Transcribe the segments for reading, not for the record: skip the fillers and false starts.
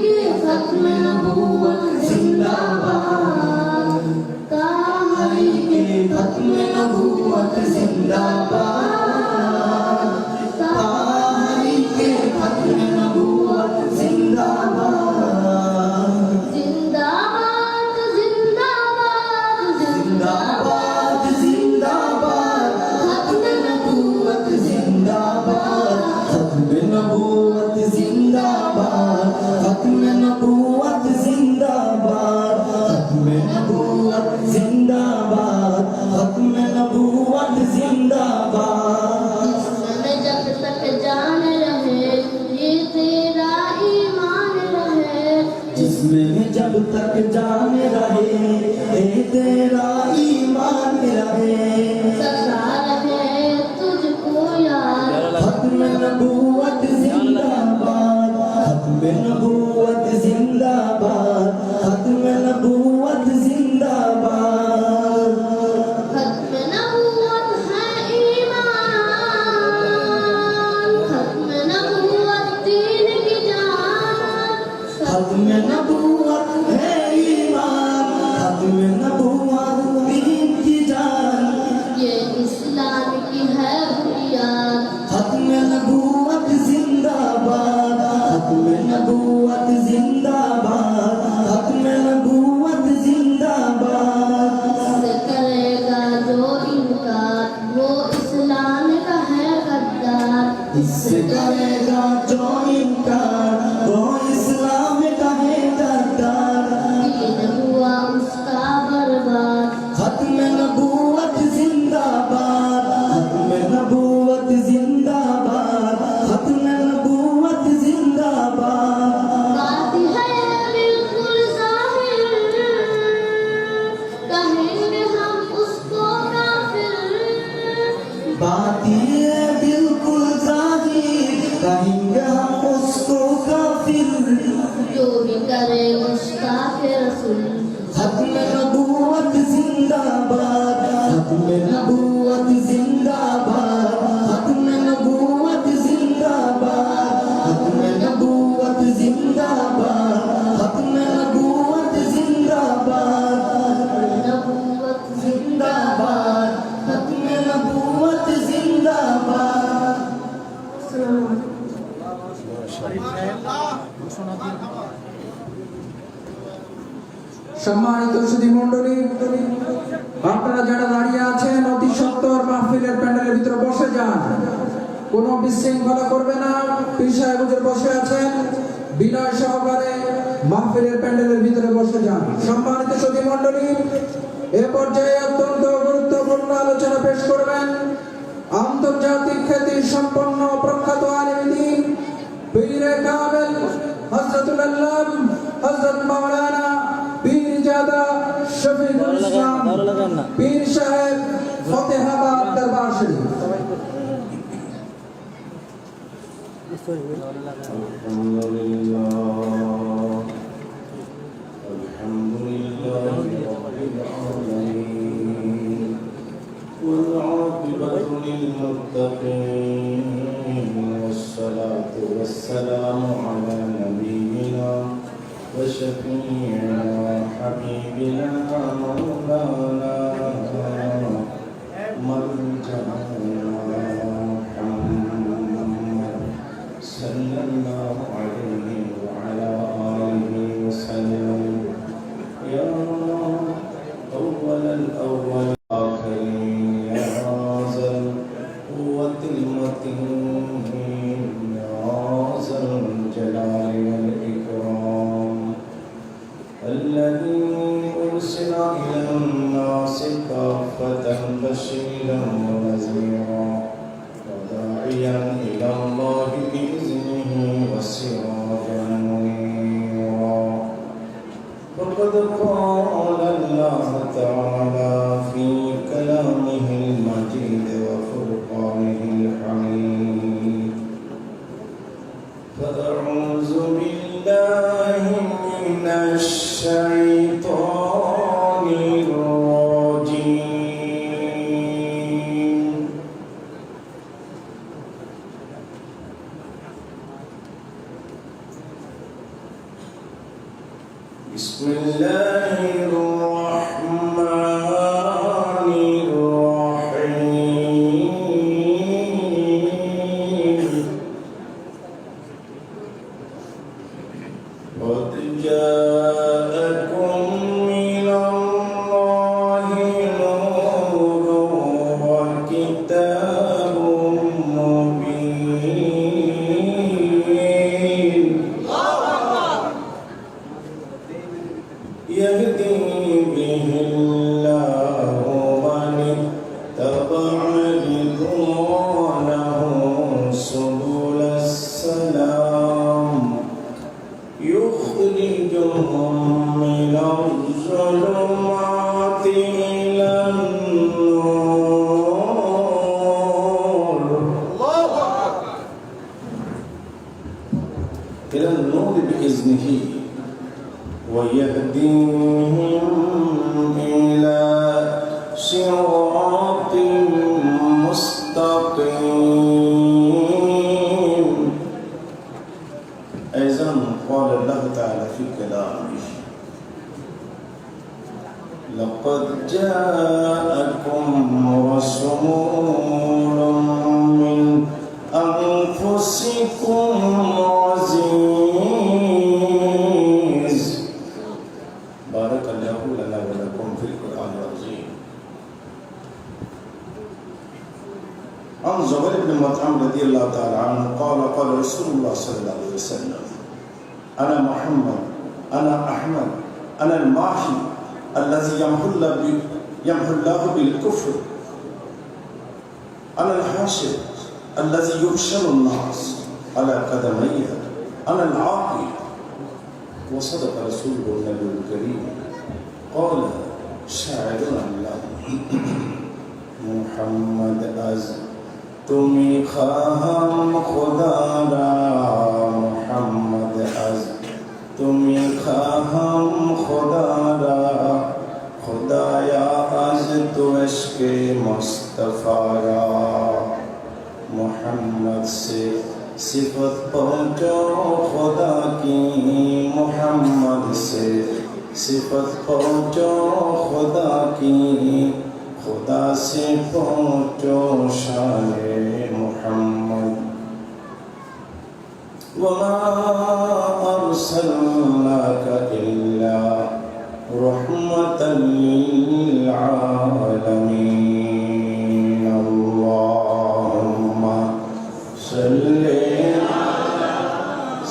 के खत्म नबूवत जिंदाबाद, ताई के खत्म नबूवत जिंदाबाद, ताई के खत्म नबूवत जिंदाबाद, जिंदाबाद जिंदाबाद जिंदाबाद जिंदाबाद, खत्म नबूवत जिंदाबाद, खत्म नबूवत जिंदाबाद, खत्म नबूवत जिंदाबाद, खत्म नबूवत जिंदाबाद, खत्म नबूवत जिंदाबाद। जिसमें जब तक जान रहे ये तेरा ईमान रहे, जिसमें जब तक जान रहे ये तेरा ईमान रहे, सदा रहे तुझको याद, खत्म नबूवत जिंदाबाद, खत्म नबूवत जिंदाबाद, खत्म नबूवत जिंदाबाद। खत्म नबूवत है ईमान, खत्म नबूवत दीन की जान, खत्म नबूवत है ईमान, खत्म नबूवत दीन की जान, ये इस्लाम की है बुनियाद, खत्म नबूवत जिंदाबाद, खत्म नबूवत जिंदाबाद, खत्म नबूवत जिंदाबाद। इससे करेगा जो इनकार वो इस्लाम का है गद्दार, इससे करेगा जो इनकार वो इस्लाम का है गद्दार, दीन हुआ उसका बर्बाद, खत्म नबूवत जिंदाबाद, खत्म नबूवत जिंदाबाद, खत्म नबूवत जिंदाबाद। बात है बिल्कुल जाहिर, कहेंगे हम उसको काफिर, बात है बिल्कुल जाहिर, कहेंगे हम उसको काफिर, जो भी करे उसका फिर रसूल, खत्म नबूवत जिंदाबाद, खत्म नबूवत जिंदाबाद, खत्म नबूवत जिंदाबाद, खत्म नबूवत जिंदाबाद, खत्म नबूवत जिंदाबाद, नबूवत जिंदाबाद, खत्म नबूवत जिंदाबाद। সম্মানিত সুধী মণ্ডলী, আপনারা যারা দাঁড়িয়ে আছেন অতি সত্বর মাহফিলের প্যান্ডেলের ভিতরে বসে যান, কোনো বিশৃঙ্খলা করবে না। পীর সাহেব হুজুর বসে আছেন, বিনয় সহকারে মাহফিলের প্যান্ডেলের ভিতরে বসে যান। সম্মানিত সুধী মণ্ডলী, এ পর্যায়ে অত্যন্ত গুরুত্বপূর্ণ আলোচনা পেশ করবেন আন্তর্জাতিক খ্যাতি সম্পন্ন প্রখ্যাত আলেম দ্বীন পীরে কামেল হযরতুল আল্লাম হযরত মাওলানা পীরজাদা শফিকুল ইসলাম পীর সাহেব ফতেহাবাদ দরবার শরীফ। والعاقبة للمتقين والصلاة والسلام على نبينا وشفيعنا حبيبنا مولانا مرجعنا محمد صلى الله عليه وعلى آله وسلم يا أول الأول بشيرا ونذيرا وداعيا إلى الله بإذنه وسراجا منيرا. فقد قال الله تعالى في كلامه المجيد وفرقانه الحميد: فأعوذ بالله من الشيطان الرجيم. بسم الله الرحمن الرحيم قد جاءكم من الله نور وكتاب مبين يهدي به الله من اتبع رضوانه سبل السلام يخرجهم من الظلمات إلى النور بإذنه ويهديهم إلى صراط مستقيم. أيضا قال الله تعالى في كلامه لقد جاءكم رسول من أنفسكم عزيز. بارك الله لنا ولكم في القرآن العظيم. عن زبير بن مطعم رضي الله تعالى عنه قال قال رسول الله صلى الله عليه وسلم أنا محمد أنا أحمد أنا الماحي الذي يمحو الله بالكفر أنا الحاشر الذي يحشر الناس على قدمي أنا العاقل. وصدق رسوله النبي الكريم قال شاعرنا الله محمد از তুমি খাহাম খোদারা মোহাম্মদ আজ তুমি খাহাম খোদারা खुदाया आज तो इश्क़े मुस्तफ़ारा मोहम्मद से सिफत पहुँचो खुदा की मोहम्मद से सिफत पहुँचो खुदा की खुदा से पहुँचो शाने मोहम्मद वमा अरसलनाका इल्ला रहमतल लिल आलमीन। अल्लाहुम्मा सल्ली अला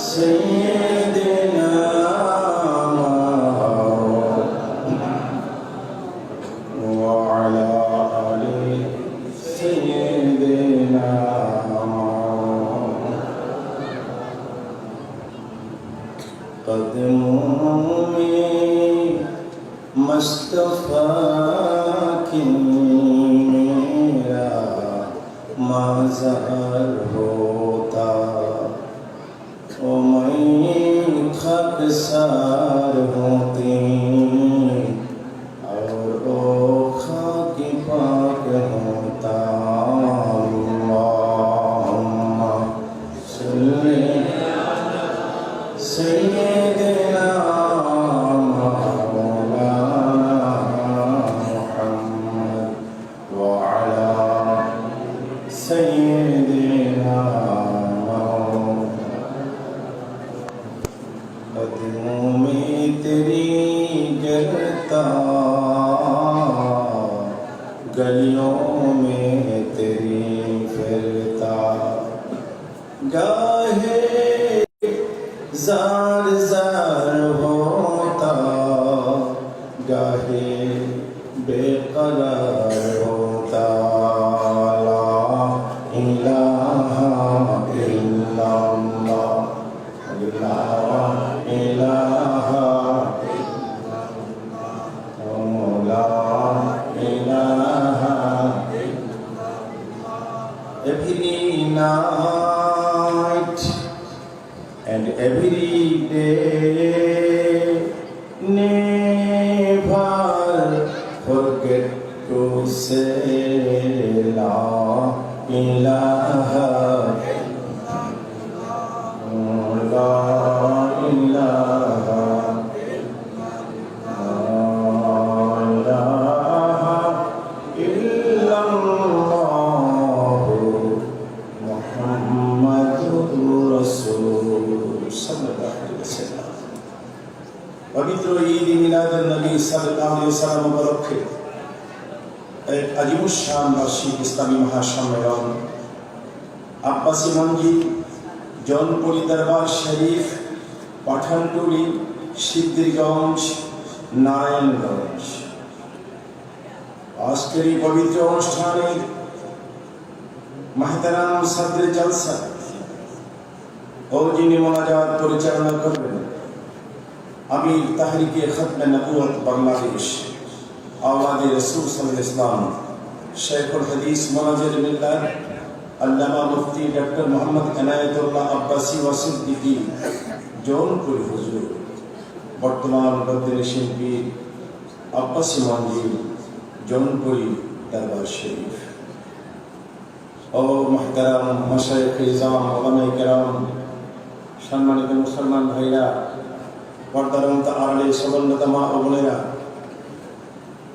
सय्यिदिना कदमों में मुस्तफ़ा की मेरा मज़हर होता ओ मैं खाकसार होती और ओ खाक पाक होता। अल्लाहुम्मा सल्ली सय्यिदिना मौलाना मुहम्मद व अला सय्यिदिना कदमों में तेरी गिरता गलियों में तेरी फिरता गाहे जार जार होता गाहे बेकरार होता। ला इलाहा इल्लल्लाह ला इलाहा इल्लल्लाह ला इलाहा every night and every day never forget to say la ilaha la ilaha আলাইহি ওয়াসাল্লাম। পবিত্র ঈদ মিলাদুন নবী সাল্লাল্লাহু আলাইহি ওয়াসাল্লাম উপলক্ষে এক আজিমুশান বার্ষিক ইসলামী মহাসম্মেলন আব্বাসী মসজিদ, জৌনপুরি দরবার শরীফ, পাঠানটুলি, সিদ্ধিরগঞ্জ, নারায়ণগঞ্জ। আজকের এই পবিত্র অনুষ্ঠানে মাহতারাম সদরে জলসা ও যিনি মোনাজাত পরিচালনা করবেন আমির তাহরিকে খতমে নবুয়ত বাংলাদেশ আওলাদে রাসূল সাল্লাল্লাহু আলাইহি ওয়াসাল্লাম শেখুল হাদিস মুনাজ্জির মিল্লাত আল্লামা মুফতি ডক্টর মোহাম্মদ এনায়েতুল্লাহ আব্বাসী ওয়া সিদ্দিকী জৌনপুরি হুজুর, বর্তমান গদ্যের শিল্পী আব্বাসী মঞ্জিল, জৌনপুরি দরবার শরীফ ও মুহতারাম মাশায়েখ ইজাম, ওলামায়ে কেরাম, সম্মানিত মুসলমান ভাইরা, পর্দার আড়ালে সবন্নতা মা ও বোনেরা,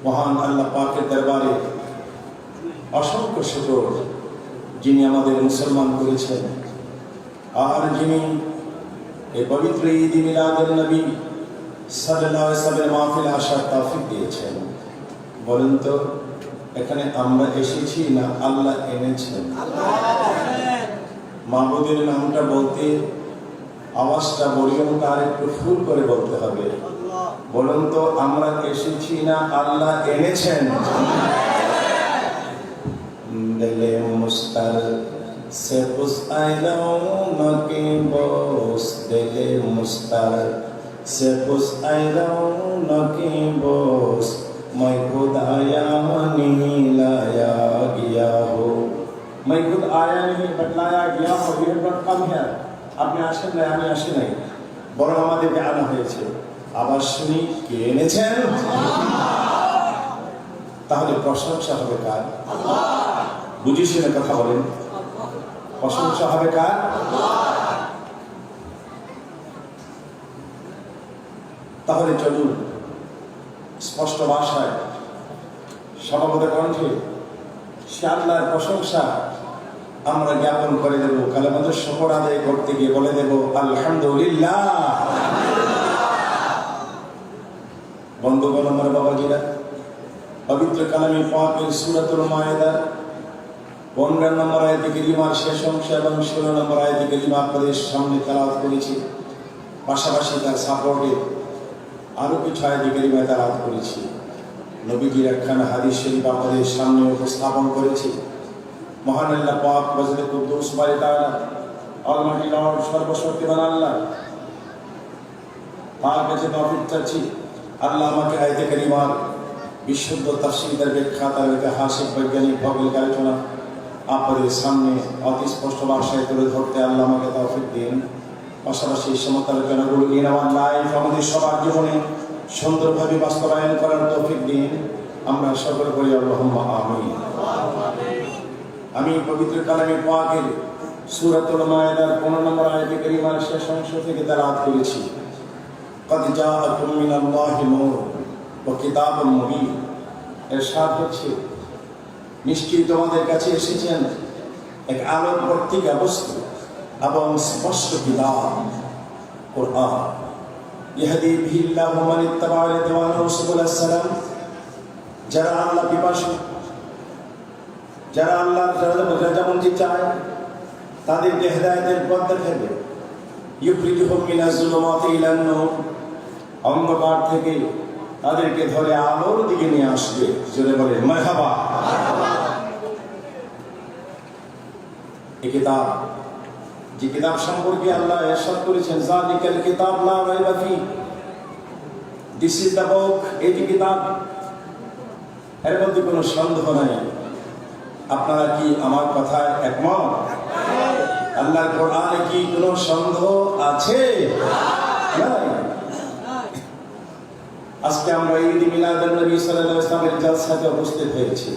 মহান আল্লাহ পাকের দরবারে অসংখ্য শুকর যিনি আমাদের মুসলমান করেছেন আর যিনি এই পবিত্র ঈদ মিলাদুন নবী সাল্লাল্লাহু আলাইহি ওয়াসাল্লামের মাহফিলে আসার তৌফিক দিয়েছেন। বলেন তো, এখানে আমরা এসেছি না আল্লাহ এনেছেন? মাবুদের নামটা বলতে আওয়াজটা ভলিউমটা আর একটু ফুল করে বলতে হবে। বলুন তো, আমরা এসেছি না আল্লাহ এনেছেন? দিলে মুস্তার সে পুসাইলাও নাকি বস, দিলে মুস্তার সে পুসাইলাও নাকি বস, मैं खुद आया नहीं लाया गया हो, मैं खुद आया नहीं बतलाया गया हो। ये बात कम है, আপনি আসেন না, আমি আসি নাই, বরং আমাদেরকে আনা হয়েছে। আবার শুনি, কে এনেছেন? তাহলে প্রশংসা হবে কার? বুঝি শুনে কথা বলেন, প্রশংসা হবে কার? তাহলে চলুন স্পষ্ট ভাষায় সমাগত কণ্ঠে সে আল্লাহর প্রশংসা আমরা জ্ঞাপন করে দেব। কালেমাতুশ শুকর আদায় করতে গিয়ে বলে দেব আলহামদুলিল্লাহ। বন্ধুগণ, আমার বাবাজিরা, পবিত্র কালামে পাকের সূরাতুল মায়েদার 15 নম্বর আয়াতে কারিমার শেষ অংশ এবং 16 নম্বর আয়াতে কারিমা আপনাদের সামনে তেলাওয়াত করেছি। পাশাপাশি তার সাপোর্টে আরো কিছু আয়াতে কারিমা তেলাওয়াত করেছি। নবীজির একখানা হাদিস শরীফ আপনাদের সামনে উপস্থাপন করেছি। মহান আল্লাহ পাক ওয়াজদে কুদ্দুস বারি তাআলা অলমাইটি লর্ড, সর্বশক্তিমান আল্লাহ তার কাছে তৌফিক চাচ্ছি, আল্লাহ আমাকে আয়াতে কারিমার বিশুদ্ধ তাফসীর, তার ব্যাখ্যা, তার ঐতিহাসিক বৈজ্ঞানিক ভৌগোলিক আলোচনা আপনাদের সামনে অতি স্পষ্ট ভাষায় তুলে ধরতে আল্লাহ আমাকে তৌফিক দিন। পাশাপাশি এই সমস্ত আলোচনাগুলো ইন আওয়ার লাইফ আমাদের সবার জীবনে সুন্দরভাবে বাস্তবায়ন করার তৌফিক দিন। আমরা সকলে বলি আল্লাহুম্মা আমিন। আমি পবিত্র কালামে পাকের সূরাতুল মায়েদার 15 নম্বর আয়াতে কারিমার শেষ অংশ থেকে তেলাওয়াত করেছি। قد جاءكم من الله نور وكتاب مبين। ইরশাদ হচ্ছে, নিশ্চয়ই তোমাদের কাছে এসেছেন এক আলোক বর্তিকা বস্তু এবং স্পষ্ট কিতাব কোরআন। ইহদি বিহিল্লাহু মান ইত্তাবা'a রিদওয়ানাহু সুবুলাস সালাম। যারা আল্লাহ পিপাসু, যারা আল্লাহর রাজামন্দি চায়, তাদেরকে হেদায়েতের পথ দেখাবে। ইউখরিজুহুম মিনাজ যুলুমাতি ইলান নূর। অন্ধকার থেকে তাদেরকে ধরে আলোর দিকে নিয়ে আসবে। জোরে বলে মারহাবা। এই কিতাব, যে কিতাব সম্পর্কে আল্লাহ ইরশাদ করেছেন, যালিকাল কিতাব লা রাইবা ফি, দিস ইজ দ্য বুক, এই যে কিতাব, এর মধ্যে কোনো সন্দেহ নাই। আপনারা কি আমার কথায় একমত? আল্লাহর কোরআনে কি কোনো সন্দেহ আছে? নাই। আজকে আমরা ঈদ মিলাদুন নবী সাল্লাল্লাহু আলাইহি ওয়াসাল্লামের জালসাতে উপস্থিত হয়েছি।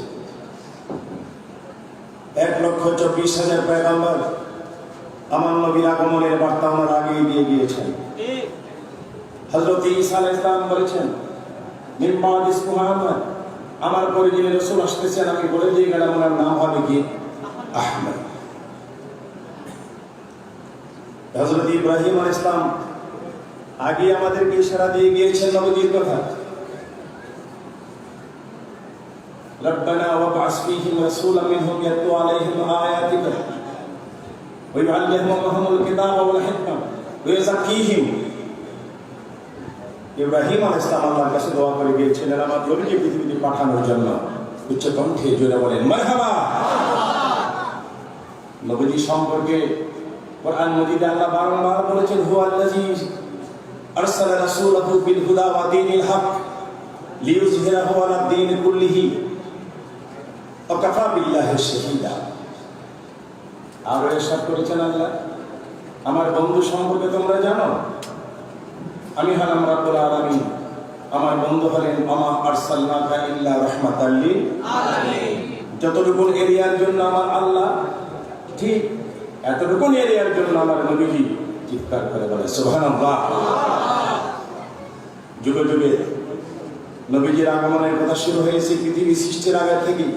1,24,000 পয়গম্বর আমার নবীর আগমনের বার্তা আমার আগে দিয়ে গিয়েছেন। হযরত ঈসা আলাইহিস সালাম বলেছেন, মিন বা'দি ইসমিহি আহমদ, আমার পরে যিনি রাসূল আসতেছেন, আমি বলে দিয়ে গেলাম ওনার নাম হবে কি? আহমদ। হযরত ইব্রাহিম আলাইহিস সালাম আগে আমাদেরকে ইশারা দিয়ে গিয়েছেন নবীজির কথা, রব্বানা ওয়াবআস ফীহিম রাসূলাম মিনহুম ইয়াতলু আলাইহিম আয়াতিকা ওয়া ইউআল্লিমুহুমুল কিতাবা ওয়াল হিকমা ওয়া ইউযাক্কিহিম। ইব্রাহিম আলাইহিস সালাম আল্লাহর কাছে দোয়া করে গিয়েছিলেন আমার নবীকে পৃথিবীতে পাঠানোর জন্য। উচ্চ কণ্ঠে জোরে বলেন মারহাবা। নবীজি সম্পর্কে কোরআন মাজিদে আল্লাহ বারবার বলেছেন হুয়াল্লাযী আরসালা রাসূলাহু বিল হুদা ওয়া দীনিল হক লিইয়ুযহিরাহু আলা দ্বীনি কুল্লিহি ওয়া কাফা বিল্লাহি শাহীদা। আর ইরশাদ করেছেন আল্লাহ, আমার বন্ধু সম্পর্কে তোমরা জানো, আমি হলাম রাব্বুল আলামিন, আমার বন্ধু হলেন আমা আরসালনাকা ইল্লা রাহমাতাল লিল আলামিন। যতটুকু এরিয়ার জন্য আমার আল্লাহ, ঠিক এতটুকু এরিয়ার জন্য আমার নবীজি চিৎকার করে বলে সুবহানাল্লাহ। যুগে যুগে নবীজির আগমনের কথা শুরু হয়েছে পৃথিবী সৃষ্টির আগে থেকে।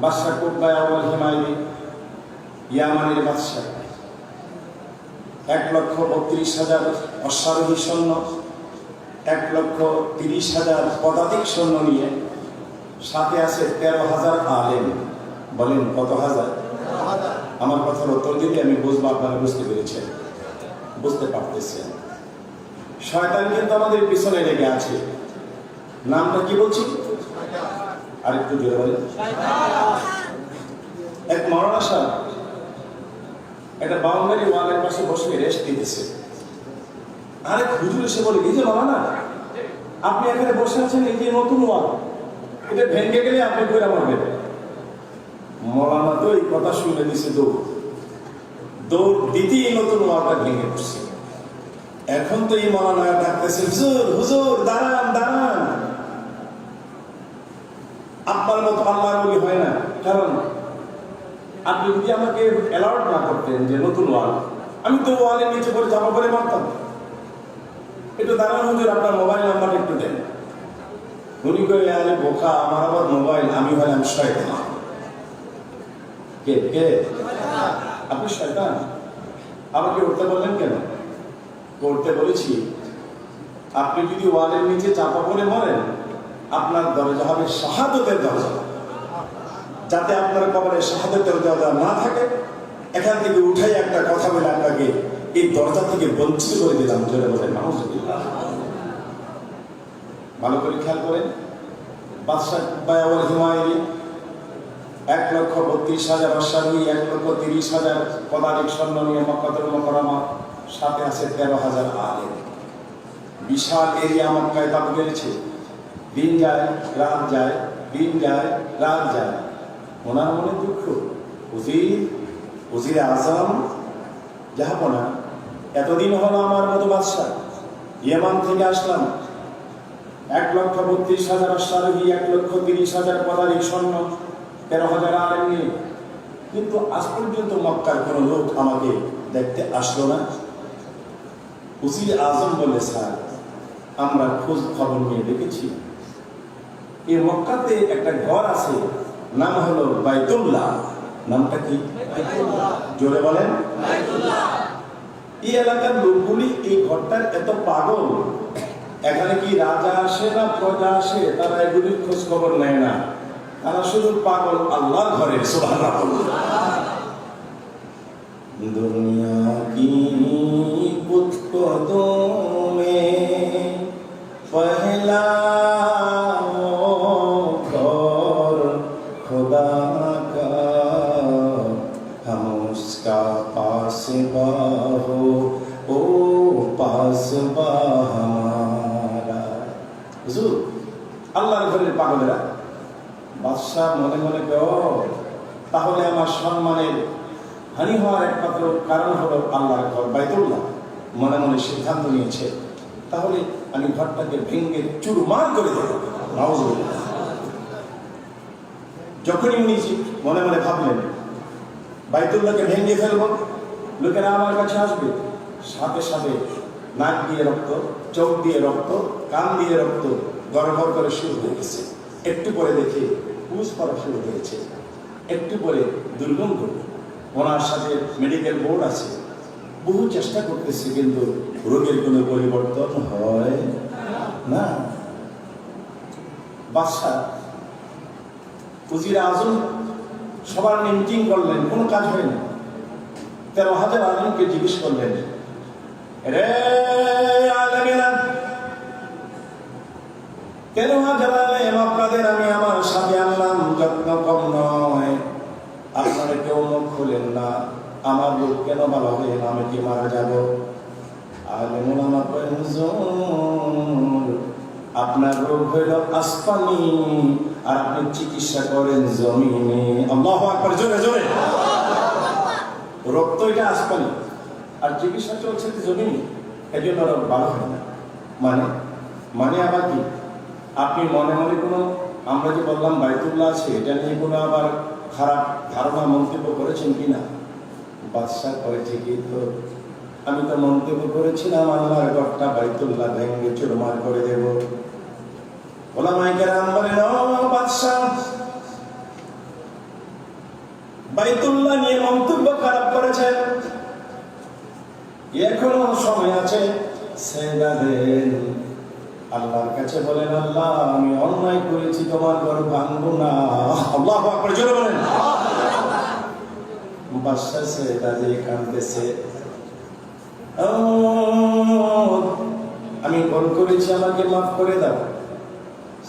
বাদশাহ কুতবা আউয়াল হিমায়রি ইয়ামানের বাদশাহ 1,32,000 অশ্বারোহী সৈন্য, 1,30,000 পদাতিক সৈন্য নিয়ে, সাথে আছে 13,000 আলেম। বলেন কত হাজার? আমার কথার উত্তর দিলে আমি বুঝবো আপনারা বুঝতে পেরেছেন, বুঝতে পারতেছেন। শয়তান কিন্তু আমাদের পিছনে লেগে আছে। নামটা কি বলছি? আরেকটু জোরে বলেন। এক মাওলানা সাহেব একটা বাউন্ডারি ওয়ালের পাশে বসে রেস্ট নিতেছে। আরেক হুজুর এসে বলে, এই যে মাওলানা আপনি এখানে বসে আছেন, এই যে নতুন ওয়াল, এটা ভেঙে গেলে আপনি কইরা মারবেন। মাওলানা তো এই কথা শুনে দিছে, দৌড় দিতেই নতুন ওয়ালটা ভেঙে পড়ছে। এখন তো এই মাওলানা ডাকতেছে, হুজুর হুজুর দাঁড়ান দাঁড়ান। আপনার মতো আল্লাহর ওলি হয় না, কারণ আপনি যদি আমাকে অ্যালার্ট না করতেন যে নতুন ওয়াল, আমি তো ওয়ালের নিচে করে চাপা করে মারতাম। একটু দাঁড়ান হুজুর, আপনার মোবাইল নাম্বারটা একটু দেন। উনি কইলে, আরে বোকা, আমার আবার মোবাইল, আমি হলাম শয়তান। কে কে? আপনি শয়তান? আমাকে উঠতে বললেন কেন? করতে বলেছি, আপনি যদি ওয়ালের নিচে চাপা পড়ে মরেন, আপনার দরজা হবে শাহাদতের দরজা। যাতে আপনার কবরে শাহাদতের দরজা না থাকে, এখান থেকে উঠাই একটা কথা বলে আপনাকে এই দরজা থেকে বঞ্চিত করে দিলাম। জোরে বলেন নাউযুবিল্লাহ। ভালো করে খেয়াল করেন, বাদশাহ কুতবা আউয়াল হিমায়রি 1,32,000 অশ্বারোহী, 1,30,000 পদাতিক সৈন্য নিয়ে মক্কাতুল মুকাররমা, সাথে আছে 13,000 আলেম। বিশাল এরিয়া মক্কায় তাপ বেড়েছে। দিন যায় রাত যায়, দিন যায় রাত যায়। ওনার মনে দুঃখ, উজির আজম জাহাপনা, এতদিন হলো আমার মতো বাদশাহ, ইয়ামান থেকে আসলাম, 1,32,000 অশ্বারোহী, 1,30,000 পদাতিক সৈন্য, 13,000 আলেম নিয়ে, কিন্তু আজ পর্যন্ত মক্কার কোনো লোক আমাকে দেখতে আসলো না। উজির আজম বলে, স্যার আমরা খোঁজ খবর নিয়ে দেখেছি, এই মক্কাতে একটা ঘর আছে, নাম হলো বাইতুল্লাহ। নামটা কি? জোরে বলেন। এই এলাকার লোকগুলি এই ঘরটার এত পাগল, এখানে কি রাজা আসে না প্রজা আসে, তারা এগুলির খোঁজ খবর নেয় না, তারা শুধু পাগল আল্লাহর ঘরে। সুবহানাল্লাহ। দুনিয়া কি কুছ কদমে পহলা घर खुदा का, हम उसका पासबा हो, ओ पासबा हमारा। হুজুর, আল্লাহর ঘরের পাগলেরা। বাদশাহ মনে মনে কয়, তাহলে আমার সম্মানের হানি হওয়ার একমাত্র কারণ হলো আল্লাহর ঘর বাইতুল্লাহ। মনে মনে সিদ্ধান্ত নিয়েছে, তাহলে আমি ঘরটাকে ভেঙে চুরমার করে দেব। নাউযুবিল্লাহ। যখনই উনি মনে মনে ভাবলেন বাইতুল্লাহকে ভেঙে ফেলবো, লোকেরা আমার কাছে আসবে, সাথে সাথে নাক দিয়ে রক্ত, চোখ দিয়ে রক্ত, কান দিয়ে রক্ত গড়গড় করে শুরু হয়ে গেছে। একটু পরে দেখে পুষ পড়া শুরু হয়েছে, একটু পরে দুর্গন্ধ। ওনার সাথে মেডিকেল বোর্ড আছে, বহু চেষ্টা করতেছি, কিন্তু রোগের কোনো পরিবর্তন হয় না। বাদশাহ উজির আজম সবার নিয়ে মিটিং করলেন, কোনো কাজ হয়নি। 13,000 আলেমকে জিজ্ঞেস করলেন, রে আলেমেরা, 13,000 আলেম আপনাদের আমি আমার সাথে আনলাম, যত্ন কম নয়। আপনারা কেউ মুখ খুলেন না, আমার রোগ কেন ভালো হয়ে না, আমি কি মারা যাব? আলেমুল আমার হুজুর, আপনার রোগ হইল আসমানি, আর আপনি চিকিৎসা করেন জমিনে। আল্লাহু আকবার, জোরে জোরে। রোগ তো এটা আসমানি, আর চিকিৎসা চলছে জমিনে, এই জন্য রোগ ভালো হয় না। মানে আবার কি? আপনি মনে মনে কোনো, আমরা যে বললাম বাইতুল্লাহ আছে, এটা নিয়ে কোনো আবার খারাপ ধারণা মন্তব্য করেছেন কিনা? বাদশাহ করে, ঠিকই তো, আমি তো মন্তব্য করেছিলাম আল্লাহর ঘরটা বাইতুল্লাহ ভেঙে চুরমার করে দেব। ওলামায়ে কেরাম বলেন, ও বাদশাহ, বাইতুল্লাহ নিয়ে মন্তব্য খারাপ করেছেন, এখনো সময় আছে, সেজদা দেন, আল্লাহর কাছে বলেন, আল্লাহ আমি অন্যায় করেছি, তোমার ঘর ভাঙবো না। আল্লাহু আকবার, জোরে বলেন। বাদশাহ সেজদা দিয়ে কাঁদতেছে, আমি ভুল করেছি, আমাকে মাফ করে দাও।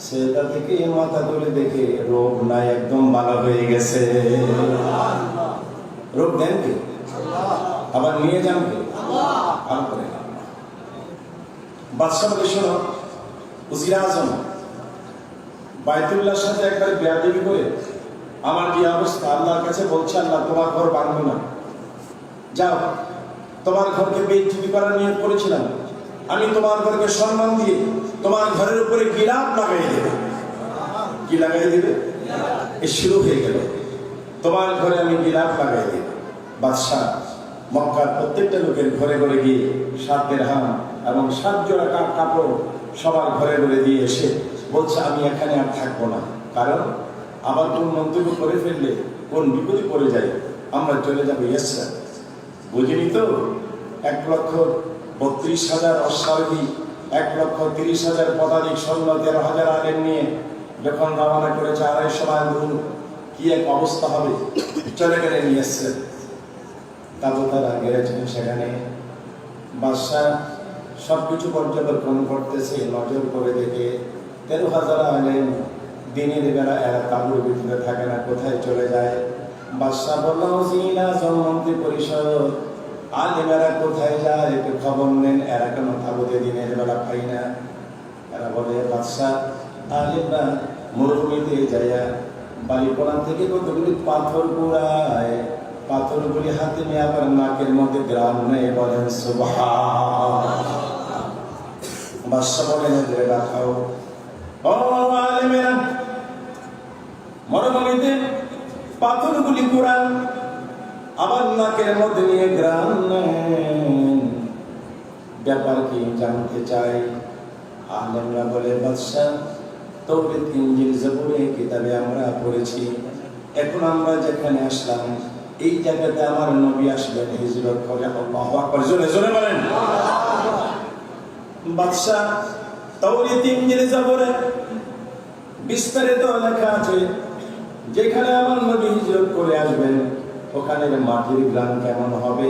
সেটা থেকে মাথা তুলে দেখে রোগ নাই, একদম ভালো হয়ে গেছে। রোগ দেন কে? আবার নিয়ে যান কে? ভালো করে। বাদশাহ বলে, শোনো, উজির আজম বাইতুল্লাহর সাথে একবার বেয়াদবি করে আমার যে অবস্থা, আল্লাহর কাছে বলছে, আল্লাহ তোমার ঘর ভাঙবো না, যাও, তোমার ঘরকে বেইজ্জতি করার নিয়ত করেছিলাম, আমি তোমার ঘরকে সম্মান দিয়ে তোমার ঘরের উপরে গিলাপ লাগাই দেবে। কি লাগাই দেবে? এ শুরু হয়ে গেল, তোমার ঘরে আমি গিলাপ লাগাই দেব। বাদশাহ মক্কার প্রত্যেকটা লোকের ঘরে ঘরে গিয়ে 7 দিরহাম এবং 7 জোড়া কাপড় সবার ঘরে ঘরে দিয়ে এসে বলছে, আমি এখানে আর থাকবো না, কারণ আবার কোন মন্তব্য করে ফেললে কোন বিপদে পড়ে যায়, আমরা চলে যাবো ইয়েসরা। বুঝিনি তো? 1,32,000 অশ্বারোহী, 1,30,000 পদাতিক সৈন্য, 13,000 আলেম নিয়ে যখন রওনা করেছে 250 মাইল দূর, কি এক অবস্থা হবে। চলে গেলে নিয়ে এসছে, তারা গেছেন সেখানে। বাদশাহ সবকিছু পর্যবেক্ষণ করতেছে, নজর করে দেখে 13,000 আলেম দিনের বেলা এরা তাঁবুর ভিতরে থাকে না, কোথায় চলে যায়। বাদশাহ বলল, মন্ত্রী পরিষদ, আলেমেরা কোথায় যায় একটু খবর নেন, এরা কেন তাঁবুতে দিনের বেলা পাই না? এরা বলে, বাদশাহ আলেমরা মরুভূমিতে যাইয়া বালিকোনা থেকে কতগুলি পাথর কুড়ায়, পাথরগুলি হাতে নিয়ে আবার নাকের মধ্যে গ্রাম নেই, বলেন সুবহানাল্লাহ। বাদশাহ বলেন, দেখাও। ও আলেমেরা, মরুভূমিতে পাথরগুলি কুড়ান, আবার নাকের মধ্যে নিয়ে গ্রাম নেন, ব্যাপার কি জানতে চাই। আলেমরা বলে, বাদশাহ তাওরাত, ইনজিল, জবুর কিতাবে আমরা পড়েছি, এখন আমরা যেখানে আসলাম এই জায়গাতে আমার নবী আসবেন, হিজরত করে। আল্লাহু আকবার, জোরে জোরে বলেন। বাদশাহ তাওরাত, ইনজিল, জবুরে বিস্তারিত লেখা আছে, যেখানে আমার নবী হিজরত করে আসবেন ওখানে মাটির গ্রাম কেমন হবে,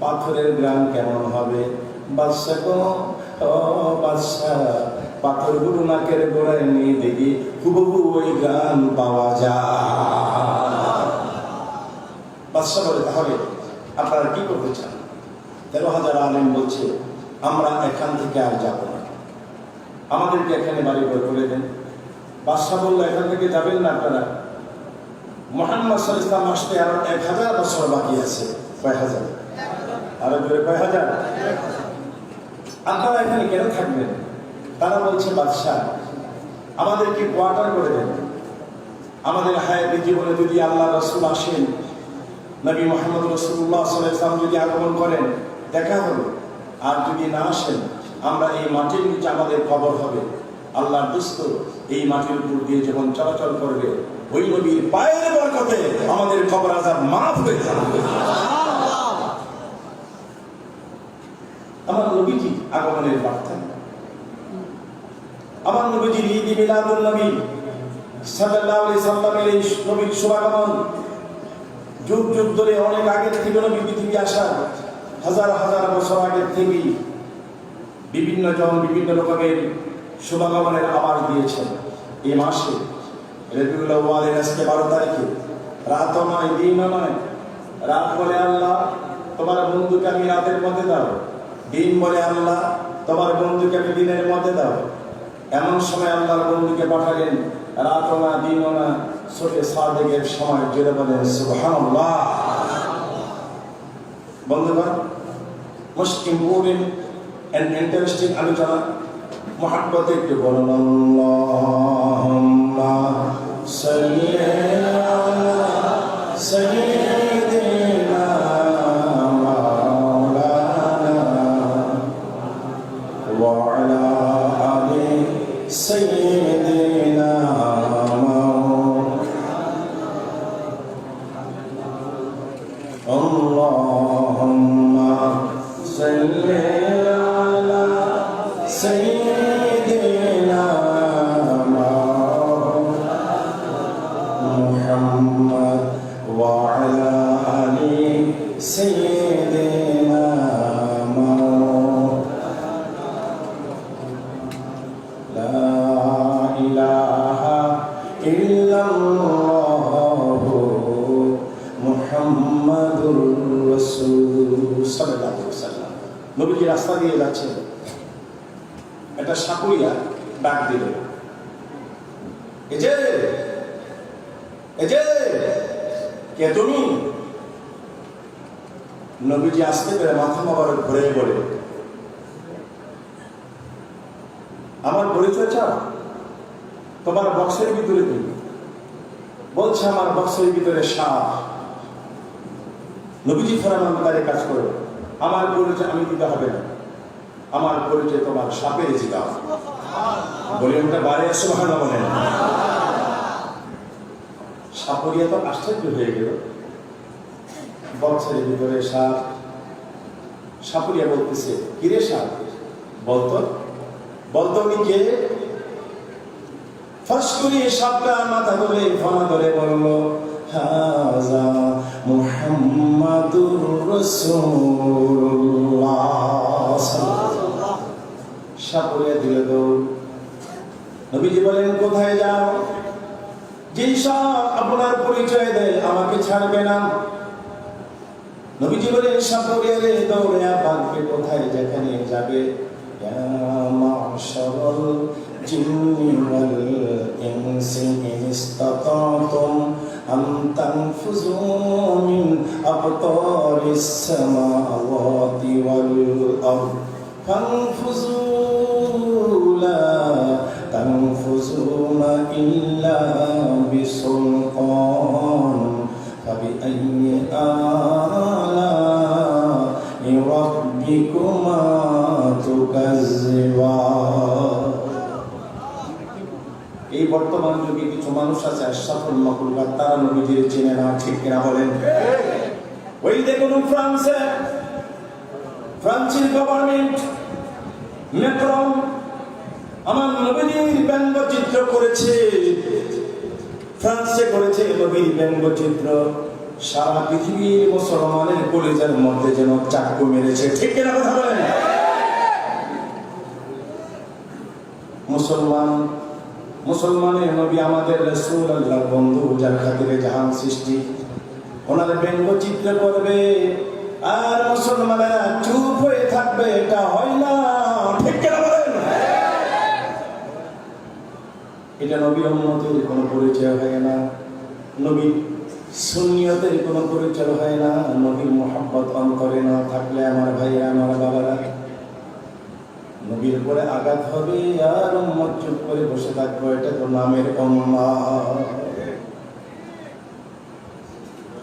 পাথরের গ্রাম কেমন হবে। বাদশাহ গো, ও বাদশাহ, পাথরগুলো নাকের গোড়ায় নিয়ে দেখি হুবহু ওই গ্রাম পাওয়া যায়। বাদশাহ বলে, তাহলে আপনারা কি করতে চান? 13,000 আলেম বলছে, আমরা এখান থেকে আর যাব না, আমাদেরকে এখানে বাড়ি ঘর করে দেন। বাদশাহ বললো, এখান থেকে যাবেন না আপনারা, মুহাম্মদ সাল্লাল্লাহু আলাইহি ওয়াসাল্লাম আসতে আরো 1000 বছর বাকি আছে। কয় হাজার? আরো জোরে কয় হাজার? আপনারা এখানে কেন থাকবেন? তারা বলছে, বাদশাহ আমাদেরকে কোয়ার্টার করে দেন, আমাদের হায়াতে জীবনে যদি আল্লাহ রাসূল আসেন, নবী মুহাম্মদ রাসূলুল্লাহ সাল্লাল্লাহু আলাইহি ওয়াসাল্লাম যদি আগমন করেন দেখা হলো, আর যদি না আসেন আমরা এই মাটির নিচে আমাদের কবর হবে। আল্লাহর দোস্ত এই মাটির উপর দিয়ে যখন চলাচল করবে ওই নবীর পায়ের বরকতে আমাদের কবর আযাব মাফ হয়ে যাবে। আমার নবীজি আগমনের বার্তা, আমার নবীজির ঈদ মিলাদুন নবী সাল্লাল্লাহু আলাইহি সাল্লামের এই নবীর শুভাগমন যুগ যুগ ধরে অনেক আগের থেকে নবী পৃথিবী আসা হাজার হাজার বছর আগের থেকে বিভিন্ন জন বিভিন্ন রকমের শুভাগমনের আওয়াজ দিয়েছেন। এই মাসে রবিউল আউয়ালের আজকে 12 তারিখে রাতও নয় দিনও নয়। রাত বলে আল্লাহ তোমার বন্ধুকে আমি রাতের মধ্যে দাও, দিন বলে আল্লাহ তোমার বন্ধুকে আমি দিনের মধ্যে দাও। এমন সময় আল্লাহর বন্ধুকে পাঠালেন রাতও না দিনও না, সূরা সাদেকের সময়, জোরে বলেন সুবহানাল্লাহ। বন্ধুগণ, মোস্ট ইম্পর্টেন্ট এন্ড ইন্টারেস্টিং আলোচনা মুহাব্বতে একটু বলুন আল্লাহুম্মা সাল্লি আলা সাইয়্যিদিনা মাওলানা ওয়া আলা আলি সাইয়্যিদিনা আল্লাহুম্মা সাল্লি আলা সাইয়্যিদিনা মুহাম্মদ ওয়া আলা আলি সাইয়্যিদিনা লা ইলাহা ইল্লাল্লাহু মুহাম্মাদুর রাসূল সাল্লাল্লাহু আলাইহি ওয়াসাল্লাম। নবীজি রাস্তা দিয়ে যাচ্ছেন, একটা সাপুরিয়া ডাক দিল, এই যে কে তুমি? নবীজি আসতে পেরে মাথা মোবারক ঘুরে বলে, আমার পরিচয় চাও? তোমার বক্সের ভিতরে কি? বলছে আমার বক্সের ভিতরে সাপ। নবীজি ফরমানকারী কাজ করো, আমার পরিচয় আমি দিতে হবে না, আমার পরিচয় তোমার সাপের জিগাও। বলে ওটা বারে সুবহানাল্লাহ বলেন। সাপুরিয়া তো আশ্চর্য হয়ে গেল, বক্সের ভিতরে সাপ। সাপুরিয়া বলতেছে, কিরে সাপ, বলতো উনি কে? ফাঁস করে সাপটা মাথা ধরে ফানা ধরে বলল, হাযা মুহাম্মাদুর রাসূলুল্লাহ। সাপুরিয়া দিল দৌড়। নবীজি বলেন, কোথায় যাও? যেই সাপ আপনার পরিচয় দেয় আমাকে ছাড়বে না। নবীজি বলেন, সাপুরিয়া রে দৌড়ে ভাগবে কোথায়? যেখানে যাবে। ইয়া মা'শারাল জিন্নি ওয়াল ইনসি ইন ইসতাতা'তুম আন তানফুযু মিন আকতারিস সামাওয়াতি ওয়াল আরদ ফানফুযু লা তানফুযুনা ইল্লা বিসুলতান ফাবিআইয়ি আলা'i রাব্বিকুমা তুকাজ্জিবান। এই বর্তমান যুগে কিছু মানুষ আছে আশরাফুল মাখলুকাত, তারা নবীজির চেনে না, ঠিক কিনা বলেন? ওই দেখুন ফ্রান্সের গভর্নমেন্ট ম্যাক্রন আমার নবীর ব্যঙ্গচিত্র করেছে, ফ্রান্সে করেছে নবীর ব্যঙ্গচিত্র। সারা পৃথিবীর মুসলমানের কলিজার মধ্যে যেন চাকু মেরেছে, ঠিক কিনা কথা বলেন? মুসলমানের নবী আমাদের রাসূল, আল্লাহর বন্ধু, যার খাতিরে জাহান সৃষ্টি, ওনার ব্যঙ্গচিত্র করবে আর মুসলমানেরা চুপ হয়ে থাকবে, এটা হয় না, ঠিক কিনা বলেন? এটা নবী উম্মতের কোনো পরিচয় হয় না, নবী সুন্নিয়তের কোনো পরিচয় হয় না। নবীর মুহাব্বত অন্তরে না থাকলে আমার ভাইয়া, আমার বাবারা, নবীর উপরে আঘাত হবে আর উম্মত চুপ করে বসে থাকবো, এটা তো নামের উম্মাহ।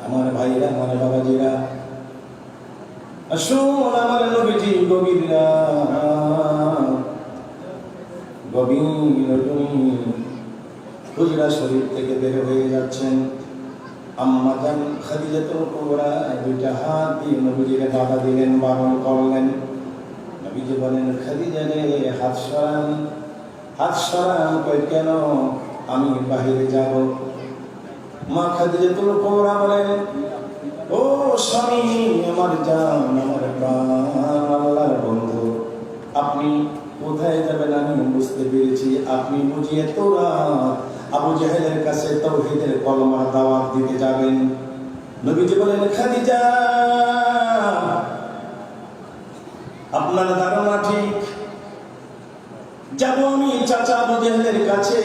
আমার ভাইরা, আমার বাবাজিরা, আসুন আমার নবীজি গভীর হুজরা শরীফ থেকে বের হয়ে যাচ্ছেন। আম্মা জান খাদিজাতুল কুবরা দুইটা হাত দিয়ে নবীজিকে বাধা দিলেন, বারণ করলেন, নবীজি বলেন খাদিজা রে হাত সরান। হাত সরান কই কেন? আমি বাহিরে যাব। মা খাদিজাতুল কুবরা বলেন ও স্বামী, আমার জান, আমার প্রাণ, আল্লাহর বন্ধু, আপনি কোথায় যাবেন আমি বুঝতে পেরেছি। আপনি বুঝিয়ে তোরা আবু জাহেলের কাছে তাওহীদের কলমা দাওয়াত দিতে যাবেন। নবীজি বলেন খাদিজা, আপনার ধারণা ঠিক, যাব আমি চাচা আবু জাহেলের কাছে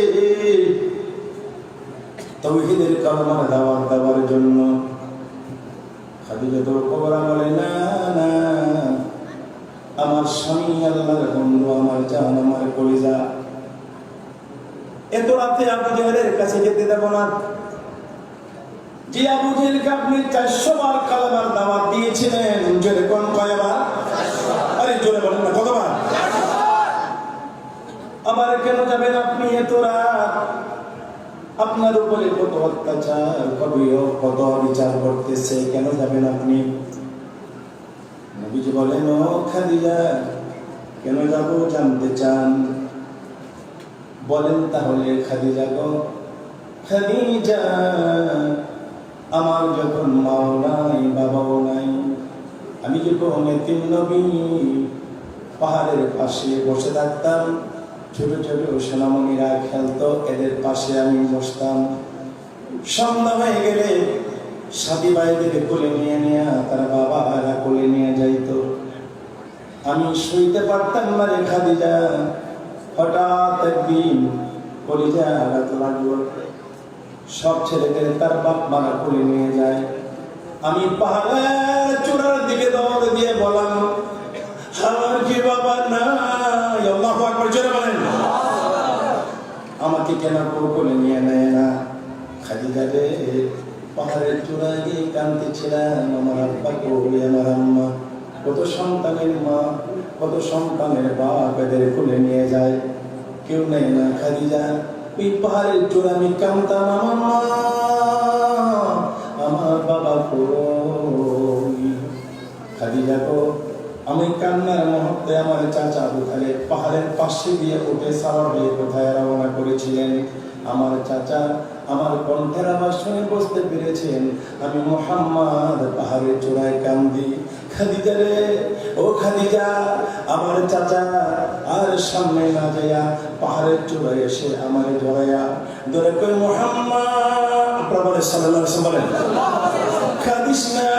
তাওহীদের কলমা দাওয়াত দেওয়ার জন্য। খাদিজাতুল কুবরা বলে না না, আমার স্বামী আল্লাহর বন্ধু, আমার জান, আমার কলিজা, এত রাতে আবু জাহেলের কাছে যেতে দেব না। যে আবু জাহেলকে আপনি 400 বার কালেমার দাওয়াত দিয়েছিলেন, জোরে কোন কয়বার? আরে জোরে বলেন না, কতবার? আবার কেন যাবেন আপনি এত রাত? আপনার উপরে কত অত্যাচার, কত বিচার করতেছে, কেন যাবেন আপনি? নবীজি বলেন ও খাদিজা, কেন যাব জানতে চান? বলেন তাহলে খাদিজা গো। খাদিজা, আমার যখন মাও নাই, বাবাও নাই, আমি যখন এতিম নবী, পাহাড়ের পাশে বসে থাকতাম, ছোট ছোট সোনামণিরা খেলতো, এদের পাশে আমি বসতাম। সন্ধ্যা হয়ে গেলে সাথী ভাইদের কোলে নিয়ে নিয়ে তার বাবারা কোলে নিয়ে যাইতো। আমি শুইতে পারতাম না রে খাদিজা। হঠাৎ একদিন কলিজা আঘাত লাগলো, সব ছেলেদের তার বাপ মারা কোলে নিয়ে যায়। আমি পাহাড়ের চূড়ার দিকে দৌড় দিয়ে বললাম, আমার কি বাবা নাই? আল্লাহু আকবার, জোরে বলেন। আমাকে কেন কোলে নিয়ে নেয় না? খাদিজা রে, পাহাড়ের চূড়ায় গিয়ে কাঁদতেছিলাম, আমার আব্বা কই, আমার আম্মা, কত সন্তানের মা, কত সন্তানের বাপ এদের কোলে নিয়ে যায়, কেউ নেয় না। খাদিজা, ওই পাহাড়ের চূড়া আমি কাঁদতাম, আমার মা, আমার বাবা কই। খাদিজা গো, আমি কান্নার মুহূর্তে আমার চাচা আবু তালেব পাহাড়ের পাশে দিয়ে উঠে সাওয়ার হয়ে কোথায় রওনা করেছিলেন। আমার চাচা আমার কণ্ঠের আওয়াজ শুনে বুঝতে পেরেছেন আমি মুহাম্মদ পাহাড়ের চূড়ায় কান্দি। খাদিজা রে, ও খাদিজা, আমার চাচা আর সামনে না যাইয়া পাহাড়ের চূড়ায় এসে আমার জড়াইয়া ধরে কই, মুহাম্মদ, আপনারা বলেন সাল্লাল্লাহু আলাইহি ওয়াসাল্লাম, কাঁদিস না,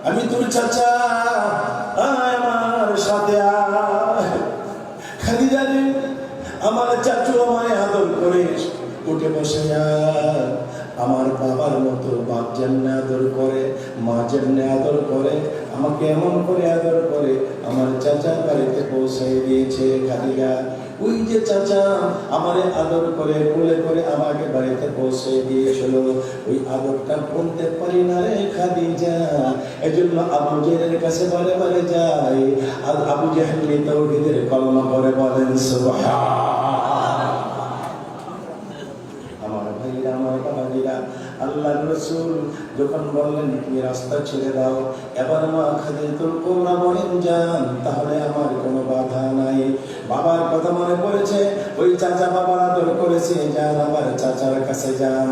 আমি তোর চাচা, আমার সাথে আয়। খাদিজা রে, আমার চাচু আমায় আদর করে উঠে বসে যায়, আমার বাবার মতো বাপ যেমনে আদর করে, মা যেমনে আদর করে, আমাকে এমন করে আদর করে আমার চাচা বাড়িতে পৌঁছাই দিয়েছে। খাদিজা, ওই যে চাচা আমারে আদর করে কোলে করে আমাকে বাড়িতে পৌঁছে দিয়েছিল, ওই আদরটা বলতে পারি না রে খাদিজা। এজন্য আবু জাহেলের কাছে বারে বারে যাই, আর আবু জাহেল তাওহীদের কলমা করে বলেন সুবহান। আমার ভাইরা, আমার বাবাজিরা, আল্লাহর রাসূল যখন বললেন তুমি রাস্তা ছেড়ে দাও, এবার মা খাদিজাতুল কুবরা বলেন যান, তাহলে আমার কোনো বাধা নাই। বাবার কথা মনে পড়েছে, ওই চাচা বাবার আদর করেছে, যান আবার চাচার কাছে যান।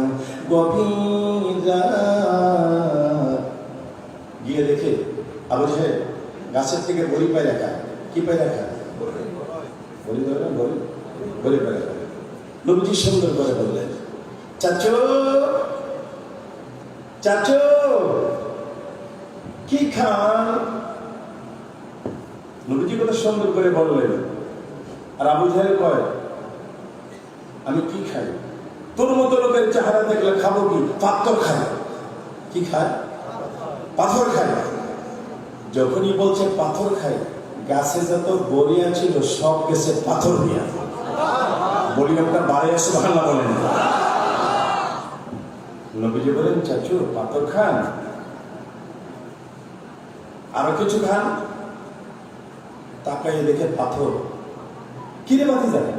গভীর রাত গিয়ে দেখে আবু জাহেল গাছের থেকে বড়ি পায় রাখা। কি পায় রাখা? বড়ি ধরে না, বড়ি পায় রাখা। নবীজি সুন্দর করে বললেন, চাচু, চাচু, কি খান? নবীজি কত সুন্দর করে বললেন। আর আবু জাহেল কয়, আমি কি খাই? তোর মতো লোকের চেহারা দেখলে খাবো কি? পাথর খায়। কি খায়? পাথর খায়। যখনই বলছে পাথর খায়, গাছে যত বড়িয়া ছিল সব গেছে পাথর দিয়া। বড়িয়াটা বাড়ে আসে, ভাঙা বলেন। নবীজি বলেন, চাচু পাথর খান? আরো কিছু খান? তাকাই দেখে পাথর। কিরে বাতি যাবে?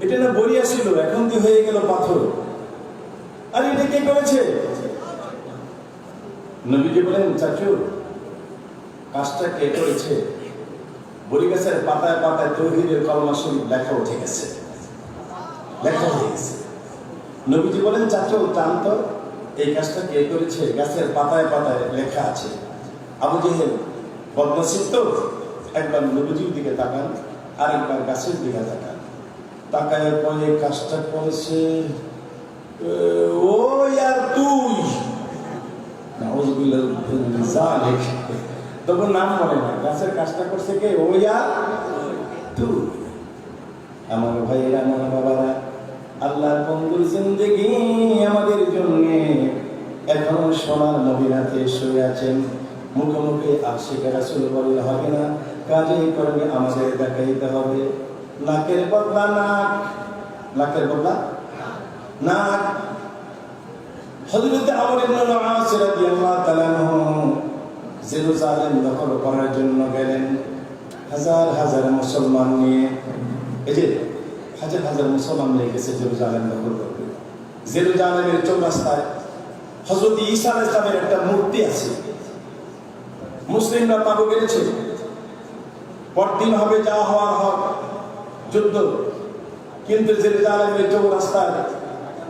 এটা না বড়িয়া ছিল, এখন দিয়ে হয়ে গেল পাথর। আর এটা কে করেছে? নবীজি বলেন, চাচু কাজটা কে করেছে বড়ি গাছের পাতায় পাতায় তাওহীদের কালেমা শরীফ লেখা উঠে গেছে, লেখা হয়ে গেছে। নবীজি বলেন, চাচা টান তো, এই কাজটা কে করেছে? গাছের পাতায় পাতায় লেখা আছে। আবু জেহেল বদনসিব তো, একবার নবীজির দিকে তাকান, আরেকবার গাছের দিকে তাকান, তাকায় পরে কাজটা করেছে ও ইয়ার তুই, নাউযুবিল্লাহ মিন যালিক। তখন নাম বলে না, গাছের কাজটা করছে কে? ও ইয়ার তুই। আমার ভাইয়েরা, আমার বাবারা, আল্লাহর বন্ধুর জিন্দেগি আমাদের জন্য এখন সোনার মদিনাতে শুয়ে আছেন। মুখে মুখে আশিকের রাসূল বললে হবে না, কাজে করবে আমাদের দেখাইতে হবে। নাকের বদলা নাক, নাকের বদলা নাক। হযরত আমর ইবনে আস রাদিয়াল্লাহু তাআলা জেরুজালেম দখল করার জন্য গেলেন হাজার হাজার মুসলমান নিয়ে। এই যে হাজার হাজার মুসলমান নিয়ে গেছে জেরুজালেম দখল করবে। জেরুজালেমের চৌরাস্তায় হযরত ঈসা আলাইহিস সালামের একটা মূর্তি আছে। মুসলিমরা পাবো গেছে, পরদিন হবে যা হওয়ার হক, যুদ্ধ। কিন্তু জেরুজালেমের চৌরাস্তায়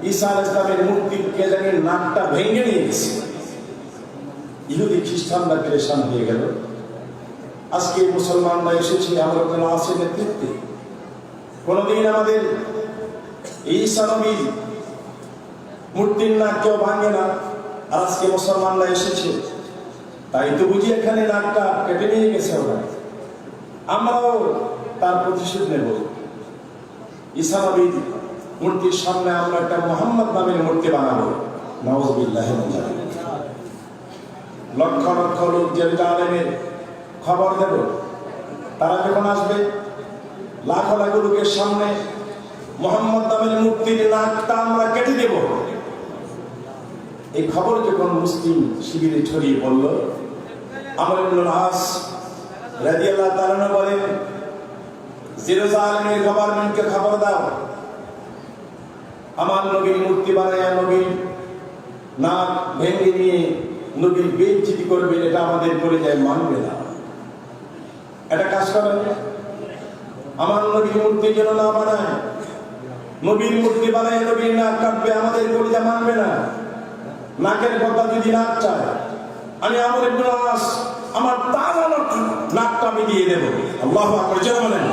ঈসা আলাইহিস সালামের মূর্তির কে জানি নাকটা ভেঙে নিয়ে গেছে। ইহুদি খ্রিস্টানরা পেরেশান হয়ে গেল। আজকে মুসলমানরা এসেছি আমর ইবনে আসের নেতৃত্বে। কোনদিন আমাদের ঈসা নবীর মূর্তির নাক কেউ ভাঙে না, আর আজকে মুসলমানরা এসেছে তাই তো বুঝি এখানে নাকটা কেটে নিয়ে গেছে ওরা। আমরাও তার প্রতিশোধ নেব। ঈসা নবীর মূর্তির সামনে আমরা একটা মুহাম্মদ নামের মূর্তি বানাবো। নাউযুবিল্লাহ মিন যালিক। লক্ষ লক্ষ লোক জেরুজালেমের খবর দেব। তারা যখন আসবে, লাখো লাখো লোকের সামনে মুহাম্মদ নামের মূর্তির নাকটা আমরা কেটে দেব। এই খবর যখন মুসলিম শিবিরে ছড়িয়ে পড়ল, আমর ইবনে আস রাদিয়াল্লাহু তাআলা বলেন, জেরুজালেমের গভর্নমেন্টকে খবর দাও, আমার নবীর মূর্তি বানায়া নবীর নাক ভেঙে নিয়ে নবীর বেইজ্জতি করবে, এটা আমাদের পরিচয় মানবে না। এটা কাজ করেন, আমার নবীর মূর্তি যেন না বানায়। নবীর মূর্তি বানায় নবীর নাক কাটবে, আমাদের পরিচয় মানবে না। নাকের কথা যদি নাক চায়, আমি আমর ইবনে আস আমার তাজা নাকটা আমি দিয়ে দেব। আল্লাহু আকবার জোরে বলেন।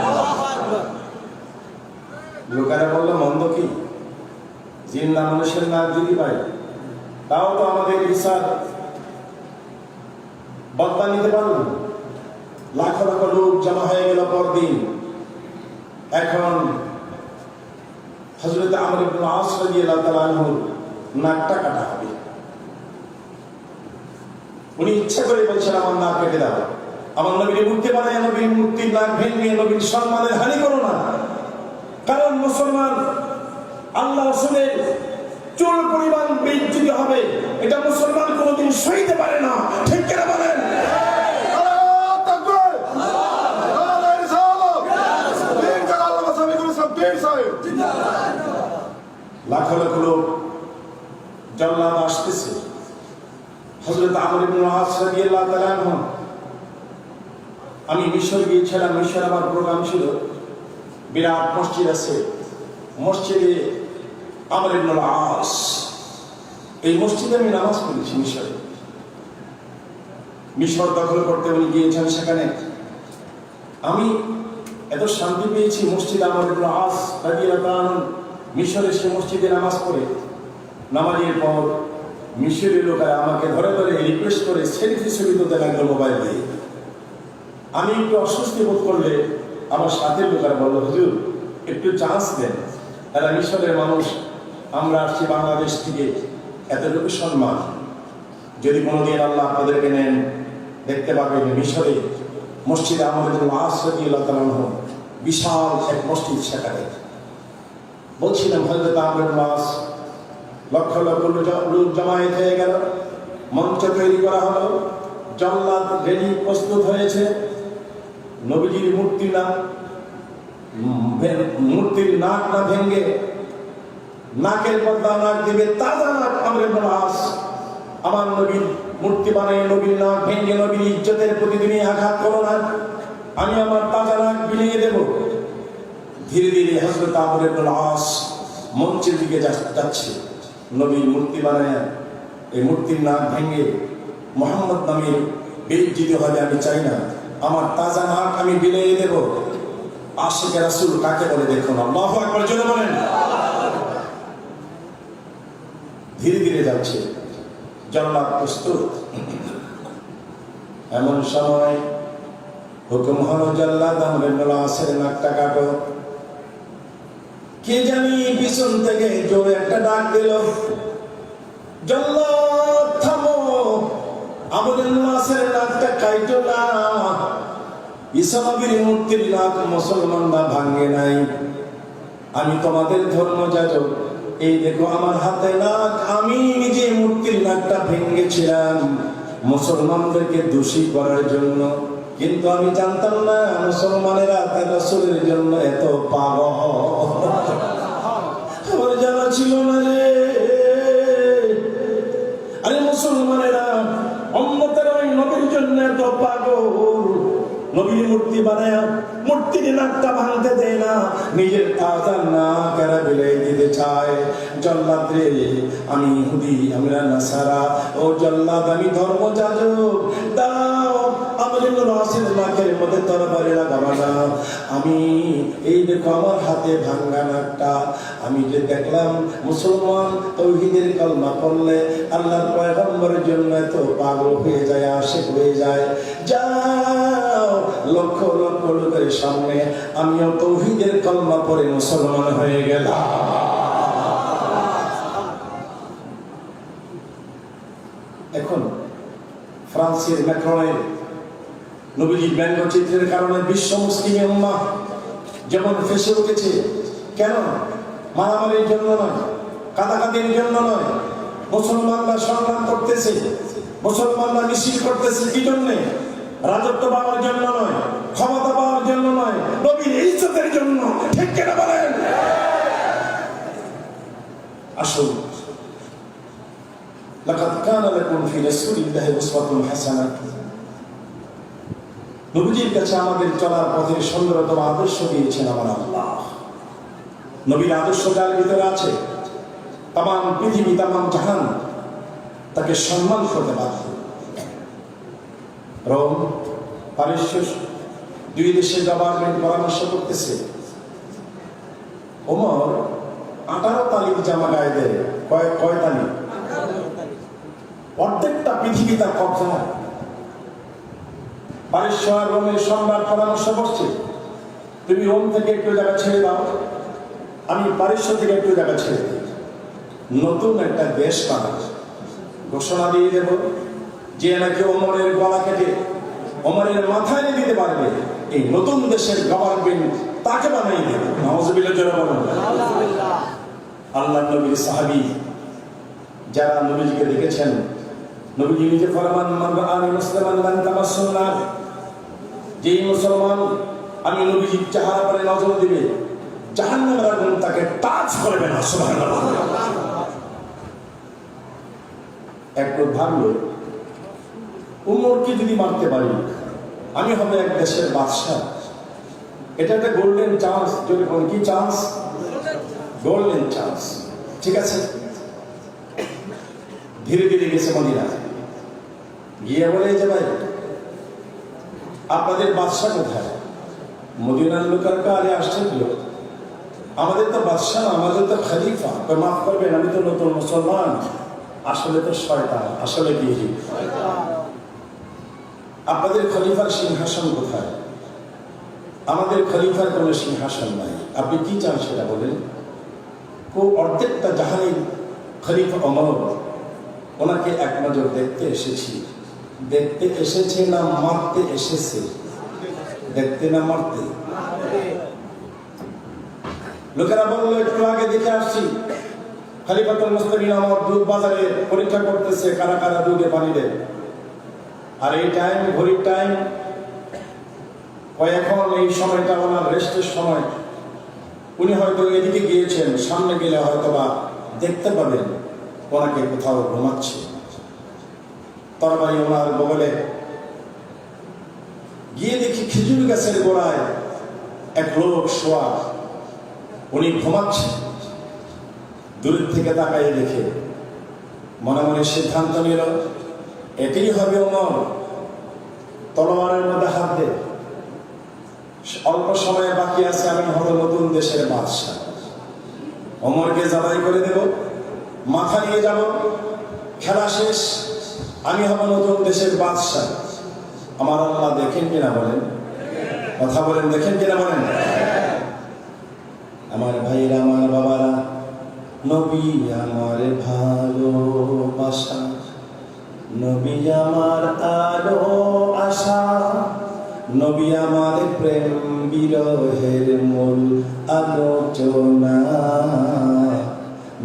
লোকেরা বলল, মন্দ কি? জিন্না মানুষের নাক যদি পাই, তাও তো আমাদের ঈসার বদলা নিতে পারল। লাখো লাখো লোক জমা হয়ে গেল পরদিন। এখন হযরত আমর ইবনে আস রাদিয়াল্লাহু তাআলা আনহু নাকটা কাটা হবে। উনি ইচ্ছা করে বলছেন, আমার নাক কেটে দাও। আমার নবীর মূর্তি বানায় নবীর মূর্তির নাক ভেঙে নবীর সম্মানের হানি করো না। কারণ মুসলমান আল্লাহ রাসূলের চুল পরিমাণ বেইজ্জতি হবে, এটা মুসলমান কোনোদিন সইতে পারে না। ঠিক কিনা বলেন? লাখ লাখ লোক জল্লাদ আসতেছে। হযরত আমর ইবনে আস রাদিয়াল্লাহু তাআলা আনহু, আমি মিশর গিয়েছিলাম। মিশর আমার প্রোগ্রাম ছিল, বিরাট মসজিদ আছে, মসজিদে আমর ইবনে আস, এই মসজিদে আমি নামাজ পড়েছি। মিশর দখল করতে উনি গিয়েছেন। সেখানে আমি এত শান্তি পেয়েছি। মসজিদ আমর ইবনে আস রাদিয়াল্লাহু তাআলা মিশরে সে মসজিদে নামাজ পড়ে, নামাজের পর মিশরের লোকেরা আমাকে ধরে ধরে রিকোয়েস্ট করে সেলফি ছবি তুলতে লাগলো মোবাইল দিয়ে। আমি একটু অস্বস্তি বোধ করলে আমার সাথে লোকেরা বললো, হুজুর একটু চান্স দেন, এরা মিশরের মানুষ, আমরা আসছি বাংলাদেশ থেকে, এতটুকু সম্মান। যদি কোনোদিন আল্লাহ আপনাদেরকে নেন, দেখতে পাবেন মিশরে মসজিদে আমর ইবনে আস রাদিয়াল্লাহু তাআলা আনহু বিশাল এক মসজিদ। সেখানে বলছিলাম হযরত আমর ইবনে আস, লক্ষ লক্ষ লোক জমায়েত হয়ে গেল, মঞ্চ তৈরি করা হলো, জল্লাদ রেডি প্রস্তুত হয়েছে। নবীজির মূর্তির নাক না ভেঙে নাকের পর্দা নাক দিবে, তাজা নাক আমর ইবনে আস। আমার নবীর মূর্তি বানায় নবীর নাক ভেঙে নবীর ইজ্জতের প্রতিদিনই আঘাত করো না। আমি আমার তাজা নাক বিলিয়ে দেব। ধীরে ধীরে হযরত আমর ইবনে আস মঞ্চের দিকে যাচ্ছে। নবীর মূর্তি বানায় এই মূর্তির নাক ভেঙে মুহাম্মদ নামের বেইজ্জতি হবে আমি চাই না। আমার তাজা নাক আমি বিলিয়ে দেব। আশিকে রাসূল কাকে বলে দেখুন, আল্লাহু আকবার জোরে বলেন। ধীরে ধীরে যাচ্ছে, জল্লাদ প্রস্তুত। এমন সময় হুকুম হলো, জল্লাদ আমর ইবনে আসের নাকটা কাটো। কে জানি পিছন থেকে জোরে একটা ডাক দিল, জল্লাদ থামো, আমর ইবনে আসের নাকটা কাইটো না। ঈসা নবীর মূর্তির নাক মুসলমানরা ভাঙে নাই। আমি তোমাদের ধর্মযাজক, এই দেখো আমার হাতে নাক, আমি নিজে মূর্তির নাকটা ভেঙেছিলাম মুসলমানদেরকে দোষী করার জন্য। কিন্তু আমি জানতাম না মুসলমানেরা তার রাসূলের জন্য এত পাগল। আমার জানা ছিল না রে। আরে মুসলমানেরা উম্মতের ওই নবীর জন্য এত পাগল, নবীর মূর্তি বানায় মূর্তির নাকটা ভাঙতে দেয় না, নিজের তাজা নাক এরা বিলাই দিতে চায়। জল্লাদ রে, আমি ইহুদি, আমরা নাসারা, ও জল্লাদ আমি ধর্মযাজক, দাও আমর ইবনে আসের নাকের মধ্যে তরবারি লাগাবা না। আমি এই দেখো আমার হাতে ভাঙা নাকটা, আমি যে দেখলাম মুসলমান তাওহীদের কালমা পড়লে আল্লাহর পয়গম্বরের জন্য এত পাগল হয়ে যায়, আশিক হয়ে যায়। যাও লক্ষ লক্ষ লোকের সামনে আমিও তাওহীদের কালমা পড়ে মুসলমান হয়ে গেলাম। এখন ফ্রান্সের ম্যাক্রনের নবীজির ব্যঙ্গচিত্রের কারণে বিশ্ব মুসলিম উম্মাহ যেমন ফেসে উঠেছে। কেন? মারামারির জন্য নয়, কাদাকাদির জন্য নয়। মুসলমানরা সংগ্রাম করতেছে, মুসলমানরা মিছিল করতেছে কি জন্য? রাজত্ব পাওয়ার জন্য নয়, ক্ষমতা পাওয়ার জন্য নয়, নবীর ইজ্জতের জন্য। ঠিক কিনা বলেন? আসুন, লাকাদ কানা লাকুম ফি রাসূলিল্লাহি উসওয়াতুন হাসানাহ। নবীজির কাছে আমাদের চলার পথের সুন্দরতম আদর্শ দিয়েছেন আমার আল্লাহ। নবীর আদর্শ যার ভিতরে আছে, তামাম পৃথিবী, তামাম জাহান তাকে সম্মান করতে বাধ্য। রোম, পারস্য দুই দেশের গভর্নমেন্ট পরামর্শ করতেছে, ওমর 18 তালিক জামা গায়ে দেয়। কয় তালিক? অর্ধেকটা পৃথিবী তার কবজা। পারস্য আর রোমের সম্রাট পরামর্শ করছে, তুমি রোম থেকে একটু জায়গা ছেড়ে দাও, আমি পারস্য থেকে একটু জায়গা ছেড়ে দিই, নতুন একটা দেশ বানাবো। ঘোষণা দিয়ে দেব, যে নাকি ওমরের গলা কেটে ওমরের মাথায় নিয়ে দিতে পারবে, এই নতুন দেশের গভর্নমেন্ট তাকে বানিয়ে দেবে। নাউজুবিল্লাহ জোরে বলুন। আল্লাহর নবীর সাহাবী যারা নবীজিকে দেখেছেন, নবীজি নিজে ফরমান, মান রাআনি মুসলিমান লান তামাসসুন নার, যেই মুসলমান আমি নবীজির চেহারা পরে নজর দিবে, জাহান্নামের আগুন তাকে টাচ করবে না। সুবহানাল্লাহ। একটু ভাবলো, উমরকে যদি মারতে পারি, আমি হবে এক দেশের বাদশাহ। এটা একটা গোল্ডেন চান্স। যদি কোন কি চান্স? Golden chance. ঠিক আছে, ধীরে ধীরে গেছে মদিনা, গিয়ে বলে যে ভাই আপনাদের বাদশাহ কোথায়? মদিনার লোকের কারে আশ্চর্য, আমাদের তো বাদশাহ না, আমাদের তো খলিফা। মাফ করবেন, আমি তো নতুন মুসলমান, আসলে তো শয়তান। আসলে কি আপনাদের খলিফার সিংহাসন কোথায়? আমাদের খলিফার কোনো সিংহাসন নাই। আপনি কি চান সেটা বলেন। অর্ধেকটা জাহানের খলিফা ওমর, ওনাকে এক নজর দেখতে এসেছি। দেখতে এসেছে না মারতে এসেছে? দেখতে না মারতে? লোকেরা বললো একটু আগে দেখে আসছি, খলিফাতুল মুসলিমিন আমার দুধ বাজারে পরীক্ষা করতেছে কারা কারা দুধে পানি দেয়। আর এই টাইম, ঘড়ির টাইম, এখন এই সময়টা ওনার রেস্টের সময়। উনি হয়তো এদিকে গিয়েছেন, সামনে গেলে হয়তো বা দেখতে পাবেন ওনাকে কোথাও ঘুমাচ্ছে। তরবারি ওনার বগলে, গিয়ে দেখি খেজুর গাছের গোড়ায় এক লোক শোয়া, উনি ঘুমাচ্ছে। দূরের থেকে তাকাই দেখে মনে মনে সিদ্ধান্ত নিল এটাই হবে ওমর। তলোয়ারের মধ্যে হাত দে, অল্প সময়ে বাকি আছে, আমি হব নতুন দেশের বাদশাহ। ওমরকে জবাই করে দেব, মাথা নিয়ে যাব, খেলা শেষ, আমি হব নতুন দেশের বাদশাহ। আমার আল্লাহ দেখেন কিনা বলেন, কথা বলেন, দেখেন কিনা বলেন। আমার ভাইরা, আমার বাবারা, নবী আমার ভালোবাসা, নবী আমার আলো আশা, নবী আমার প্রেম বিরহের মূল আলোচনা,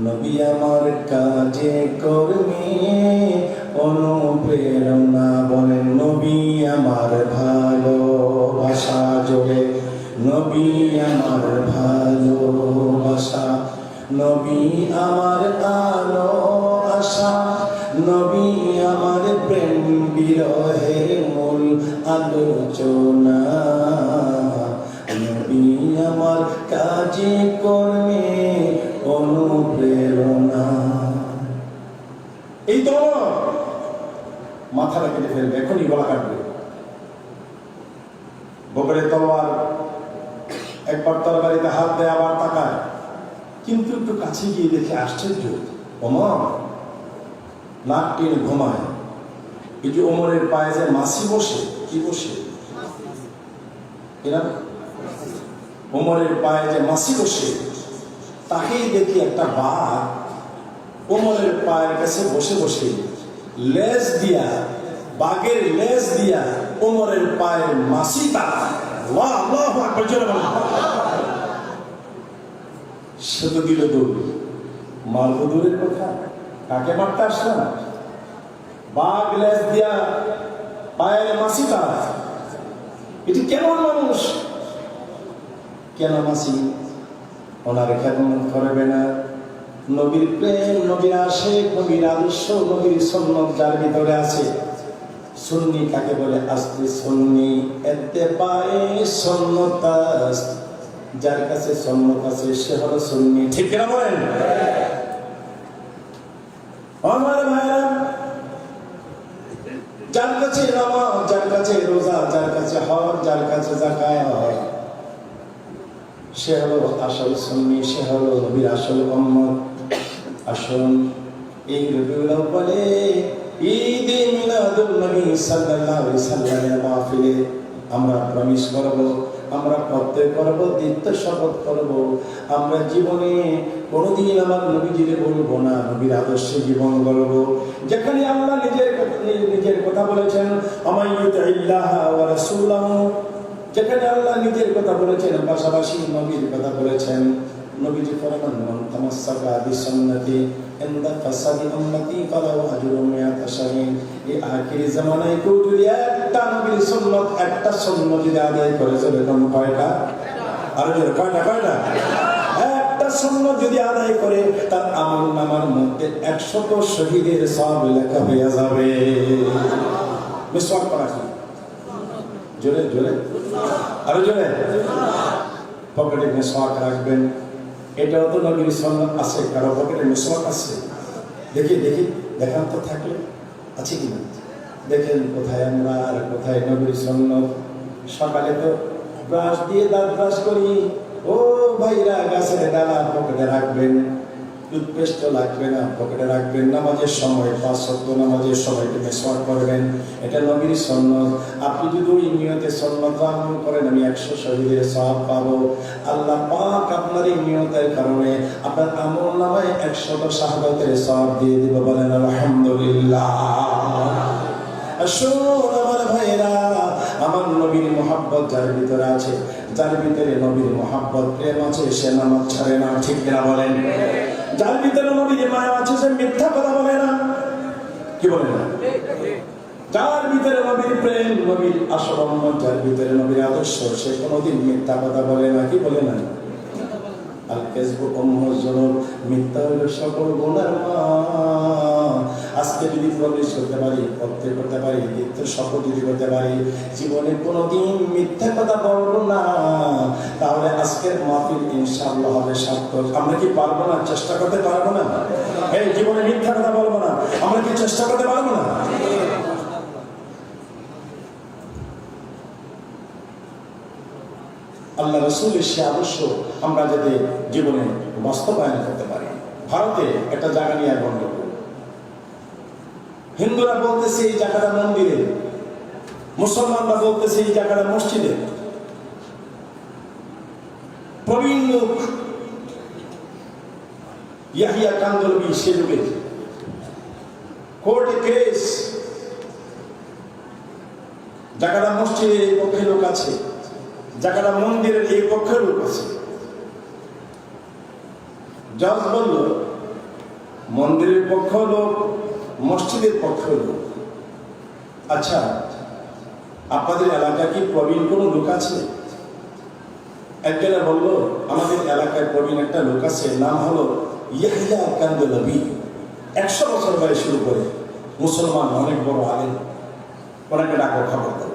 নবী আমার কাজে কর্মে অনুপ্রেরণা। বলেন নবী আমার ভালোবাসা, জোরে নবী আমার ভালোবাসা, নবী আমার আলো আশা, নবী আমার প্রেম বিরহের মূল আলোচনা, নবী আমার কাজে কর্মে অনুপ্রেরণা। এই তো মাথাটা কেটে ফেলবে, এখনই গলা কাটবে। বকরে তলোয়ার, একবার তরবারিতে হাত দেয়, আবার তাকায়, কিন্তু একটু কাছে গিয়ে দেখে আশ্চর্য, ওমর নাক টেনে ঘুমায়। এই যে ওমরের পায়ে যে মাসি বসে, কি বসে এরা, ওমরের পায়ে যে মাসি বসে, তাকেই দেখি একটা বাঘ ওমরের পায়ের কাছে বসে বসে লেজ দিয়া, বাঘের লেজ দিয়া ওমরের পায়ের মাসি তারা। সে তো দিল দৌড়, মারব দূরের কথা, কাকে মারতে আসলাম? বাঘ লেজ দিয়া পায়ের মাসি তারা, এটি কেমন মানুষ? কেন মাসি? ওনার খেদমত করবে না? নবীর প্রেম, নবীর আশিক, নবীর আদর্শ, নবীর সুন্নাত যার ভিতরে আছে। সুন্নি কাকে বলে? আসলে সুন্নি ইত্তেবায়ে সুন্নাত, যার কাছে সুন্নাত আছে সে হলো সুন্নি। ঠিক কিনা বলেন? আমার ভাইরা, যার কাছে নামাজ, যার কাছে রোজা, যার কাছে হজ, যার কাছে যাকাত, সে হলো আসল সুন্নি, সে হলো নবীর আসল উম্মত। আসুন এই রবিউল আউয়ালে ঈদে মিলাদুন নবী সাল্লাল্লাহু আলাইহি সাল্লামের মাহফিলে আমরা প্রমিস করব, আমরা প্রত্যয় করব, দীপ্ত শপথ করব, আমরা জীবনে কোনোদিন আমার নবীজিকে বলবো না, নবীর আদর্শে জীবন গড়ব। যেখানে আল্লাহ নিজের কথা বলেছেন, আমাইয়ুতিল্লাহ ওয়া রাসূলাহু, যেখানে আল্লাহ নিজের কথা বলেছেন, পাশাপাশি নবীর কথা বলেছেন। নবীজি ফরমান, মান তামাসসাকা বিসুন্নতি ইনদা ফাসাদি উম্মতি ফালাহু আজরুম মিআতা শাহীদ। এই আখির জামানায় কেউ যদি একটা নবীর সুন্নাত, একটা সুন্নাত যদি আদায় করে, চলে তখন কয়টা? আর কয়টা? একটা সুন্নাত যদি আদায় করে, তার আমলনামার মধ্যে 100 শহীদের সওয়াব লেখা হয়ে যাবে। মিসওয়াক করা কি? জোরে জোরে, আরো জোরে। পকেটে মিসওয়াক রাখবেন, এটাও তো নবীর সুন্নাত আছে। কারো পকেটে মিসওয়াক আছে? দেখি দেখান তো, থাকলে আছে কিনা দেখেন। কোথায় আমরা আর কোথায় নবীর সুন্নাত? সকালে তো ব্রাশ দিয়ে দাঁত ব্রাশ করি, ও ভাইরা গাছের ডালা পকেটে রাখবেন। টুথপেস্ট লাগবে না, পকেটে রাখবেন। নামাজের সময়, 5 ওয়াক্ত নামাজের সময় মিসওয়াক করবেন, এটা নবীর সুন্নাত। আপনি যদি ওই নিয়তে সুন্নাত আমল করেন, আমি 100 শহীদের সওয়াব পাবো। আল্লাহ পাক আপনার এই নিয়তের কারণে আপনার আমলনামায় 100 শাহাদাতের সওয়াব দিয়ে দিব। বলেন আলহামদুলিল্লাহ। আসুন আমার ভাইরা, আমার নবীর মহব্বত যার ভিতরে আছে, যার ভিতরে নবীর মহব্বত প্রেম আছে, সে নামাজ ছাড়ে না। ঠিক কিনা বলেন? যার ভিতরে নবীর মায়া আছে, সে মিথ্যা কথা বলে না। কি বলে না? যার ভিতরে নবীর প্রেম, নবীর আসল উম্মত, যার ভিতরে নবীর আদর্শ, সে কোনোদিন মিথ্যা কথা বলে না। কি বলে না? আল কাযবু উম্মুজ যুনুব, মিথ্যা হলো সকল গুনার মা। আজকে যদি প্রবেশ করতে পারি, প্রত্যেক করতে পারি, মিথ্যা শপথ যদি করতে পারি, জীবনে কোনোদিন মিথ্যা কথা বলবো না, তাহলে আজকের মাহফিল ইনশাআল্লাহ হবে সার্থক। আমরা কি পারবো না? চেষ্টা করতে পারবো না? এই জীবনে মিথ্যা কথা বলবো না, আমরা কি চেষ্টা করতে পারবো না? আল্লাহ রাসূলের সে আদর্শ আমরা যাতে জীবনে বাস্তবায়ন করতে পারি। ভারতে একটা জায়গা নিয়ে বন্ধ করব, হিন্দুরা বলতেছে এই জায়গাটা মন্দিরে, মুসলমানরা বলতেছে এই জায়গাটা মসজিদে। প্রবীণ লোক ইয়াহিয়া কান্দলবি সে যুগে কোর্টে কেস, জায়গাটা মসজিদের এই পক্ষে লোক আছে, জায়গাটা মন্দিরের এই পক্ষে লোক আছে। জজ বলল মন্দিরের পক্ষ লোক, মসজিদের পক্ষ লোক। আচ্ছা, আপনাদের এলাকায় কি প্রবীণ কোনো লোক আছে? একজনে বলল আমাদের এলাকায় প্রবীণ একটা লোক আছে, নাম হলো ইয়াহিয়া কান্দলবি। 100 বছর বয়স শুরু করে, মুসলমান, অনেক বড় আলেম, ওনাকে ডাকো খবর দাও।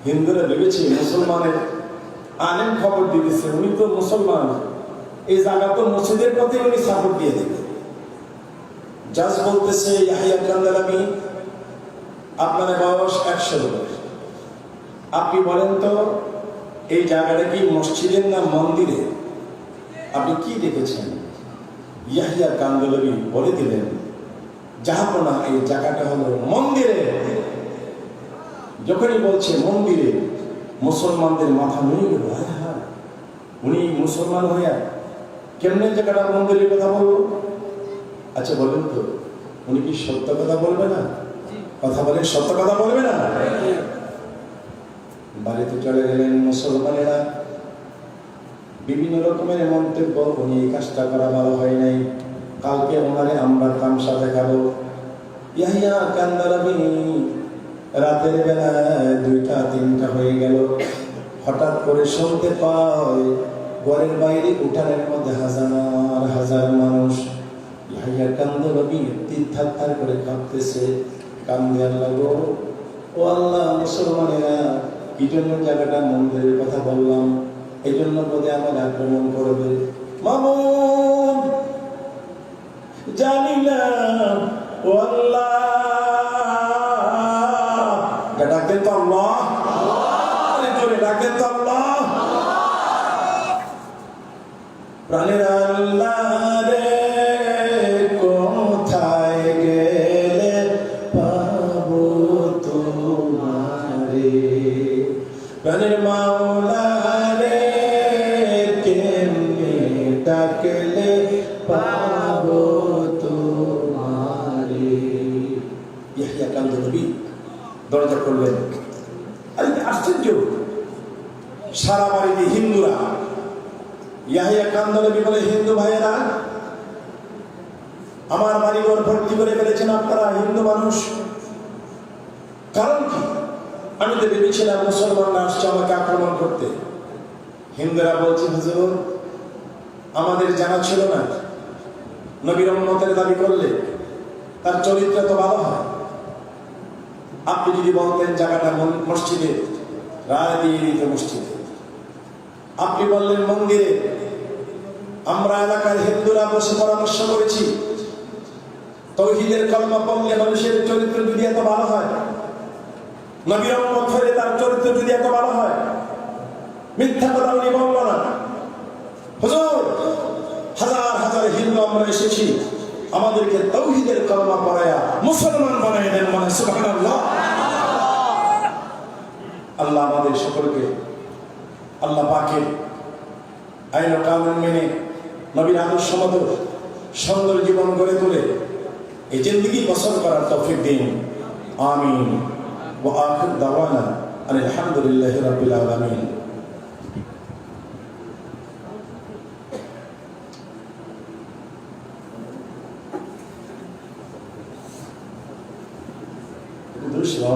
হিন্দুরা ভেবেছে মুসলমানের আলেম খবর দিতেছে, উনি তো মুসলমান, এই জায়গা তো মসজিদের পথে উনি সাপোর্ট দিয়ে দেবে। জাজ বলতেছে ইয়াহিয়া কান্দলবি, আপনার বয়স 100 বছর, আপনি বলেন তো এই জায়গাটা কি মসজিদের না মন্দিরে? আপনি কি দেখেছেন? ইয়াহিয়া কান্দলবি বলে দিলেন, জাহাপনা এই জায়গাটা হলো মন্দিরে। যখনই বলছে মন্দিরে, মুসলমানদের মাথা নুয়ে গেল, উনি মুসলমান হইয়া কেমনে জায়গাটা মন্দিরের কথা বলবো? আচ্ছা বলেন তো, উনি কি সত্য কথা বলবে না? কথা বলে সত্য কথা বলবে না? বাড়িতে চলে গেলেন মুসলমানেরা, বিভিন্ন রকমের মন্তব্য, উনি এই কাজটা করা ভালো হয় নাই, কালকে ওনারে আমরা তামসা দেখাবো। ইয়াহিয়া কান্দলবি রাতের বেলা 2টা-3টা হয়ে গেল, হঠাৎ করে শুনতে পায় ঘরের বাইরে উঠানের মধ্যে হাজার হাজার মানুষ। ইয়াহিয়া কান্দলবি তিরথার করে কাঁদতেছে, কান্দে, আল্লাহ গো, ও আল্লাহ, মুসলমানেরা কি জন্য জায়গাটা মন্দিরের কথা বললাম, এই জন্য বোধহয় আমার আক্রমণ করবে। মামুন জানি না, ও আল্লাহ, ডাকতেন তো আল্লাহ, ডাকতেন তো আল্লাহ, প্রাণের আল্লাহ রে, কোথায় গেলে পাবো তোমারে, প্রাণের মাওলা রে, কেমনে ডাকলে পাবো তোমারে। ইয়াহিয়া কান্দলবি দরজা করলেন। আরে আশ্চর্য, সারা বাড়িতে হিন্দুরা। ইয়াহিয়া কান্দলবি বলে, হিন্দু ভাইয়েরা, আমার বাড়ি ঘর ভর্তি করে ফেলেছেন আপনারা হিন্দু মানুষ, কারণ কি? আমি তো ভেবেছিলাম মুসলমানরা আসছে আমাকে আক্রমণ করতে। হিন্দুরা বলছে, হুজুর, আমাদের জানা ছিল না, নবীর উম্মতের দাবি করলে তার চরিত্র তো ভালো হয়। আপনি যদি বলতেন জায়গাটা মসজিদে, রায় দিয়ে দিতে মসজিদে। আপনি বললেন মন্দিরে। আমরা এলাকার হিন্দুরা বসে পরামর্শ করেছি, তাওহীদের কালেমা পড়লে মানুষের চরিত্র যদি এত ভালো হয়, নবীর উম্মত হলে তার চরিত্র যদি এত ভালো হয়, মিথ্যা কথা উনি বলল না। হুজুর, হাজার হাজার হিন্দু আমরা এসেছি, আমাদেরকে তাওহীদের কালেমা পড়ায়া মুসলমান বানায় দেন, মানে সুবহানাল্লাহ। আল্লাহ আমাদের সকলকে আল্লাহ পাকের আইন ও কানুন মেনে নবীর আদর্শ মতো সুন্দর জীবন গড়ে তুলে এই জিন্দেগি বসর করার তৌফিক দিন, আমিন। ওয়া আখির দাওয়ানা আলহামদুলিল্লাহি রাব্বিল আলামিন।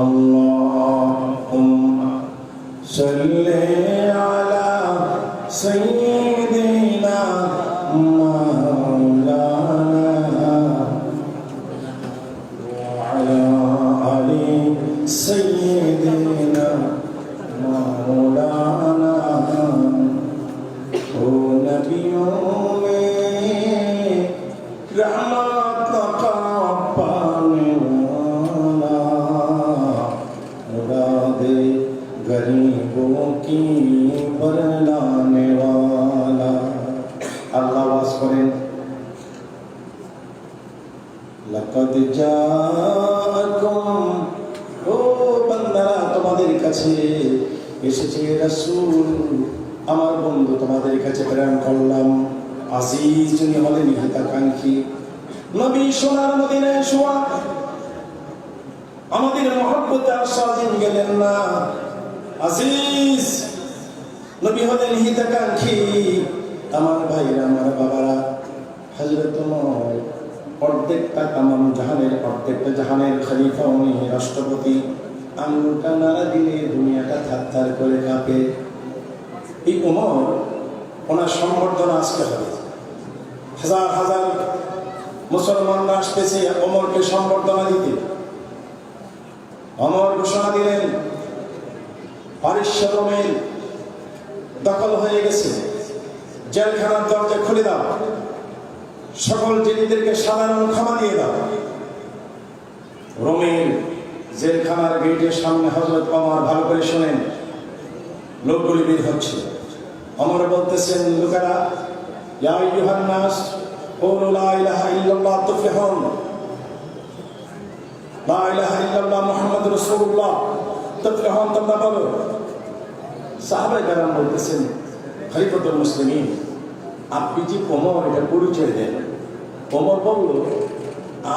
اللهم صل على سيدنا पर लाने वाला। अल्लाह आवाज करें, लक़द जाअकुम, ओ बंदारा তোমাদের কাছে এসেছে রাসূল, আমার বন্ধু তোমাদের কাছে প্রেরণ করলাম। আজিজ যিনি হলেন হিতাকাঙ্ক্ষী, নবী সোনার মদিনায় শোয়া, আমাদের মহব্বতে আসাদিন গেলেন না। আজিজ নবী হলেন হিতাকাঙ্ক্ষী। আমার ভাইরা, আমার বাবারা, হযরত ওমর অর্ধেকটা তামাম জাহানের, অর্ধেকটা জাহানের খলিফা, উনি রাষ্ট্রপতি। আঙুলটা নাড়া দিলে দুনিয়াটা থারথার করে কাঁপে। এই ওমর, ওনার সম্বর্ধনা আজকে হবে। হাজার হাজার মুসলমানরা আসতেছে ওমরকে সম্বর্ধনা দিতে। ওমর ঘোষণা দিলেন, পারস্য রোমের দখল হয়ে গেছে, জেলখানার দরজা খুলে দাও, সকল জেলেদেরকে সাধারণ ক্ষমা দিয়ে দাও। রোমের জেলখানার গেটের সামনে হযরত ওমর, ভালো করে শুনেন, লোকগুলি বের হচ্ছে। ওমর বলতেছেন, লোকেরা, ইয়া আইয়ুহান নাস কুলু লা ইলাহা ইল্লাল্লাহ তুফলিহুন, লা ইলাহা ইল্লাল্লাহ মুহাম্মাদুর রাসূলুল্লাহ তুফলিহুন, তোমরা বলো। সাহাবায়ে কেরাম বলতেছেন, খলিফাতুল মুসলিমিন, আপনি যে ওমর, এটা পরিচয় দেন। ওমর বলল,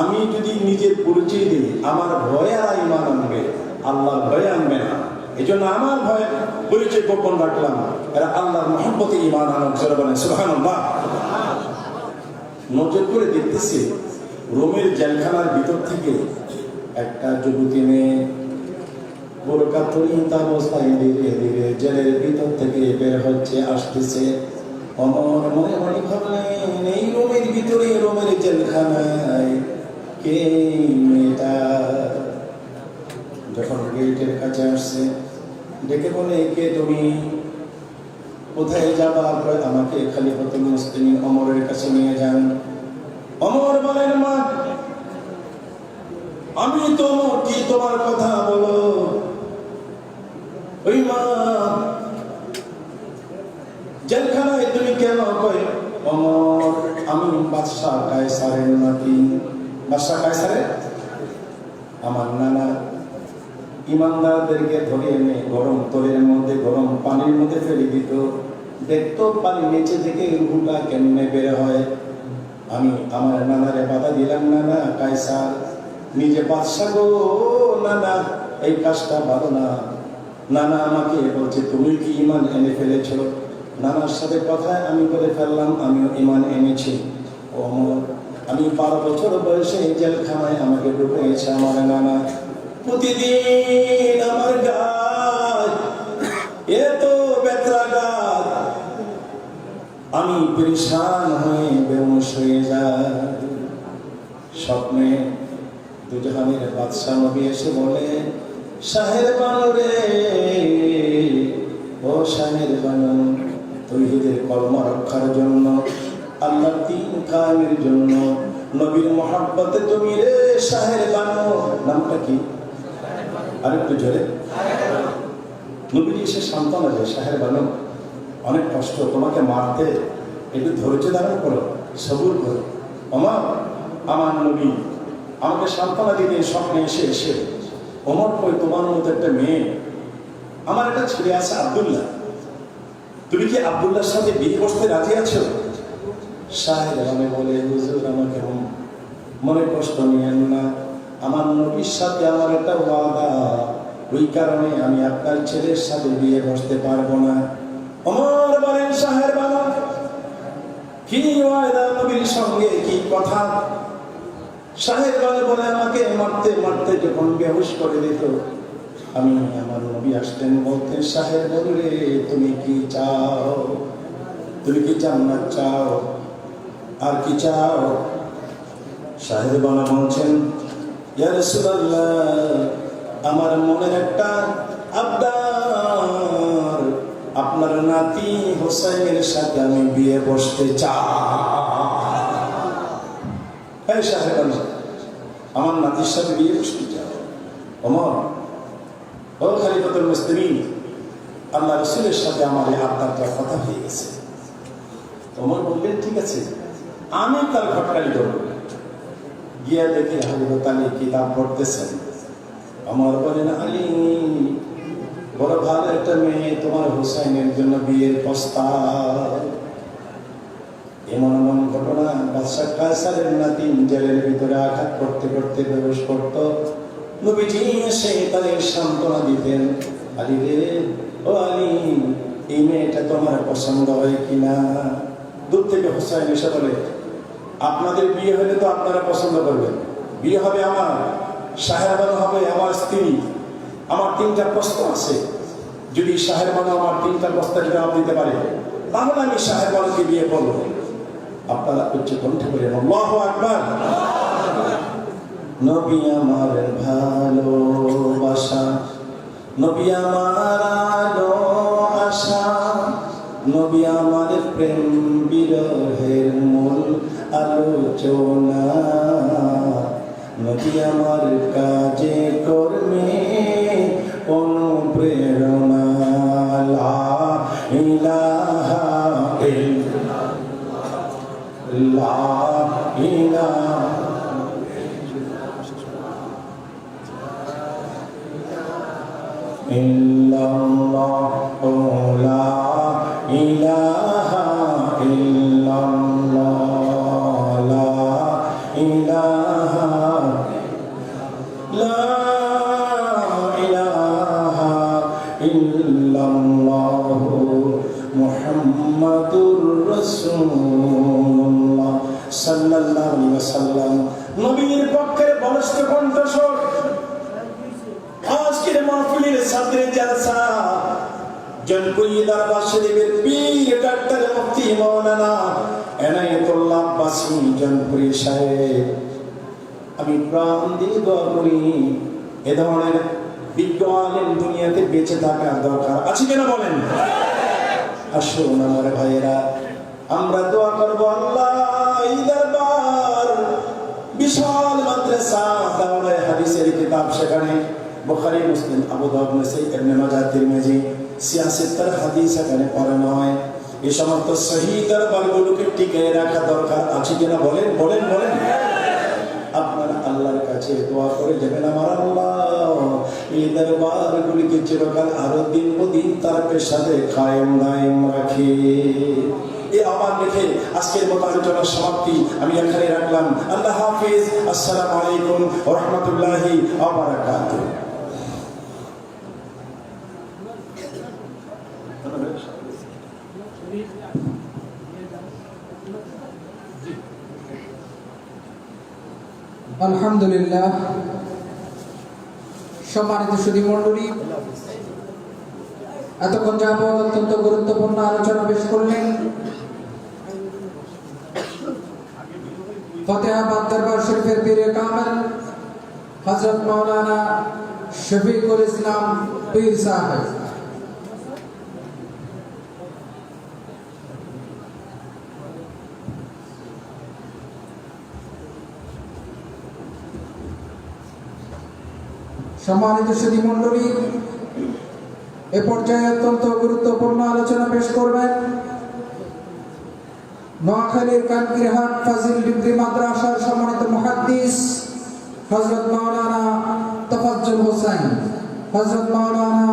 আমি যদি নিজের পরিচয় দিই, আমার ভয়ে আর ঈমান আনবে, আল্লাহর ভয়ে আনবে না। এই জন্য আমার ভয়ে পরিচয় গোপন রাখলাম। এরা আল্লাহর মহব্বতে ঈমান আনক, সুবহানাল্লাহ। নজর করে দেখতেছে, রোমের জেলখানার ভিতর থেকে একটা যুবতী মেয়ে বোরকা পরিহিত অবস্থায় ধীরে ধীরে জেলের ভিতর থেকে বের হচ্ছে, আসতেছে। ওমর মনে মনে ভাবলেন, এই রোমের ভিতরে, রোমের জেলখানায় কে মেয়েটা? যখন গেটের কাছে আসছে, ডেকে বলে, কে তুমি, কোথায় যাবা? আমাকে খলিফাতুল মুসলিমিন ওমরের কাছে নিয়ে যান। ওমর বলেন, মা, আমি তো কি তোমার কথা বলো? ওই মা, জেলখানায় তুমি কেন? কই ওমর, আমি বাদশাহ কায়সারের নাতি। বাদশাহ কায়সারের? আমার নানা ইমানদারদেরকে ধরে এনে গরম তলের মধ্যে, গরম পানির মধ্যে ফেলে দিত, দেখতো পানি নিচে থেকে রুহুটা কেমনে বের হয়। আমি আমার নানারে বাধা দিলাম, নানা কায়সার নিজে বাদশাহ গো, নানা এই কাজটা ভালো না। নানা আমাকে বলছে, তুমি কি ঈমান এনে ফেলেছ? নানার সাথে কথায় আমি বলে ফেললাম, আমিও ঈমান এনেছি। ওমর, আমি 12 বছর বয়সে জেলখানায় আমাকে ঢুকিয়েছে আমার নানা। প্রতিদিন আমার গায়ে এত ব্যথাঘাত, আমি পরেশান হয়ে বেহুশ হয়ে যাই। স্বপ্নে দুজাহানের বাদশাহ নবী এসে বলে, শাহের বানু রে, ও শাহের বানু, তৌহিদের কলমা রক্ষার জন্য, আল্লাহর দ্বীন কায়েমের জন্য, নবীর মহব্বতে তুমি রে শাহের বানু। নামটা কি? আরেকটু জোরে। নবীজি এসে সান্ত্বনা দেয়, শাহের বানু, অনেক কষ্ট, তোমাকে মারতে, একটু ধৈর্য ধারণ করো, সবুর করো। আমার নবী আমাকে সান্ত্বনা দিতে স্বপ্নে এসে এসে, ওমর কই, তোমার মতো একটা মেয়ে, আমার একটা ছেলে আছে আব্দুল্লাহ, তুমি কি আব্দুল্লাহর সাথে বিয়ে বসতে রাজি আছো? শাহের বানু বলে, হুজুর, আমাকে মনে কষ্ট নিয়েন না, আমার নবীর সাথে আমার একটা ওয়াদা, ওই কারণে আমি আপনার ছেলের সাথে বিয়ে বসতে পারবো না। ওমর বলেন, শাহের বানু, কি ওয়াদা? নবীর সঙ্গে কি কথা? শাহের বানু বলে, আমাকে মারতে মারতে যখন বেহুশ করে দিত, আমি, আমার নবী আসতেন, বলতেন, শাহের বানু রে, তুমি কি চাও? তুমি কি জান্নাত চাও? আর কি চাও? শাহের বানু বলছেন, ইয়া রাসূলুল্লাহ, আমার মনের একটা আবদার, আপনার নাতি হোসেনের সাথে আমি বিয়ে বসতে চাই। শাহের বানু, আমার নাতির সাথে বিয়ে বসতে চাও? ওমর, ও খলিফাতুল মুসলিমিন, আল্লাহ রসুলের সাথে আমার এই আত্মাটা কথা হয়ে গেছে। ওমর বললেন ঠিক আছে, আমি তার ঘটকালি করবো। গিয়া দেখে হযরত আলী কিতাব পড়তেছেন। আমার বলেন, আলী বড় ভালো একটা মেয়ে, তোমার হুসাইনের জন্য বিয়ের প্রস্তাব। এমন এমন ঘটনা, বাদশাহ কায়সারের নাতি জেলের ভিতরে আঘাত করতে করতে প্রবেশ করত। নবীজি এসে তাদের সান্ত্বনা দিতেন, আলী রে, ও আলী, এই মেয়েটা তোমার পছন্দ হয় কিনা? দূর থেকে হুসাইন এসে বলে, আপনাদের বিয়ে হলে তো আপনারা পছন্দ করবেন, বিয়ে হবে আমার, শাহেরবানু হবে আমার স্ত্রী। আমার 3টা প্রশ্ন আছে, যদি শাহেরবানু আমার 3টা প্রশ্নের জবাব দিতে পারে তাহলে আমি শাহেরবানুকে বিয়ে করবো। আপনারা উচ্চ কণ্ঠে বলেন আল্লাহু আকবার। নবী আমার ভালোবাসা, নবী আমার আলো আশা, নবী আমার প্রেম বিরহের মূল আলোচনা, নবী আমার কাজে কর্মে অনুপ্রেরণা। লা ইলাহা ইল্লাল্লাহ, লা ইলাহা ইল্লাল্লাহ, লা ইলাহা ইল্লাল্লাহ, লা ইলাহা, লা ইলাহা ইল্লাল্লাহ, মুহাম্মাদুর রাসূলুল্লাহ সাল্লাল্লাহু আলাইহি ওয়াসাল্লাম। নবীর পক্ষের বলিষ্ঠ কণ্ঠস্বর আজকের মাহফিলের সাদরে জলসা জনপুরি দরবার শরীফের পীর ডাক্তার মুফতি মাওলানা এনায়েতুল্লাহ আব্বাসী জনপুরি সাহেব, আমি প্রাণ দিয়ে দোয়া করি এ ধরনের বিজ্ঞ আলেম দুনিয়াতে বেঁচে থাকা দরকার আছে কিনা বলেন? আসুন আমার ভাইয়েরা, আমরা দোয়া করব আল্লাহ এই দরবার বিশাল মাদ্রাসা, দাওরায়ে হাদিসের কিতাব, সেখানে বুখারী, মুসলিম, আবু দাউদ, নাসাই, ইবনে মাজাহ, তিরমিজি, 76 হাদিস এখানে পড়ানো হয়। এই সমস্ত সহিহ দরবারগুলোকে টিকিয়ে রাখা দরকার আছে কিনা বলেন বলেন বলেন। আপনারা আল্লাহর কাছে দোয়া করে যাবেন, আমার আল্লাহ এই দরবারগুলিকে চিরকাল আরো দিন ও দিন তার পেশাতে কায়েম দায়েম রাখে। এই আহ্বান রেখে আজকের মতো আলোচনার সমাপ্তি আমি এখানে রাখলাম। আল্লাহ হাফিজ। আসসালামু আলাইকুম ওয়া রাহমাতুল্লাহি ওয়া বারাকাতুহু। আলহামদুলিল্লাহ। সম্মানিত সুধী মণ্ডলী, এতক্ষণ যাবৎ অত্যন্ত গুরুত্বপূর্ণ আলোচনা পেশ করলেন ফতেহাবাদ দরবার শরীফের পীরে কামেল হযরত মাওলানা শফিকুল ইসলাম পীর সাহেব। সম্মানিত সুধী মণ্ডলী, এ পর্যায়ে অত্যন্ত গুরুত্বপূর্ণ আলোচনা পেশ করবেন নোয়াখালীর কানকিরহাট ফাজিল ডিগ্রি মাদ্রাসার সম্মানিত মুহাদ্দিস হযরত মাওলানা তফাজ্জল হোসেন, হযরত মাওলানা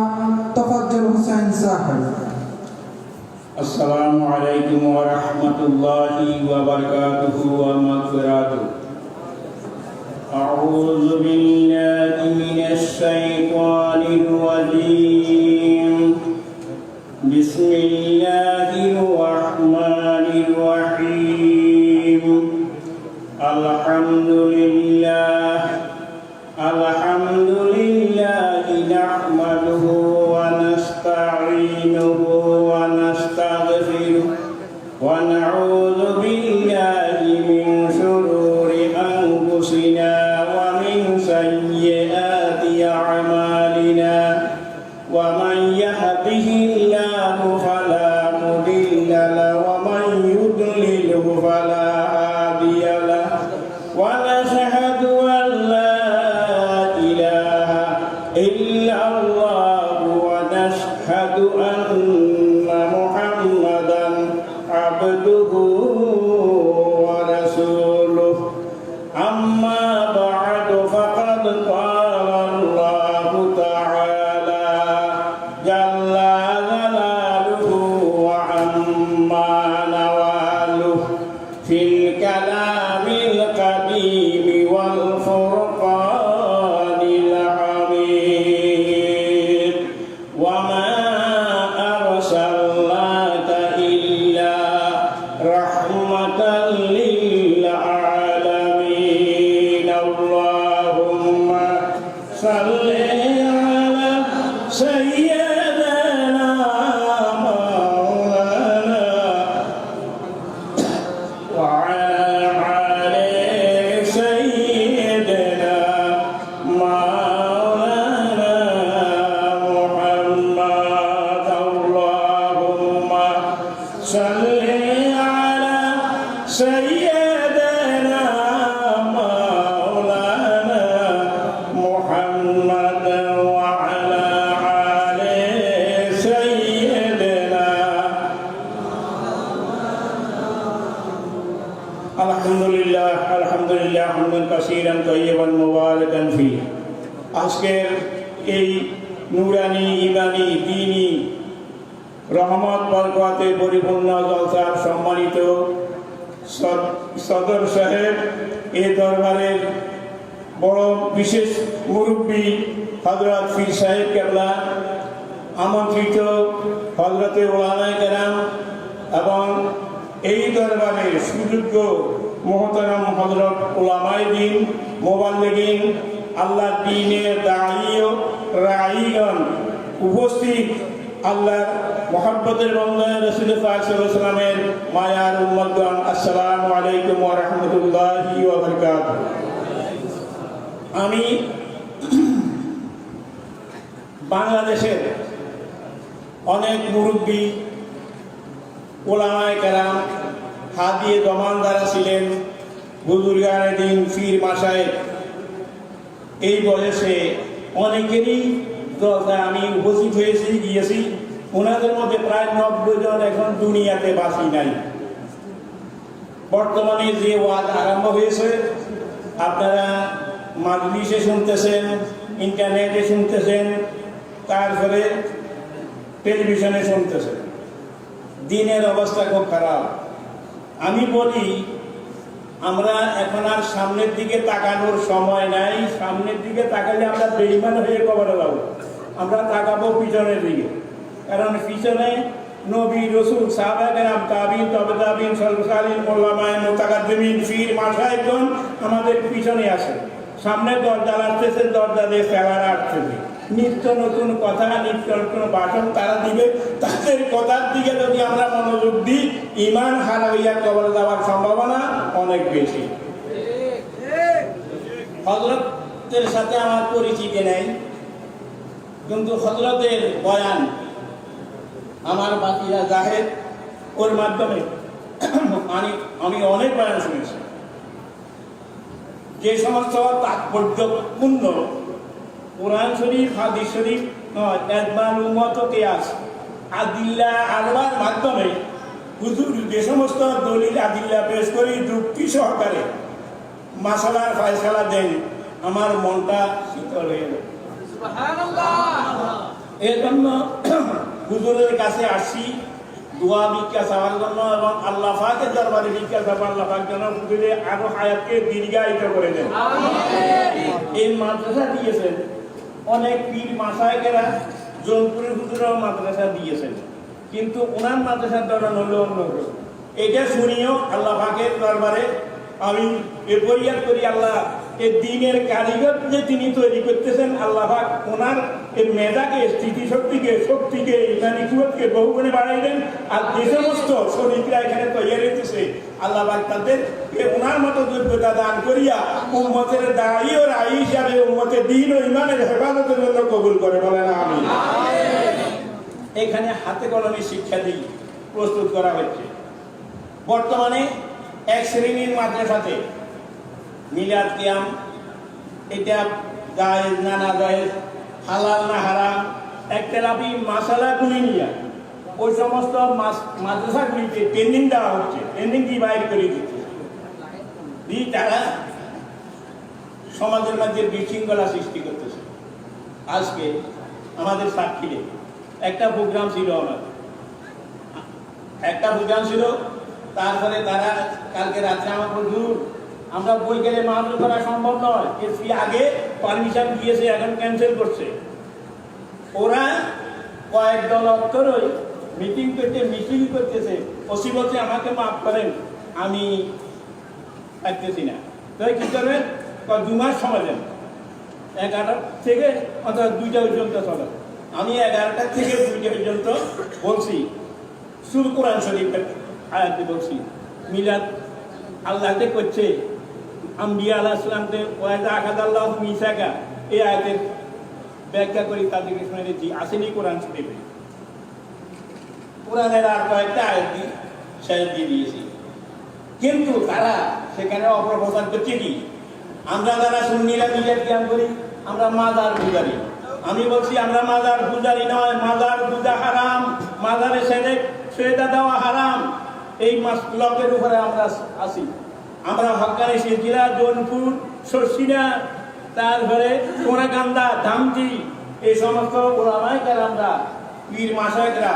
তফাজ্জল হোসেন সাহেব। আসসালামু আলাইকুম ওয়া রাহমাতুল্লাহি ওয়া বারাকাতুহু ওয়া মাগফিরাতুহু। أعوذ بالله من الشيطان الرجيم. بسم الله الرحمن الرحيم. الحمد لله نحمده ونستعينه ونستغفره ونعوذ بالله من شرور أنفسنا ومن سيئات أعمالنا، ومن يهده الله فلا مضل صل على سيدنا مولانا محمد وعلى آل سيدنا الحمد لله حمدا كثيرا طيبا مباركا فيه আজকের এই নুরানি ইমানি দ্বীনি রহমত বরকতে পরিপূর্ণ জলসার সম্মানিত সদর সাহেব এই দরবারের বড় বিশেষ মুরব্বী হযরত পীর সাহেব কেবলা, আমন্ত্রিত হযরতে ওলামায়ে কেরাম এবং এই দরবারের সুযোগ্য মুহতারাম হযরত উলামায়ে দ্বীন, মুবাল্লিগিন, আল্লাহর দ্বীনের দাঈ ও রাঈগণ, উপস্থিত আল্লাহর মহব্বতের বান্দা রাসূল পাক সাল্লাল্লাহু আলাইহি ওয়াসাল্লামের মায়ার উম্মতগণ, আসসালামু আলাইকুম ওয়া রাহমাতুল্লাহি ওয়া বারাকাতুহু। আমি বাংলাদেশের অনেক মুরব্বী, ওলামায়ে কেরাম, হাদিয়ে জমানদারা ছিলেন, বুজুর্গানে দ্বীন, পীর মাশায়েখ, এই বয়সে অনেকেরই দরকার আমি উপস্থিত হয়েছি, গিয়েছি। ওনাদের মধ্যে প্রায় 90 জন এখন দুনিয়াতে বাঁচি নাই। বর্তমানে যে ওয়াজ আরম্ভ হয়েছে আপনারা মাজলিসে শুনতেছেন, ইন্টারনেটে শুনতেছেন, তারপরে টেলিভিশনে শুনতেছেন। দিনের অবস্থা খুব খারাপ। আমি বলি আমরা এখন আর সামনের দিকে তাকানোর সময় নাই। সামনের দিকে তাকালে আমরা বেঈমান হয়ে কবরে যাব। আমরা তাকাবো পিছনের দিকে, কারণ পিছনে নবী, রসুল, সাহাবা কেরাম, তাবিঈন, তবে তাবিঈন, সালিহিন, উলামায়ে মুতাকাদ্দিমিন, পীর মাশায়েখগণ আমাদের পিছনে আসে। সামনে দরজা আসতেছে, দরজা দিয়ে ফেলারা আসতেছে। নিত্য নতুন কথা, নিত্য নতুন ভাষণ তারা দিবে। তাদের কথার দিকে যদি আমরা মনোযোগ দিই, ঈমান হারাইয়া কবরে যাওয়ার সম্ভাবনা অনেক বেশি। হযরতের সাথে আমার পরিচিতি নেই, কিন্তু হযরতের বয়ান আমার বাতিরা জাহেদ, ওর মাধ্যমে আমি অনেক বয়ান শুনেছি। যে সমস্ত তাৎপর্যপূর্ণ কোরআন শরীফ, হাদিস শরীফ নয়, ইজমাল উম্মত ও কিয়াস, আদিল্লা আরবার মাধ্যমে হুজুর যে সমস্ত দলিল আদিল্লা পেশ করি যুক্তি সহকারে মাসালার ফয়সালা দেন, আমার মনটা শীতল হয়ে যায়। এর জন্য হুজুরের কাছে আসি দোয়া ভিক্ষা চাওয়ার জন্য, এবং আল্লাহ পাকের দরবারে ভিক্ষা চাওয়া, আল্লাহ পাক যেন হুজুরে আরো হায়াতকে দীর্ঘায়িত করে দেন। এই মাদ্রাসা দিয়েছেন অনেক পীর মাশায়েখেরা, জৌনপুরের হুজুরাও মাদ্রাসা দিয়েছেন, কিন্তু ওনার মাদ্রাসার ধরন হলো অন্যরকম। এটা শুনিও আল্লাহ পাকের দরবারে আমি এ ফরিয়াদ করি, আল্লাহ এই দ্বীনের কারিগর যে তিনি তৈরি করতেছেন, আল্লাহ পাক ওনার এই মেধাকে, স্মৃতিশক্তিকে, শক্তিকে, ইমানি কুওয়াতকে বহুগুণে বাড়াই দেন। আর যে সমস্ত শরীররা এখানে তৈরি হইতেছে, আল্লাহ পাক তাদের ওনার মতো যোগ্যতা দান করিয়া উম্মতের দায়ী ও রায়ী হিসাবে উম্মতের দ্বীন ও ইমানের হেফাজতের জন্য কবুল করে, বলেন আমিন। এখানে হাতে কলমে শিক্ষা দিয়ে প্রস্তুত করা হচ্ছে। বর্তমানে এক শ্রেণীর মাদ্রাসাতে মিলাদ কিয়াম, এটা জায়েজ না না জায়েজ, হালাল না হারাম, একতলাফি মাসালাগুলি নিয়ে ওই সমস্ত মাদ্রাসাগুলিতে ট্রেনিং দেওয়া হচ্ছে, ট্রেনিং ডিভাইড করে দিচ্ছে। তারা সমাজের মধ্যে বিশৃঙ্খলা সৃষ্টি করতেছে। আজকে আমাদের সাক্ষীরে একটা প্রোগ্রাম ছিল, তারপরে তারা কালকে রাত্রে আমার হুজুর আমরা বই গেলে মাহফিল করা সম্ভব নয়, এসপি আগে পারমিশন দিয়েছে, এখন ক্যান্সেল করছে। ওরা কয়েক দল অক্ষরই মিটিং করতে মিটিং করতেছে, ওসি বলছে আমাকে মাফ করেন, আমি থাকতেছি না। তাই কি করবেন, 2 মাস সময় দেন, 11টা থেকে অর্থাৎ 2টা পর্যন্ত চলে। আমি 11টা থেকে 2টা পর্যন্ত বলছি, সুর কোরআন শরীফের আয়াতে বলছি, মিলাদ আল্লাহতে করছে, আম্বিয়া আলাইহিস সালামকে ওয়াদা আকাদাল্লাহু মিসাকা, এই আয়াতের ব্যাখ্যা করি তাদেরকে শুনেছি, আসেনি কোরআন শরীফে। কোরআনের আর কয়েকটা আয়াত দিয়ে শেষ দিয়ে দিয়েছি। কিন্তু তারা সেখানে অপপ্রচার করছে কি? আমরা যারা সুন্নিরা নিজের জ্ঞান করি, আমরা মাজার পূজারি। আমি বলছি আমরা মাজার পূজারি নয়, মাজার পূজা হারাম, মাজারে সেজদা দেওয়া হারাম। এই লোকের উপরে আমরা আছি। আমরা হক্কানি সিলসিলা, জৌনপুর, শর্ষিনা, তারপরে কোনাকান্দা, ধামজি, এই সমস্ত ওলামায়ে কেরামরা, পীর মাশায়েখরা,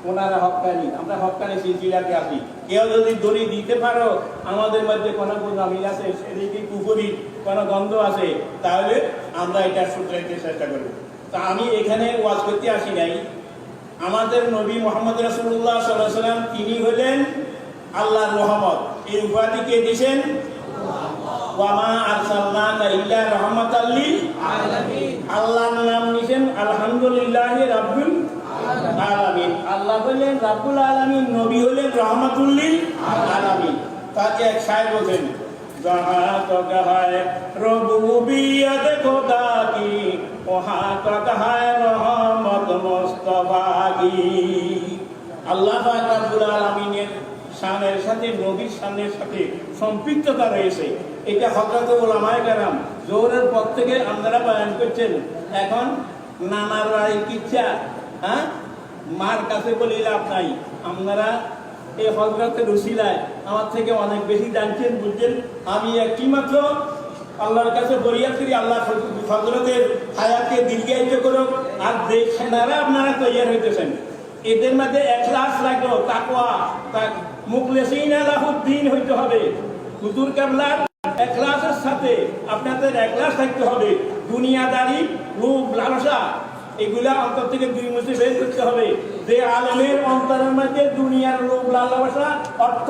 ওনারা হক্কানি, আমরা হক্কানি সিলসিলাতে আছি। কেউ যদি দড়ি দিতে পারো আমাদের মধ্যে কোনো গোলামি আছে, সেদিকে কুফরি কোনো গন্ধ আছে, তাহলে আমরা এটা শুধরাইতে চেষ্টা করব। তা আমি এখানে ওয়াজ করতে আসি নাই। আমাদের নবী মুহাম্মদ রাসূলুল্লাহ সাল্লাল্লাহু আলাইহি ওয়াসাল্লাম তিনি হলেন আল্লাহর রহমত। এই উপাধি কে দিয়েছেন? ওয়া মা আরসালনাকা ইল্লা রাহমাতাল লিল আলামিন। আল্লাহর নাম নিছেন আলহামদুলিল্লাহি রাব্বিল আলামিন। আল্লাহ হলেন রাব্বুল আলামিন, নবী হলেন রাহমাতুল লিল আলামিন। তাকে এক শায়ের বলেন, जहाँ तक है रबूबियत खुदा की वहाँ तक है रहमत मुस्तफा की। আল্লাহ পাক রব্বুল আলামিনের শানের সাথে নবীর শানের সাথে সম্পৃক্ততা রয়েছে। এটা হযরত উলামায়ে কেরাম জোহরের পর থেকে আপনারা বয়ান করছেন। এখন নানার বাড়ি কিচ্ছা, হ্যাঁ, মার কাছে বলে লাভ নাই। আপনারা এই হযরতের উসিলায় আমার থেকে অনেক বেশি জানছেন, বুঝছেন। আমি একটি মাত্র আল্লাহর কাছে ফরিয়াদ করি, আল্লাহ হযরতের হায়াতকে দীর্ঘায়িত করুক। আর যে সেনারা আপনারা তৈরি হইতেছেন, এদের মধ্যে ইখলাস লাগলো, তাকওয়া, মুখলিসিন লাহুদ্দিন হইতে হবে। হুজুর কেবলার ইখলাসের সাথে আপনাদের ইখলাস থাকতে হবে। দুনিয়াদারি, লোভ, লালসা এগুলা অন্তর থেকে দুই মুঠি বের করতে হবে। যে আলেমের অন্তরের মধ্যে দুনিয়ার লোভ, লালসা, অর্থ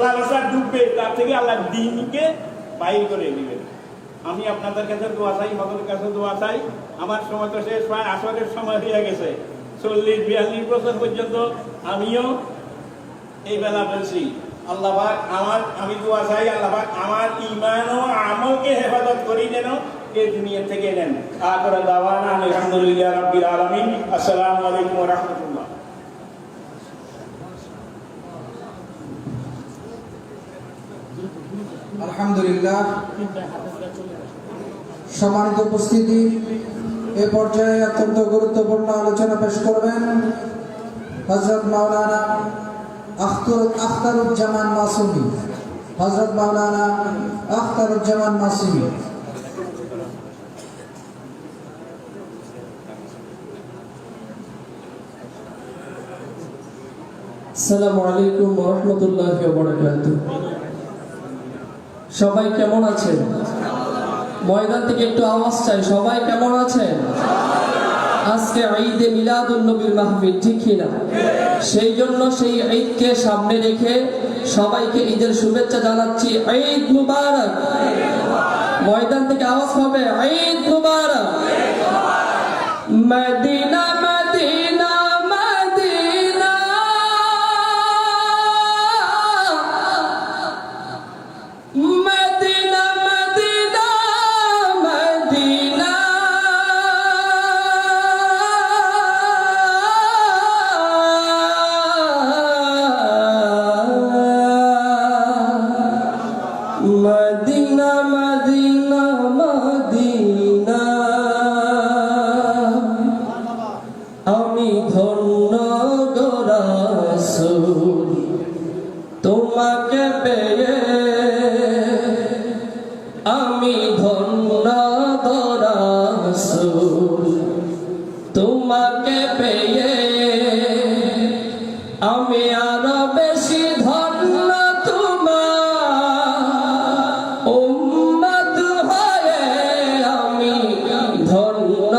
লালসা ডুববে, তার থেকে আল্লাহ দ্বীনকে বাইর করে দিবেন। আমি আপনাদের কাছে দোয়া চাই, মদের কাছে দোয়া চাই। আমার সময় তো শেষ, প্রায় আসরের সময় হয়ে গেছে। 40-42 বছর পর্যন্ত আমিও এই বেলা বলছি। আল্লাহ পাক আমি দোয়া চাই, আল্লাহ পাক আমার ঈমান ও আমলকে হেফাজত করি যেন এই দুনিয়া থেকে নেন। আখির দাওয়ানা আলহামদুলিল্লাহি রাব্বিল আলামিন। আসসালামু আলাইকুম ওয়া রাহমাতুল্লাহ। আলহামদুলিল্লাহ। সম্মানিত উপস্থিতি, এ পর্যায়ে অত্যন্ত গুরুত্বপূর্ণ আলোচনা পেশ করবেন হযরত মাওলানা আখতারুজ্জামান মাসুমি। হযরত মাওলানা আখতারুজ্জামান মাসুমি। আসসালামু আলাইকুম ওয়া রাহমাতুল্লাহি ওয়া বারাকাতুহু। সবাই কেমন আছেন? ময়দান থেকে একটু আওয়াজ চাই। সবাই কেমন আছেন? আজকে ঈদে মিলাদুন নবীর মাহফিল, ঠিক কি না? সেই জন্য সেই ঈদকে সামনে রেখে সবাইকে ঈদের শুভেচ্ছা জানাচ্ছি। ঈদ মুবারক। ময়দান থেকে আওয়াজ হবে ঈদ মুবারক। মদিনা মদিনা মদিনা, মদিনা মদিনা মদিনা, মদিনা মদিনা মদিনা। আমি ধন্য গো রাসূল তোমাকে পেয়ে, আমি ধন্য গো রাসূল তোমাকে পেয়ে, আমি আরো বেশি ধন্য তোমার উম্মত হয়ে, আমি ধন্য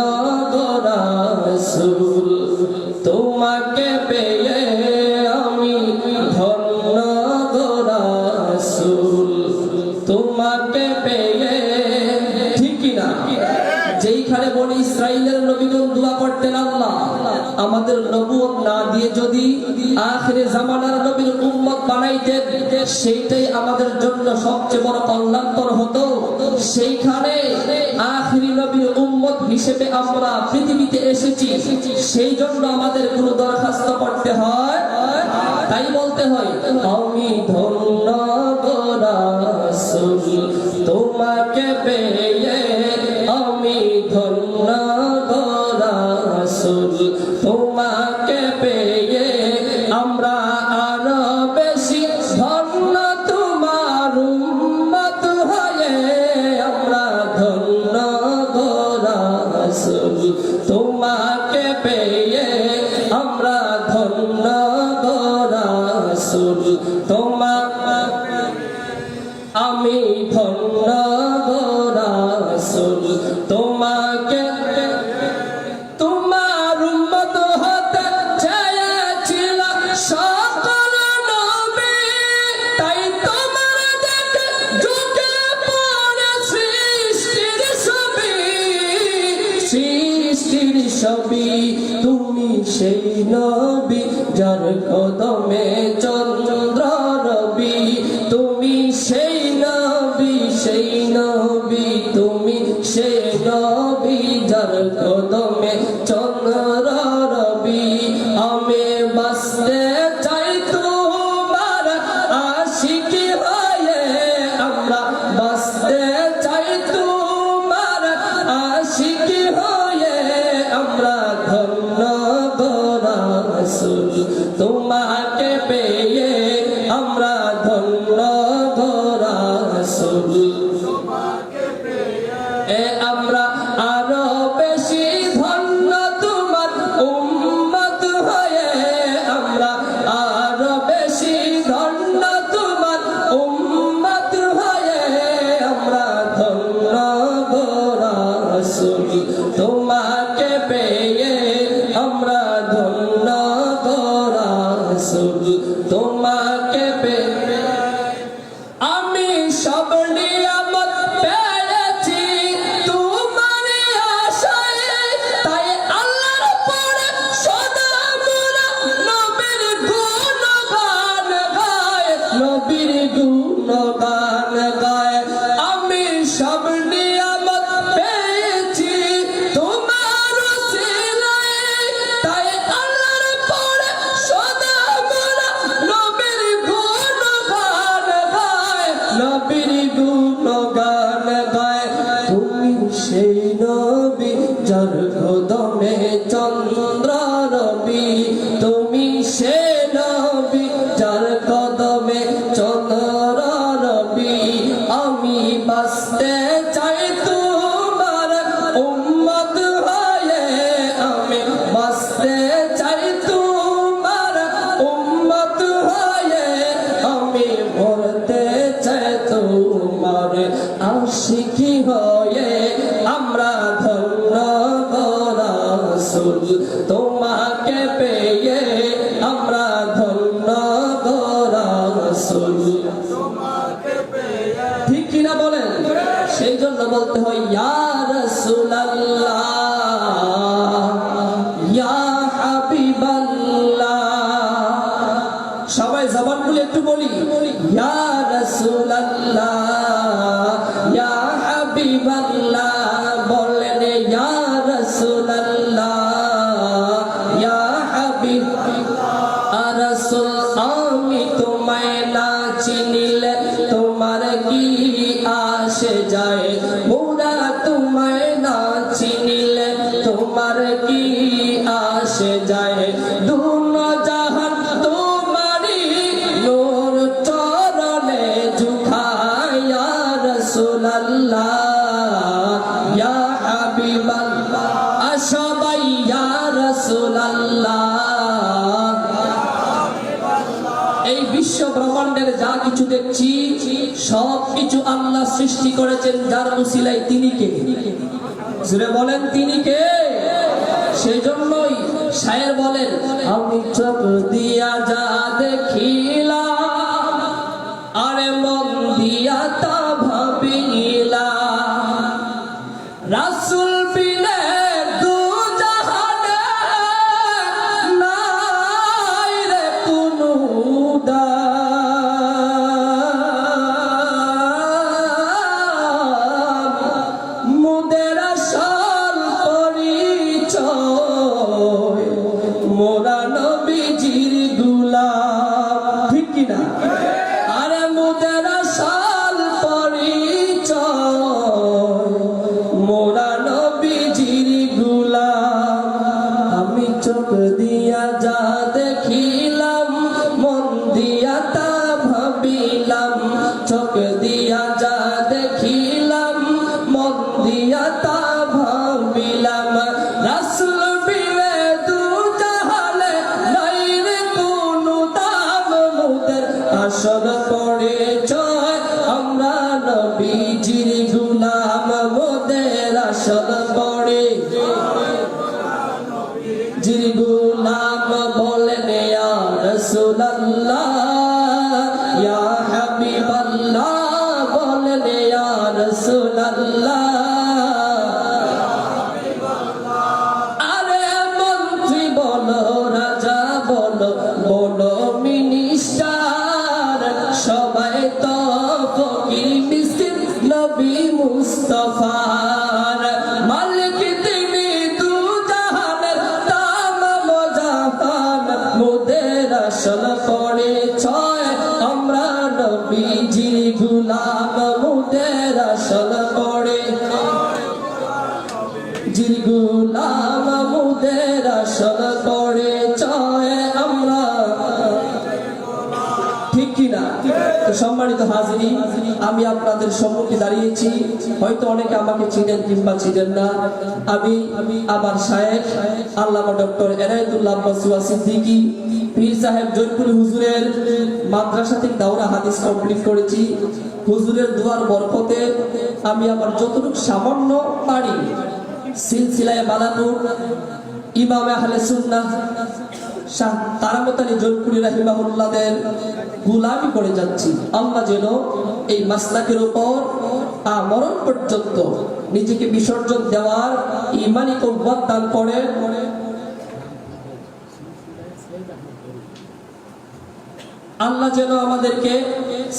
গো রাসূল তোমাকে পেয়ে, আমি ধন্য গো রাসূল তোমাকে পেয়ে। ঠিক কি না? যেইখানে বনি ইসরাইলের নবীগণ দোয়া করতেন, আল্লাহ আমাদের নবুয়ত না দিয়ে যদি আখিরে জামানার নবীর উম্মত বানাইতেন, সেইটাই আমাদের জন্য সবচেয়ে বড় কল্যাণকর হতো। সেইখানে আখিরি নবীর উম্মত হিসেবে আমরা পৃথিবীতে এসেছি। সেই জন্য আমাদের কোনো দরখাস্ত করতে হয় তাই বলতে হয় আমি ধন্য গো রাসূল তোমাকে পেয়ে, আমি ধন্য গো রাসূল তোমাকে পেয়ে, আমরা আরো বেশি ধন্য তোমার উম্মত হয়ে, আমরা ধন্য গো রাসূল তোমাকে পেয়ে, আমরা ধন্য গো রাসূল তোমাকে, আমি ধন্য গো রাসূল তোমাকে, তোমার উম্মত হতে চেয়েছিলাম সকল নবী, তাই তোমার দেখে ঝুঁকে পড়ে সৃষ্টির ছবি, সৃষ্টির ছবি। তুমি সেই নবী যার কদমে চন্দ্র রবি, তুমি সেই নবী, সেই নবী, তুমি সেই নবী যার কদমে চন্দ্র রবি। আমি বাঁচতে চাই তোমার আশিকি হয়ে, আমরা বাঁচতে চাই তোমার আশিকি হয়ে, আমরা ধন্য গো রাসূল তোমাকে পেয়ে, আমরা ধন্য গো রাসূল তোমাকে পেয়ে, আমরা আরো বেশি ধন্য তোমার উম্মত হয়ে, আমরা আরো বেশি ধন্য তোমার উম্মত হয়ে, আমরা ধন্য গো রাসূল তোমাকে পেয়ে, আমরা ধন্য গো রাসূল তোমাকে পেয়ে। আমি সব নিয়ামত পেয়েছি তোমার আশায়, তাই আল্লাহর পরে সদা মোরা নবীর গুণগান গায়, নবীর গুণগান গায়। আমি সব নিয়ামত পেয়েছি তোমার উসিলায়, তাই আল্লাহর পরে সদা মোরা নবীর গুণগান গায়, নবীর গুণগান গায়। তুমি সেই নবী যার কদমে চন্দ্র রবি, তুমি সেই নবী যার কদমে চন্দ্র রবি। আমি বাঁচতে চাই তোমার উম্মত হয়ে, আমি বাঁচতে চাই তোমার উম্মত হয়ে, আমি মরতে চাই তোমার আশিকি হয়ে, আমরা ধন্য গো রাসূল তোমাকে পেয়ে, আমরা ধন্য গো রাসূল তোমাকে পেয়ে। ঠিক কিনা বলেন? সেই জন্য বলতে হয় ইয়া রাসূলুল্লাহ, ইয়া হাবিবাল্লাহ। সবাই জবান খুলে একটু বলি ইয়া রাসূলুল্লাহ, ইয়া হাবিবাল্লাহ। বলেন ইয়া রাসূলুল্লাহ, ইয়া হাবিবাল্লাহ। রাসূল আমি তোমায় না চিনিলে তোমার কি আসে যায়, মোরা তোমায় না চিনিলে তোমার কি আসে যায়। দুনো জাহান তোমারি নূর চরণে ঝুঁকায়, ইয়া রাসূলুল্লাহ, ইয়া হাবিবাল্লাহ। সবাই ইয়া রাসূলুল্লাহ। এই বিশ্ব ব্রহ্মাণ্ডের যা কিছু দেখছি সব কিছু আল্লাহ সৃষ্টি করেছেন, যার উসিলায় তিনি কে? জোরে বলেন তিনি কে? সেজন্যই শায়ের বলেন আমি চোখ দিয়া যা দেখিলাম, আরে মন দিয়া তা ভাবিলাম, রাসূল বিনে দু জাহানে নাই রে কোনো দাম, মোদের আসল পরিচয় মোরা নবীজির গোলাম। আসল পরিচয় আমরা নবীজির গোলাম মোদের আসল জির গোলাম বলেন ইয়া রাসূলুল্লাহ ইয়া হাবিবাল্লাহ বলেন ইয়া রাসূলুল্লাহ আরে মন্ত্রী বলো রাজা বলো বলো মিনিস্টার সবাই তো ফকির মিসকিন নবী মুস্তাফার মালিক তিনি দু জাহানের তামাম জাহান মোদের আসল পরিচয় আমরা নবীজির গোলাম মোদের আসল জির গোলাম মোদের আসল পরিচয় আমরা ঠিক কিনা? তো সম্মানিত হাজিরিন, আমি আপনাদের সম্মুখে দাঁড়িয়েছি, হয়তো অনেকে আমাকে চিনেন কিংবা চিনেন না। আমি আমার শায়েখ আল্লামা ডক্টর এনায়েতুল্লাহ বসুয়া সিদ্দিকী পীর সাহেব জয়পুরি হুজুরের মাদ্রাসা থেকে দাওরা হাদিস কমপ্লিট করেছি। হুজুরের দুয়ার বরকতে আমি আমার যতটুকু সামান্য পারি সিলসিলায়ে বালানুর ইমাম আহলে সুন্নাহ শাহ কারামত আলী জয়পুরি রাহিমাহুল্লাহদের গোলামি করে যাচ্ছি। আল্লাহ যেন এই মাসলাকের উপর মরণ পর্যন্ত নিজেকে বিসর্জন দেওয়ার ঈমানি কুওয়াত দান করে। আল্লাহ যেন আমাদেরকে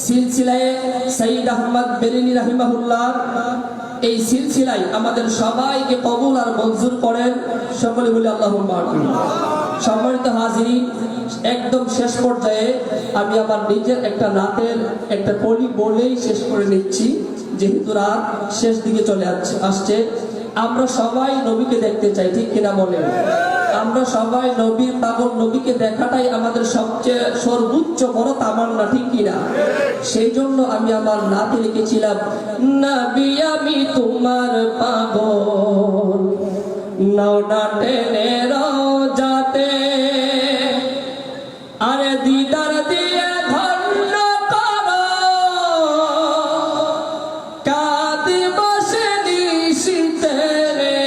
সিলসিলায়ে সাইয়্যিদ আহমদ বেরেলী রাহিমাহুল্লাহ এই সিলসিলায় আমাদের সবাইকে কবুল আর মঞ্জুর করেন। সকলে বলি আল্লাহুম্মা আমিন। সম্মানিত হাজিরিন, একদম শেষ পর্যায়ে আমি আমার নিজের একটা নাতের একটা কলি বলেই শেষ করে নিচ্ছি, যেহেতু রাত শেষ দিকে চলে আসছে। আমরা সবাই নবীকে দেখতে চাই, ঠিক কিনা বলেন? আমরা সবাই নবীর পাগল, নবীকে দেখাটাই আমাদের সবচেয়ে সর্বোচ্চ বড় তামান্না, ঠিক কিনা? সেই জন্য আমি আমার নাতে লিখেছিলাম, নবী আমি তোমার পাগল নাও না টেনে রোজাতে, আরে দিদার দিয়ে ধন্য করো কাঁদি বসে নিশিতে রে,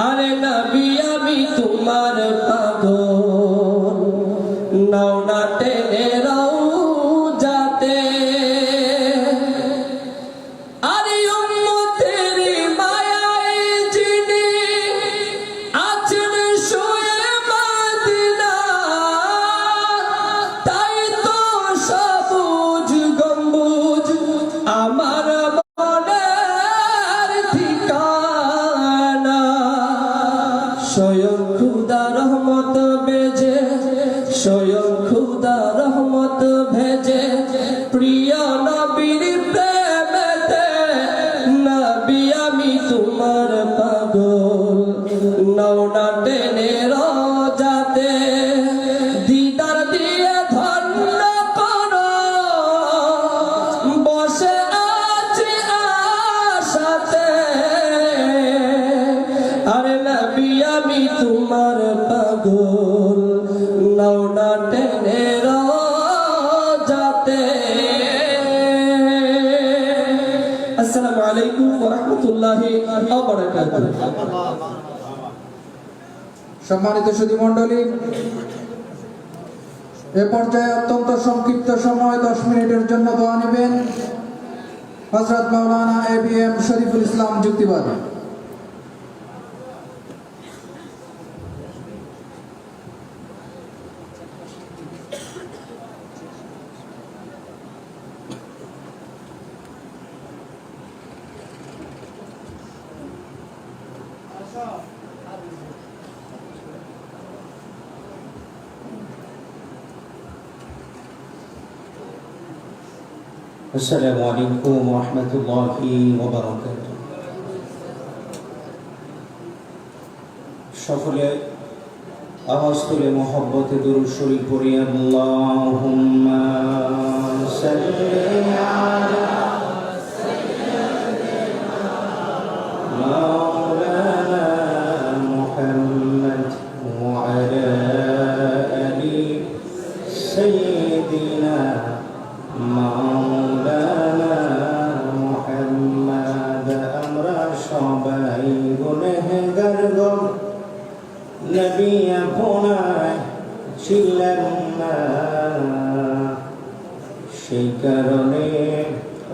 আরে নবী আমি তোমার পাগল নাও না টেনে রোজাতে, আরে উম্মতের মায়ায় যিনি আছেন শুয়ে মদিনা, তাই তো সবুজ গম্বুজ আমার মনের ঠিকানা, স্বয়ং খুদা রহমত বেজে স্বয়ং খুদা রহমত ভেজে প্রিয় নবীর প্রেমেতে, নবী আমি তোমার পাগল নাও না টেনে রোজাতে, দিদার দিয়ে ধন্য করো বসে আছি আশাতে, আরে নবী আমি তোমার পাগল নাও না টেনে রোজাতে। আসসালামু আলাইকুম ওয়া রাহমাতুল্লাহি ওয়া বারাকাতুহু। সম্মানিত সুধী মণ্ডলী, এ পর্যায়ে অত্যন্ত সংক্ষিপ্ত সময় 10 মিনিটের জন্য দোয়া নেবেন হযরত মাওলানা ABM শরীফুল ইসলাম যুক্তিবাদী। السلام عليكم ورحمة الله وبركاته. সকলে আওয়াজ তুলে মহব্বতে দুরূদ শরীফ পড়ি, আল্লাহুম্মা সাল্লি আলা মাওলানা মুহাম্মদ ওয়া আলা আলি سيدنا مولانا محمد আমরা সবাই গুনাহগার গো নবী আপনার ছিলেন না সেই কারণে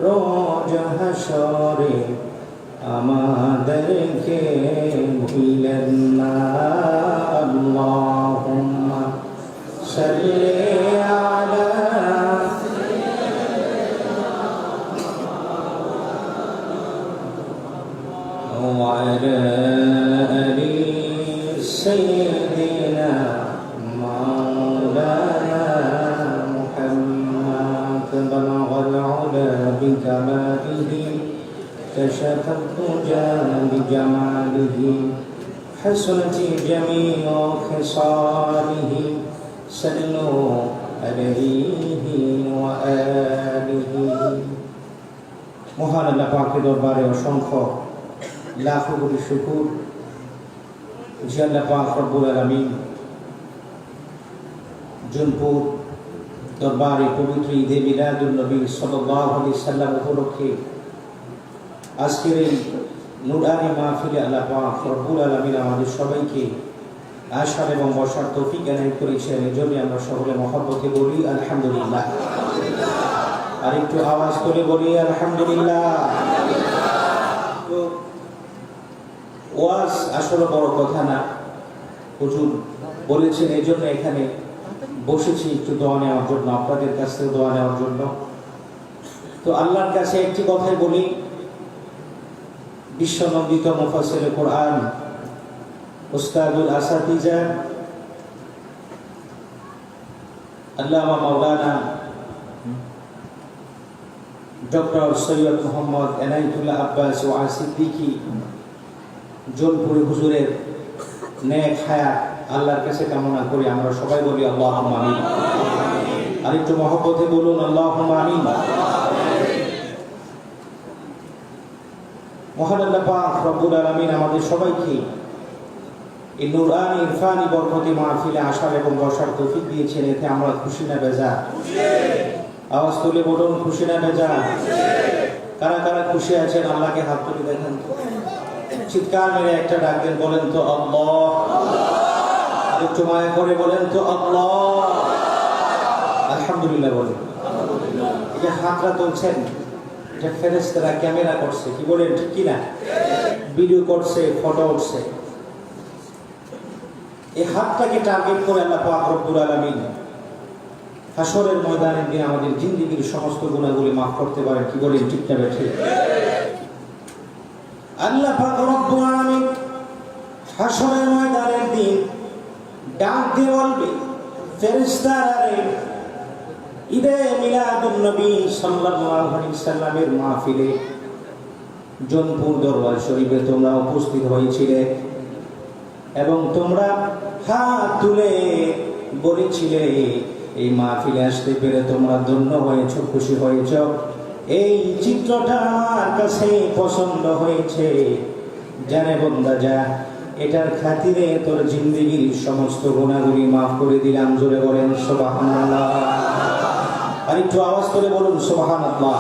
রোজ হাসরে আমাদেরকে ভুলেন না আল্লাহুম্মা সাল্লি আলা وعلى آل سيدنا مولانا محمد بلغ العلا بكماله كشف الدجى بجماله حسنت جميع خصاله صلوا عليه وآله মহান আল্লাহ পাকের দরবারে অসংখ্য লাখো কোটি শুকর যে আল্লাহ পাক রব্বুল আলামিন জুনপুর দরবারে পবিত্র ঈদে মিলাদুন নবী সাল্লাল্লাহু আলাইহি সাল্লাম উপলক্ষে আজকের এই নুরানি মাহফিলে আল্লাহ পাক রব্বুল আলামিন আমাদের সবাইকে আসার এবং বসার তৌফিক এনায়েত করেছেন। এই জন্য আমরা সকলে মহব্বতে বলি আলহামদুলিল্লাহ। আর একটু আওয়াজ করে বলি আলহামদুলিল্লাহ। তো ওয়াজ আসলে বড় কথা না, হুজুর বলেছেন, এই জন্য এখানে বসেছি একটু দোয়া নেওয়ার জন্য, আপনাদের কাছ থেকে দোয়া নেওয়ার জন্য। তো আল্লাহর কাছে একটি কথাই বলি, বিশ্বনন্দিত মুফাসসিরে কোরআন উস্তাদুল আসাতিজা আল্লামা মাওলানা ডক্টর সৈয়দ মোহাম্মদ এনায়েতুল্লাহ আব্বাস ওয়া সিদ্দিকী জোনপুর হুজুরের নেক হায়াত আল্লাহর কাছে কামনা করি। আমরা সবাই বলি আল্লাহুম্মা আমিন। আর একটু মহব্বতে বলুন আল্লাহুম্মা আমিন। মহান আল্লাহ পাক রব্বুল আলামিন আমাদের সবাইকে এই নুরানি ইরফানি বরকতি মাহফিলে আসার এবং বসার তৌফিক দিয়েছেন। এতে আমরা খুশি না বেজার? আওয়াজ তুলে বলুন খুশি না বেজার? কারা কারা খুশি আছেন আল্লাহকে হাত তুলে দেখান তো, চিৎকার মেরে একটা ডাক দেন, বলেন তো আল্লাহ। আর একটু মায়া করে বলেন তো আল্লাহ। আলহামদুলিল্লাহ বলেন। এই যে হাতটা তুলছেন, এটা ফেরেশতারা ক্যামেরা করছে, কি বলেন ঠিক কিনা? ভিডিও করছে, ফটো উঠছে। এই হাতটাকে টার্গেট করে আল্লাহ পাক রব্বুল আলামিন হাসরের ময়দানের দিন আমাদের জিন্দেগীর সমস্ত গুনাহগুলি মাফ করতে পারেন, কি বলেন ঠিক না ঠিক? আল্লাহ পাক রব্বুল আলামিন হাসরের ময়দানের দিন ডাক দিয়ে বলবে, ফেরেশতারা রে, ঈদে মিলাদুন নবী সাল্লাল্লাহু আলাইহি সাল্লামের মাহফিলে জোনপুর দরবার শরীফে তোমরা উপস্থিত হয়েছিলে এবং তোমরা হাত তুলে বলেছিলে এই মাহফিলে আসতে পেরে তোমরা ধন্য হয়েছ, খুশি হয়েছ। এই চিত্রটা আমার কাছে পছন্দ হয়েছে, জানে বন্দা যা, এটার খাতিরে তোর জিন্দেগির সমস্ত গুনাহগুলি মাফ করে দিলাম। জোরে বলেন সুবহানাল্লাহ। আর একটু আওয়াজ করে বলুন সুবহানাল্লাহ।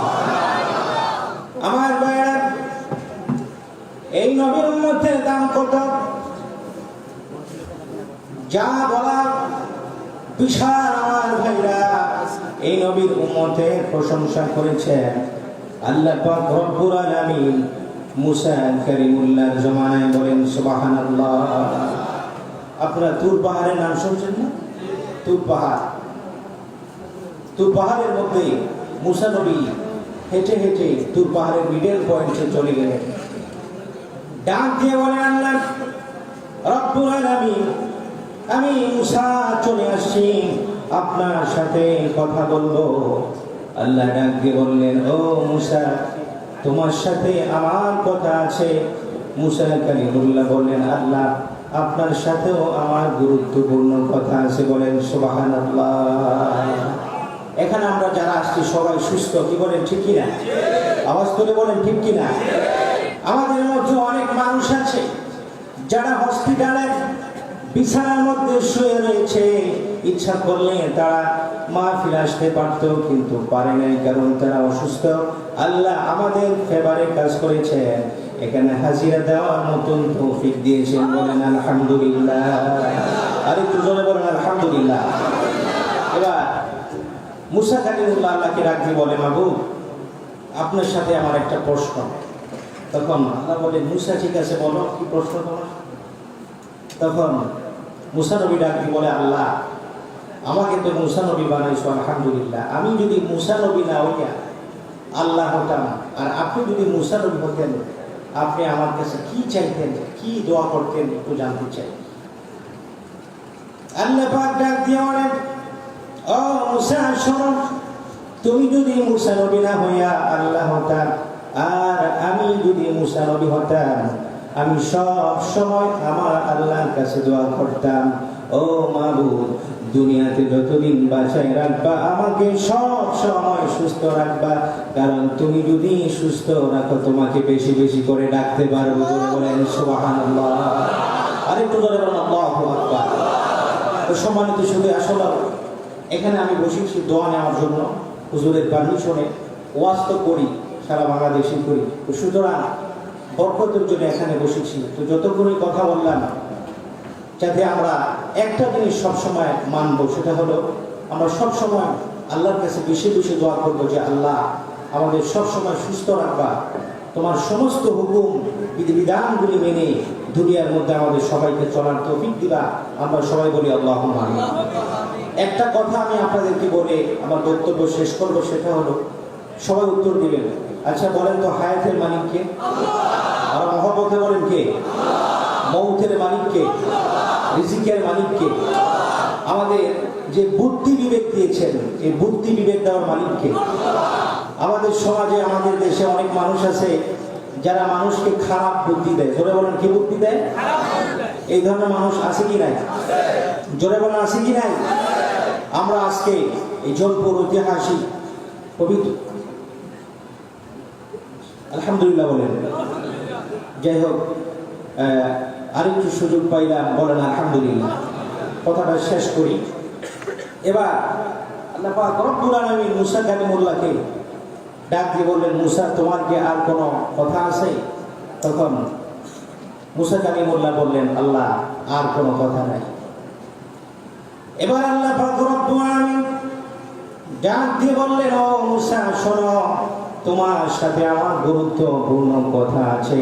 আমার ভাইরা, এই নবীর উম্মতের দাম কত, যা বলা বিশাল। আমার ভাইরা, এই নবীর উম্মতের প্রশংসা করেছেন আল্লাহ পাক রব্বুল আলামিন মুসা কালিমুল্লাহর জমানায়। বলেন সুবহানাল্লাহ। আপনারা তুর পাহাড়ের নাম শুনছেন না? তুর পাহাড়, তুর পাহাড়ের মধ্যে মুসা নবী হেঁটে হেঁটে তুর পাহাড়ের মিডল পয়েন্টে চলে গেলেন। ডাক দিয়ে বলেন, আল্লাহ রব্বুল আলামিন, আমি মুসা চলে আসছি, আপনার সাথে কথা বলবো। আল্লাহ ডাক দিয়ে বললেন, ও মুসা, তোমার সাথে আমার কথা আছে। মুসা কালিমুল্লাহ বললেন, আল্লাহ আপনার সাথেও আমার গুরুত্বপূর্ণ কথা আছে। বলেন সুবহানাল্লাহ। এখানে আমরা যারা আসছি সবাই সুস্থ, কি বলেন ঠিক কিনা? আওয়াজ তুলে বলেন ঠিক কিনা? আমাদের মধ্যে অনেক মানুষ আছে যারা হসপিটালে বিছানার মধ্যে শুয়ে রয়েছে। ইচ্ছা করলে তারা মাহফিল আসতে পারত, কিন্তু পারে নাই, কারণ তারা অসুস্থ। আল্লাহ আমাদের ফেভারে কাজ করেছেন, এখানে হাজিরা দেওয়ার মতন তৌফিক দিয়েছেন। বলেন আলহামদুলিল্লাহ। আর একটু জোরে বলেন আলহামদুলিল্লাহ। এবার মুসা কালিমুল্লাহ আল্লাহকে রাখতে বলে, মাহবুব আপনার সাথে আমার একটা প্রশ্ন। তখন আল্লাহ বলে, মুসা ঠিক আছে, বলো কি প্রশ্ন তোমার। তখন মুসা নবী ডাকতে বলে, আল্লাহ আমাকে তো মুসা নবী বানাইছো, আলহামদুলিল্লাহ। আমি যদি মুসা নবী না হইয়া আল্লাহ হতাম, আর আপনি যদি মুসা নবী হতেন, আপনি আমার কাছে কি চাইতেন, কি দোয়া করতেন, একটু জানতে চাই। আল্লাহ পাক ডাক দিয়ে বলেন, ও মুসা শোনো, তুমি যদি মুসা নবী না হইয়া আল্লাহ হতাম, আর আমি যদি মুসা নবী হতাম, আমি সব সময় আমার আল্লাহর কাছে দোয়া করতাম, ও মাবুদ দুনিয়াতে যতদিন বাঁচাই রাখবা, আমাকে সব সময় সুস্থ রাখবা, কারণ তুমি যদি সুস্থ রাখো তোমাকে বেশি বেশি করে ডাকতে পারবো। বলেন সুবহানাল্লাহ। আরেকটু জোরে বলেন আল্লাহু আকবার। তো সম্মানিত শুধু আসলে এখানে আমি বসেছি দোয়া নেওয়ার জন্য, হুজুরের পারমিশনে। ওয়াজ তো করি, সারা বাংলাদেশে করি, তো সুতরাং বরকতের জন্য এখানে বসেছি। তো যতক্ষণই কথা বললাম, যাতে আমরা একটা জিনিস সবসময় মানবো, সেটা হলো আমরা সবসময় আল্লাহর কাছে বেশি বেশি দোয়া করবো যে আল্লাহ আমাদের সবসময় সুস্থ রাখবা, তোমার সমস্ত হুকুম বিধিবিধানগুলি মেনে দুনিয়ার মধ্যে আমাদের সবাইকে চলার তৌফিক দিবা। আমরা সবাই বলি আল্লাহুম্মা আমিন। একটা কথা আমি আপনাদেরকে বলে আমার বক্তব্য শেষ করবো, সেটা হলো সবাই উত্তর দিবেন। আচ্ছা বলেন তো, হায়াতের মালিক কে? আর মহব্বতে বলেন কে? মৌতের মালিক কে? রিজিকের মালিক কে? আমাদের যে বুদ্ধি বিবেক দিয়েছেন, এই বুদ্ধি বিবেক দেওয়ার মালিক কে? আমাদের সমাজে, আমাদের দেশে অনেক মানুষ আছে যারা মানুষকে খারাপ বুদ্ধি দেয়। জোরে বলেন, কি বুদ্ধি দেয়? এই ধরনের মানুষ আছে কি নাই? জোরে বলেন, আছে কি নাই? আমরা আজকে এই জলপুর ঐতিহাসিক পবিত্র, আলহামদুলিল্লাহ বলেন, যাই হোক আরেকটু সুযোগ পাইলাম, বলেন আলহামদুলিল্লাহ। কথাটা শেষ করি। এবার আল্লাহ পাক রব্বুল আলামিন মুসা কালিমুল্লাহকে ডাক দিয়ে বললেন, মুসা তোমার কি আর কোনো কথা আছে? তখন মুসা কালিমুল্লাহ বললেন, আল্লাহ আর কোনো কথা নাই। এবার আল্লাহ পাক রব্বুল আলামিন ডাক দিয়ে বললেন, ও মুসা শোনো, তোমার সাথে আমার গুরুত্বপূর্ণ কথা আছে।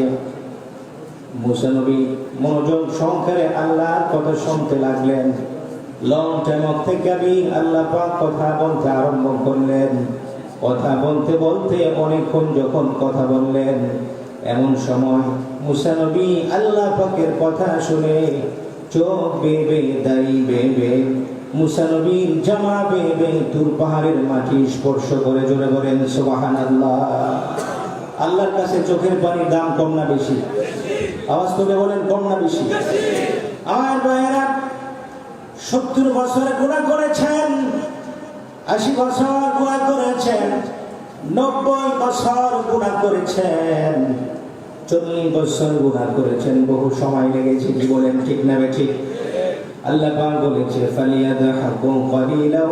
মুসা নবী মনোযোগ সহকারে আল্লাহর কথা শুনতে লাগলেন। লং টাইম থেকে আল্লাহ পাক কথা বলতে আরম্ভ করলেন। কথা বলতে বলতে অনেকক্ষণ যখন কথা বললেন, এমন সময় মুসা নবী আল্লাহ পাকের কথা শুনে চোখ বেয়ে দাড়ি বেয়ে মুসা নবীর জামা বেয়ে তুর পাহাড়ের মাটি স্পর্শ করে জোরে বলেন সুবহানাল্লাহ। আল্লাহর কাছে চোখের পানির দাম কম না বেশি? আওয়াজ তুলে বলেন, কম না বেশি? আমার ভাইয়েরা 70 বছর গুনাহ করেছেন, 80 বছর গুনাহ করেছেন, 90 বছর গুনাহ করেছেন, 40 বছর গুনাহ করেছেন, বহু সময় লেগেছে। কি বলেন, ঠিক না ঠিক? আল্লাহ পাক বলেছে, ফালিয়াদহাকু ক্বালিলা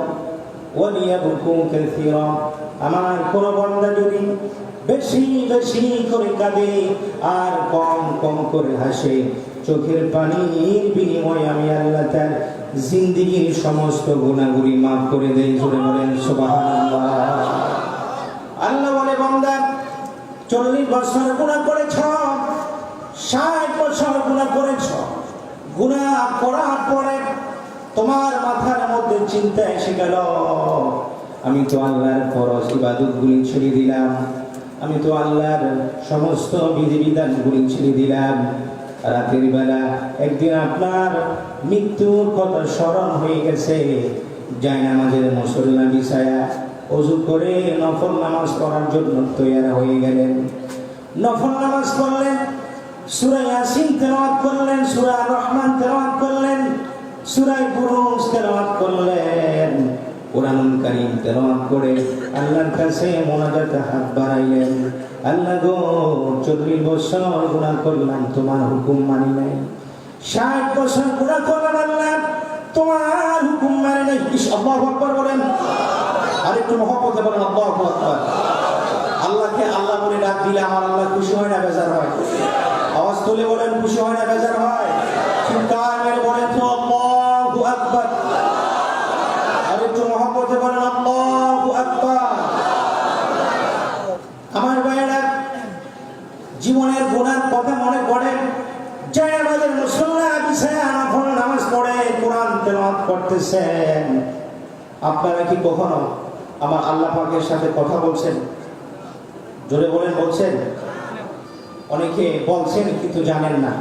ওয়া লিয়াবকু কাসীরা। আমার কোন বান্দা যদি বেশি বেশি করে কাঁদে আর কম কম করে হাসে, চোখের পানির বিনিময়ে আমি আল্লাহ তার জিন্দেগীর সমস্ত গুনাহগুলি মাফ করে দেই। জোরে বলেন সুবহানাল্লাহ। আল্লাহ বলে, বান্দা 40 বছর গুনাহ করেছ, 60 বছর গুনাহ করেছ, গুনাহ করার পরে তোমার মাথার মধ্যে চিন্তা এসে গেল, আমি তো আল্লাহর ফরজ ইবাদতগুলি ছেড়ে দিলাম, আমি তো আল্লাহর সমস্ত বিধিবিধানগুলি ছেড়ে দিলাম। রাতের বেলা একদিন আপনার মৃত্যুর কথা স্মরণ হয়ে গেছে, জায়নামাজের মুসল্লা বিছায়া ওযু করে নফল নামাজ পড়ার জন্য তৈয়ার হয়ে গেলেন। নফল নামাজ পড়লেন, সূরা ইয়াসিন তেলাওয়াত করলেন, সূরা রহমান তেলাওয়াত করলেন, সূরা বুরুজ তেলাওয়াত করলেন, কুরআনুল কারীম তেলাওয়াত করে আল্লাহর কাছে মোনাজাতে হাত বাড়াইলেন। আল্লাহ গো, 40 বছর গুনাহ করলাম, তোমার হুকুম মানি নাই, 60 বছর পুরা করলেন আল্লাহ তোমার হুকুম মানে নাই। আল্লাহু আকবার বলেন, আর একটু মহব্বতে বলেন আল্লাহু আকবার। আল্লাহকে আল্লাহ বলে ডাক দিলে আমার আল্লাহ খুশি হয় না বেজার হয়? আওয়াজ তুলে বলেন খুশি হয় না বেজার হয়? চিৎকার মেরে বলেন তো আল্লাহু আকবার। আর একটু মহব্বতে বলেন আল্লাহু আকবার। আমার ভাইয়েরা, জীবনের গুনার কথা মনে পড়ে যাই আমাদের মুসলমান বিছায়া নফল নামাজ পড়ে কোরআন তেলাওয়াত করতেছেন, আপনারা কি কখনো আমার আল্লাহ পাকের সাথে কথা বলছেন? জোরে বলেন বলছেন? অনেকে বলছেন কিন্তু জানেন না।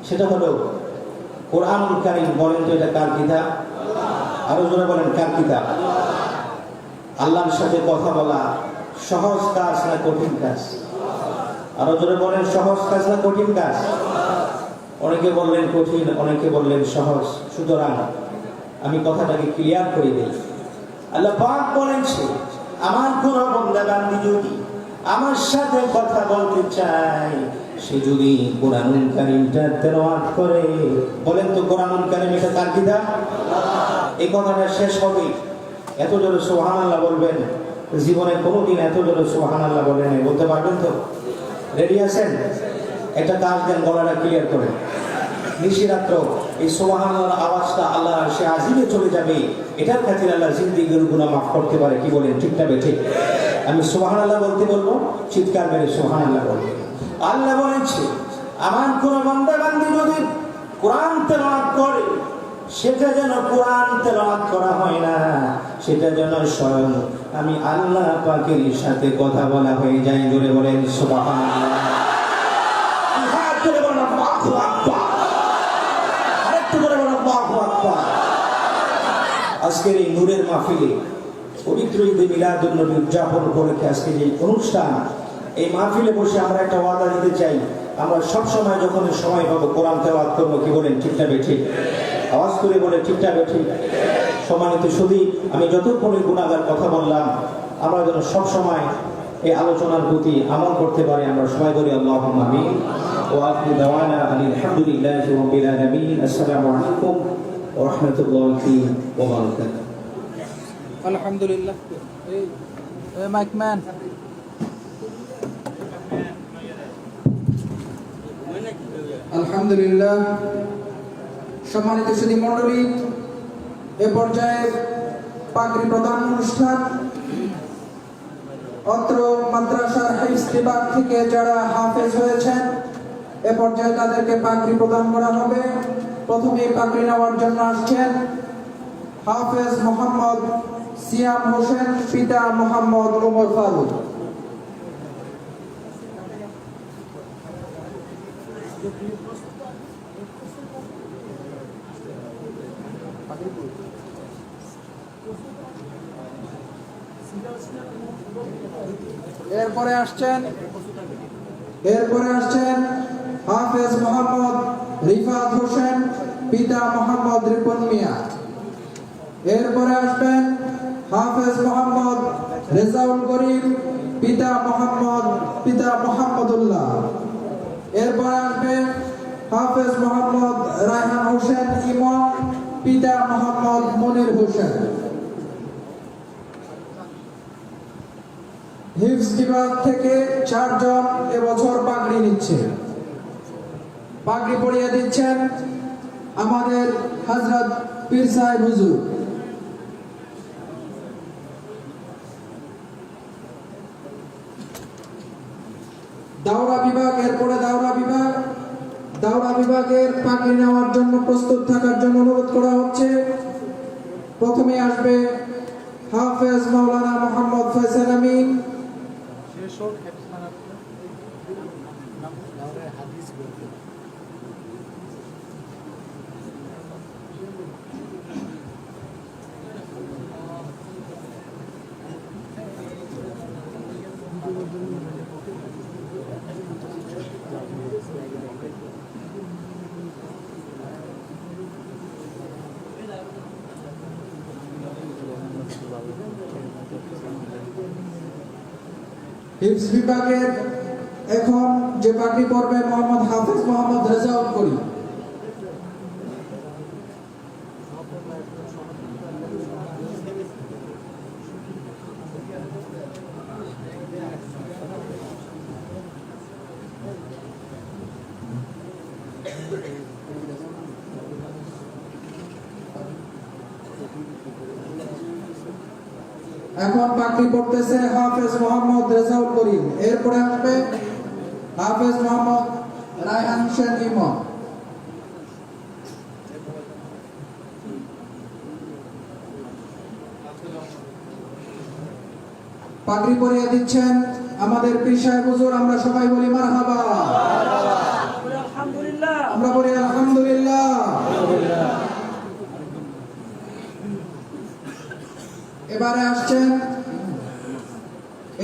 সেটা হলো কোরআনুল কারীম। বলেন তো এটা কার কিতাব? আরো জোরে বলেন কার কিতাব? আল্লাহর সাথে কথা বলা সহজ কাজ না কঠিন কাজ? আরো জোরে বলেন সহজ কাজ না কঠিন কাজ? অনেকে বললেন কঠিন, অনেকে বললেন সহজ। সুতরাং আমি কথাটাকে ক্লিয়ার করে দিই। আল্লাহ পাক বলেছে, আমার কোন বান্দা বান্দি যদি আমার সাথে কথা বলতে চায়, সে যদি কোরআনুল কারীমটা তেলাওয়াত করে। বলেন তো কোরআনুল কারীম এটা কার কিতাব? এই কথাটা শেষ হবে এত জোরে সুবহানাল্লাহ বলবেন, জীবনে কোনোদিন এত জোরে সুবহানাল্লাহ বলেন নাই। বলতে পারবেন তো? রেডি আছেন? একটা কাজ দেন, গলাটা ক্লিয়ার করে। নিশিরাত্র এই সুবহানাল্লাহর আওয়াজটা আল্লাহ সে আজিমে চলে যাবে। এটার খাতির আল্লাহ জিন্দেগির গুনাহ মাফ করতে পারে। কি বলেন? ঠিকটা বেঠে? আমি সুবহানাল্লাহ বলতে বলবো, চিৎকার মেরে সুবহানাল্লাহ বলবো। আল্লাহ বলেছে, আমার কোন বান্দা বান্দি যদি কোরআন তেলাওয়াত করে, সেটা যেন কোরআন তেলাওয়াত করা হয় না, সেটা যেন স্বয়ং আমি আল্লাহ পাকের সাথে কথা বলা হয়ে যায়। জোরে বলেন সুবহানাল্লাহ। হাত তুলে বলেন আল্লাহু আকবার। আরেকটু জোরে বলেন আল্লাহু আকবার। আজকের এই নূরের মাহফিলে পবিত্র ঈদে মিলাদুন নবী উদযাপন করেছে আজকে যে অনুষ্ঠান, এই মাহফিলে বসে আমরা একটা ওয়াদা দিতে চাই, আমরা সব সময় যখন সময় পাবো কোরআন তেলাওয়াত করবো। কি বলেন? ঠিকটা বেঠে? আওয়াজ করে বলে ঠিকটা বেঠে? সম্মানিত শুধু আমি যতক্ষণই গুনাহগার কথা বললাম, আমরা যেন সব সময় এই আলোচনার প্রতি আমল করতে পারি। আমরা সবাই বলি আল্লাহুম্মা আমিন। ওয়া আখিরু দাওয়ানা আলহামদুলিল্লাহি রাব্বিল আলামিন। আসসালামু আলাইকুম ওয়া রাহমাতুল্লাহি ওয়া বারাকাতুহু। আলহামদুলিল্লাহ। এই মাইক ম্যান। আলহামদুলিল্লাহ। সম্মানিত সুধী মণ্ডলী, এ পর্যায়ে পাগড়ি প্রদান অনুষ্ঠান। অত্র মাদ্রাসার হিফজ বিভাগ থেকে যারা হাফেজ হয়েছেন, এ পর্যায়ে তাদেরকে পাগড়ি প্রদান করা হবে। প্রথমে পাগড়ি নেওয়ার জন্য আসছেন হাফেজ মোহাম্মদ সিয়াম হোসেন, পিতা মোহাম্মদ ওমর ফারুক। এরপরে আসছেন হাফেজ মোহাম্মদ রিফাত হোসেন, পিতা মোহাম্মদ রিপন মিয়া। এরপরে আসবেন হাফেজ মোহাম্মদ রেজাউল করিম, পিতা মোহাম্মদুল্লাহ। এরপরে আসবেন হাফেজ মোহাম্মদ রায়হান হোসেন ইমাম, পিতা মোহাম্মদ মনির হোসেন। হিফজ বিভাগ থেকে 4 জন এবছর পাগড়ি নিচ্ছে। পাগড়ি পরিয়ে দিচ্ছেন আমাদের হযরত পীর সাহেব হুজুর। দাওরা বিভাগ, এরপরে দাওরা বিভাগের পাগড়ি নেওয়ার জন্য প্রস্তুত থাকার জন্য অনুরোধ করা হচ্ছে। প্রথমে আসবে হাফেজ মাওলানা মোহাম্মদ ফয়সাল আমিন। হিফজ বিভাগের এখন যে পাগড়ি পরবে মোহাম্মদ হাফেজ মোহাম্মদ রেজাউল করিম। এখন পাগড়ি পড়তেছে হাফেজ মোহাম্মদ রেজাউল করিম, এরপরে আসবে হাফেজ মোহাম্মদ রায়হান হোসেন ইমন। পাগড়ি পরিয়ে দিচ্ছেন আমাদের পীর সাহেব হুজুর। আমরা সবাই বলি মারহাবা, আমরা বলি আলহামদুলিল্লাহ।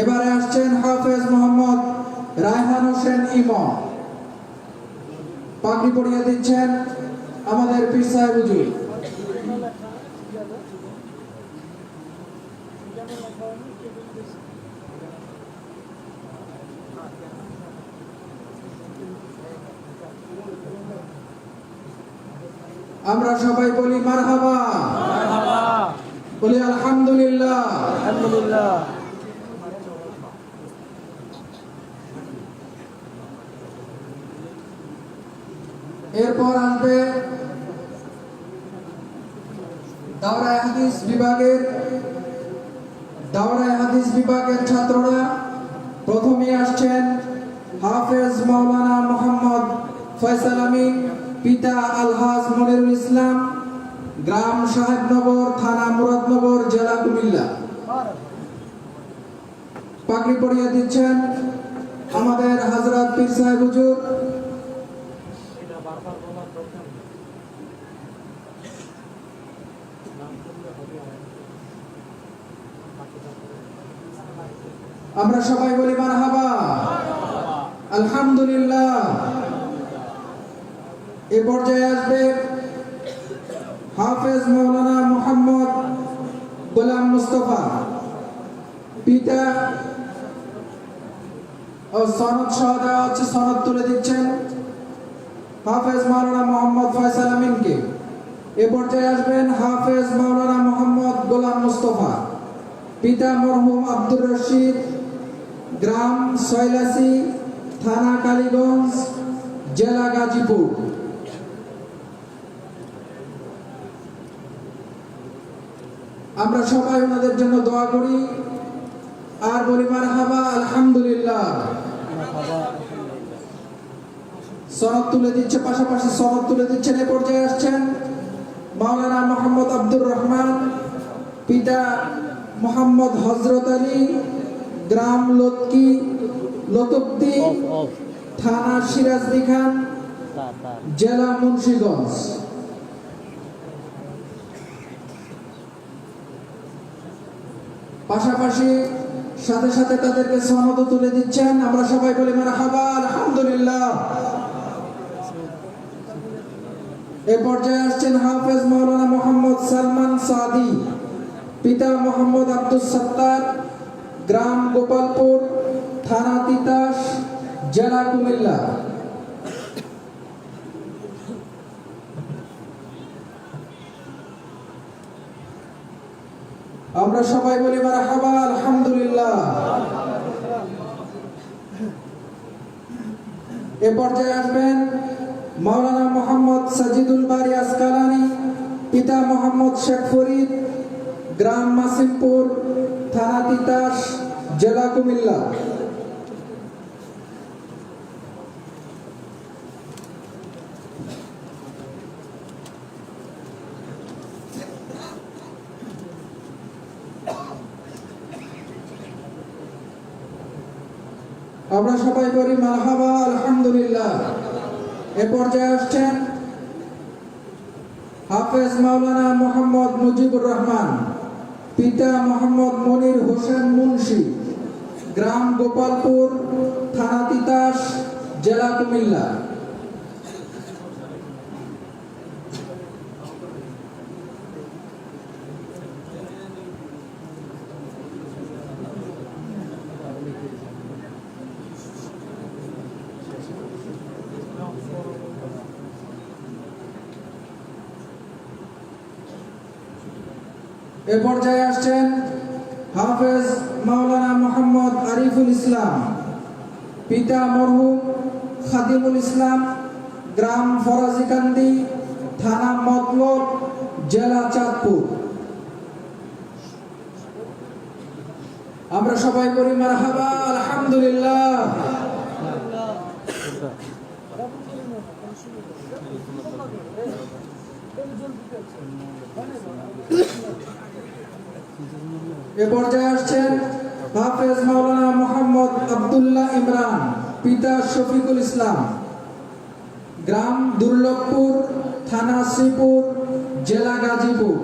এবারে আসছেন হাফেজ মোহাম্মদ রায়হান হোসেন ইমন। পাগড়ি পরিয়ে দিচ্ছেন আমাদের পীর সাহেব হুজুর। আমরা সবাই বলি মারহাবা, বলি আলহামদুলিল্লাহ। এরপর আসবে দাওরায়ে হাদিস বিভাগের ছাত্ররা। প্রথমে আসছেন হাফেজ মাওলানা মোহাম্মদ ফয়সাল আমিন, পিতা আলহাজ মনিরুল ইসলাম, গ্রাম সাহেবনগর, থানা মুরাদনগর, জেলা কুমিল্লা। পাগড়ি পরিয়ে দিচ্ছেন আমাদের হযরত পীর সাহেব হুজুর। আমরা সবাই বলি মারহাবা, আলহামদুলিল্লাহ। এ পর্যায়ে আসবে হাফেজ মাওলানা মোহাম্মদ গোলাম মুস্তফা, পিতা ও সনদ সহ দেওয়া হচ্ছে, সনদ তুলে দিচ্ছেন হাফেজ মাওলানা মোহাম্মদ ফয়সাল আমিনকে। এ পর্যায়ে আসবেন হাফেজ মাওলানা মোহাম্মদ গোলাম মুস্তফা, পিতা মরহুম আব্দুর রশিদ, গ্রাম সয়লাসি, থানা কালীগঞ্জ, জেলা গাজীপুর। আমরা সবাই ওনাদের জন্য দোয়া করি আর বলি মারহাবা, আলহামদুলিল্লাহ। সনদ তুলে দিচ্ছে, পাশাপাশি সনদ তুলে দিচ্ছেন। এ পর্যায়ে আসছেন মাওলানা মোহাম্মদ আব্দুর রহমান, পিতা মোহাম্মদ হযরত আলী, গ্রাম লতুবদি, থানা সিরাজদি খান, জেলা মুন্সিগঞ্জ। পাশাপাশি সাথে সাথে তাদেরকে সনদ তুলে দিচ্ছেন। আমরা সবাই বলি মারহাবা, আলহামদুলিল্লাহ। এ পর্যায়ে আসছেন হাফেজ মাওলানা মোহাম্মদ সালমান সাদি, পিতা মোহাম্মদ আব্দুস সাত্তার, গ্রাম গোপালপুর, থানা তিতাস, জেলা কুমিল্লা। আমরা সবাই বলি মারহাবা, আলহামদুলিল্লাহ। এ পর্যায়ে আসবেন মাওলানা মোহাম্মদ সাজিদুল বারি আসকালানি, পিতা মোহাম্মদ শেখ ফরিদ, গ্রাম মাসিমপুর, থানা তিতাস, জেলা কুমিল্লা। আমরা সবাই বলি মারহাবা, আলহামদুলিল্লাহ। এ পর্যায়ে আসছেন হাফেজ মাওলানা মোহাম্মদ মুজিবুর রহমান, পিতা মোহাম্মদ মনির হোসেন মুন্সি, গ্রাম গোপালপুর, থানা তিতাস, জেলা কুমিল্লা। এ পর্যায়ে আসছেন হাফেজ মাওলানা মোহাম্মদ আরিফুল ইসলাম, পিতা মরহুম খাদিমুল ইসলাম, গ্রাম ফরাজিকান্দি, থানা মতলব, জেলা চাঁদপুর। আমরা সবাই বলি মারহাবা আলহামদুলিল্লাহ। এ পর্যায়ে আসছেন হাফেজ মাওলানা মোহাম্মদ আব্দুল্লাহ ইমরান, পিতা শফিকুল ইসলাম, গ্রাম দুর্লভপুর, থানা শ্রীপুর, জেলা গাজীপুর।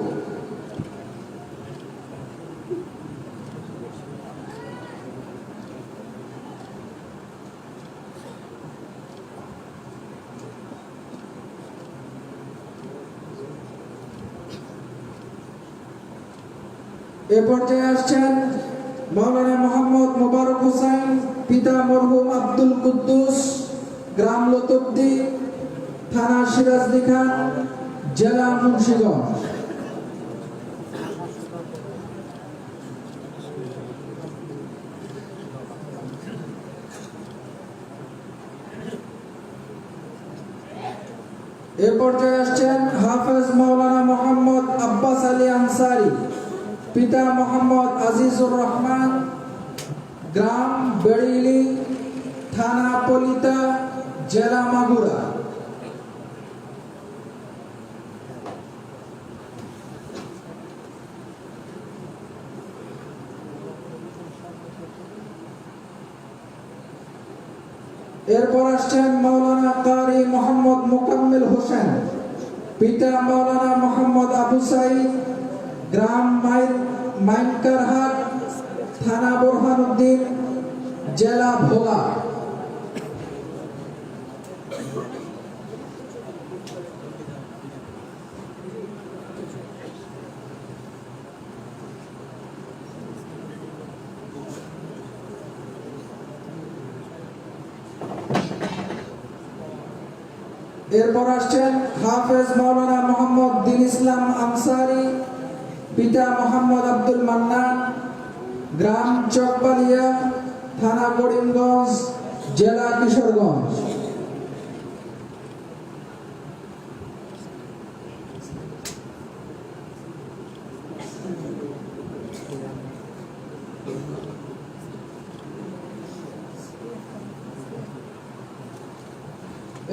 এ পর্যায়ে আসছেন মাওলানা মোহাম্মদ মোবারক হোসেন, পিতা মরহুম আব্দুল কুদ্দুস, গ্রাম লতবদি, থানা সিরাজদি খান, জেলা মুন্সিগঞ্জ। এ পর্যায়ে আসছেন হাফেজ মাওলানা মোহাম্মদ আব্বাস আলী আনসারি, পিতা মোহাম্মদ আজিজুর রহমান, গ্রাম বেড়িলি, থানা পলিতা, জেলা মাগুরা। এরপর আসছেন মাওলানা কারি মোহাম্মদ মোকাম্মেল হোসেন, পিতা মাওলানা মোহাম্মদ আবু সাইদ, গ্রাম মাইনকারহাট, থানা বোরহানউদ্দিন, জেলা ভোলা। এরপর আসছেন হাফেজ মাওলানা মোহাম্মদ দিন ইসলাম আনসারি, পিতা মোহাম্মদ আব্দুল মান্নান, গ্রাম চকবালিয়া, থানা করিমগঞ্জ, জেলা কিশোরগঞ্জ।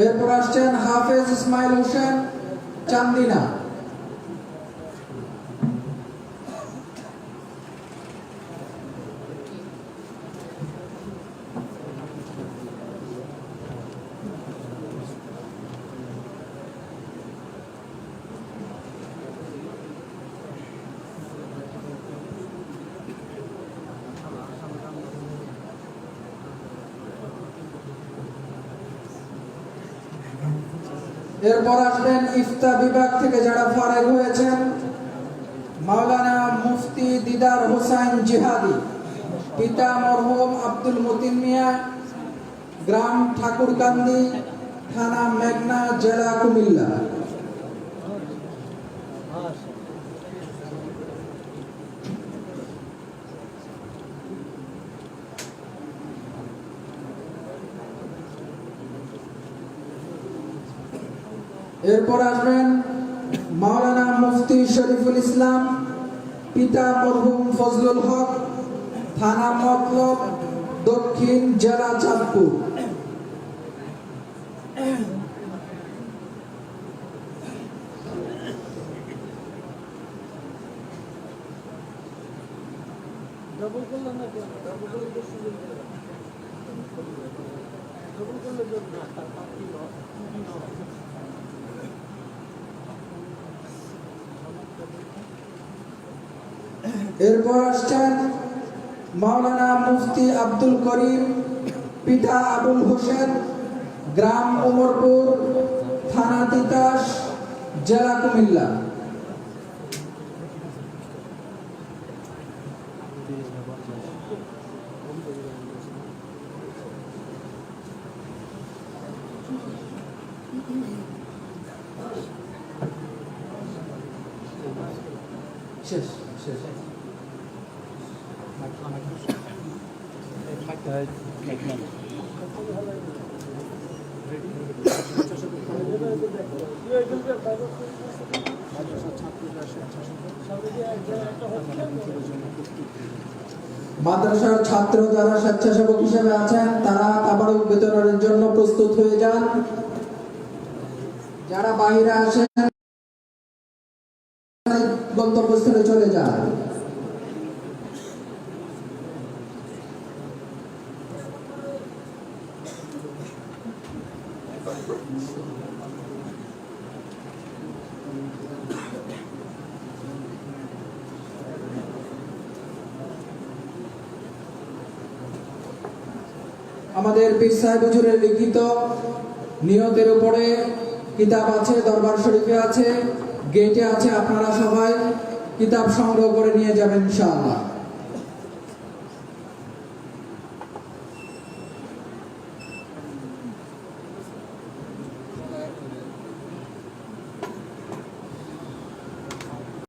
এরপর আসছেন হাফেজ ইসমাইল হোসেন, চান্দিনা। এরপর আসবেন ইফতা বিভাগ থেকে যারা ফারেগ হয়েছেন, মাওলানা মুফতি দিদার হোসেন জিহাদি, পিতা মরহুম আব্দুল মতিন মিয়া, গ্রাম ঠাকুরকান্দি, থানা মেঘনা, জেলা কুমিল্লা। এরপর আসবেন মাওলানা মুফতি শরীফুল ইসলাম, পিতা মরহুম ফজলুল হক, থানা মতলব, দক্ষিণ, জেলা চাঁদপুর। এরপর আসছেন মাওলানা মুফতি আব্দুল করিম, পিতা আবুল হোসেন, গ্রাম উমরপুর, থানা তিতাস, জেলা কুমিল্লা। শেষ শেষ মাদ্রাসার ছাত্র যারা স্বেচ্ছাসেবক হিসেবে আছেন তারা তাবারুক বিতরণের জন্য প্রস্তুত হয়ে যান। যারা বাইরে আসেন গন্তব্যস্থলে চলে যান। আমাদের পীর সাহেব হুজুরের লিখিত নিয়তের উপরে কিতাব আছে, দরবার শরীফে আছে, গেটে আছে। আপনারা সবাই কিতাব সংগ্রহ করে নিয়ে যাবেন ইনশাআল্লাহ।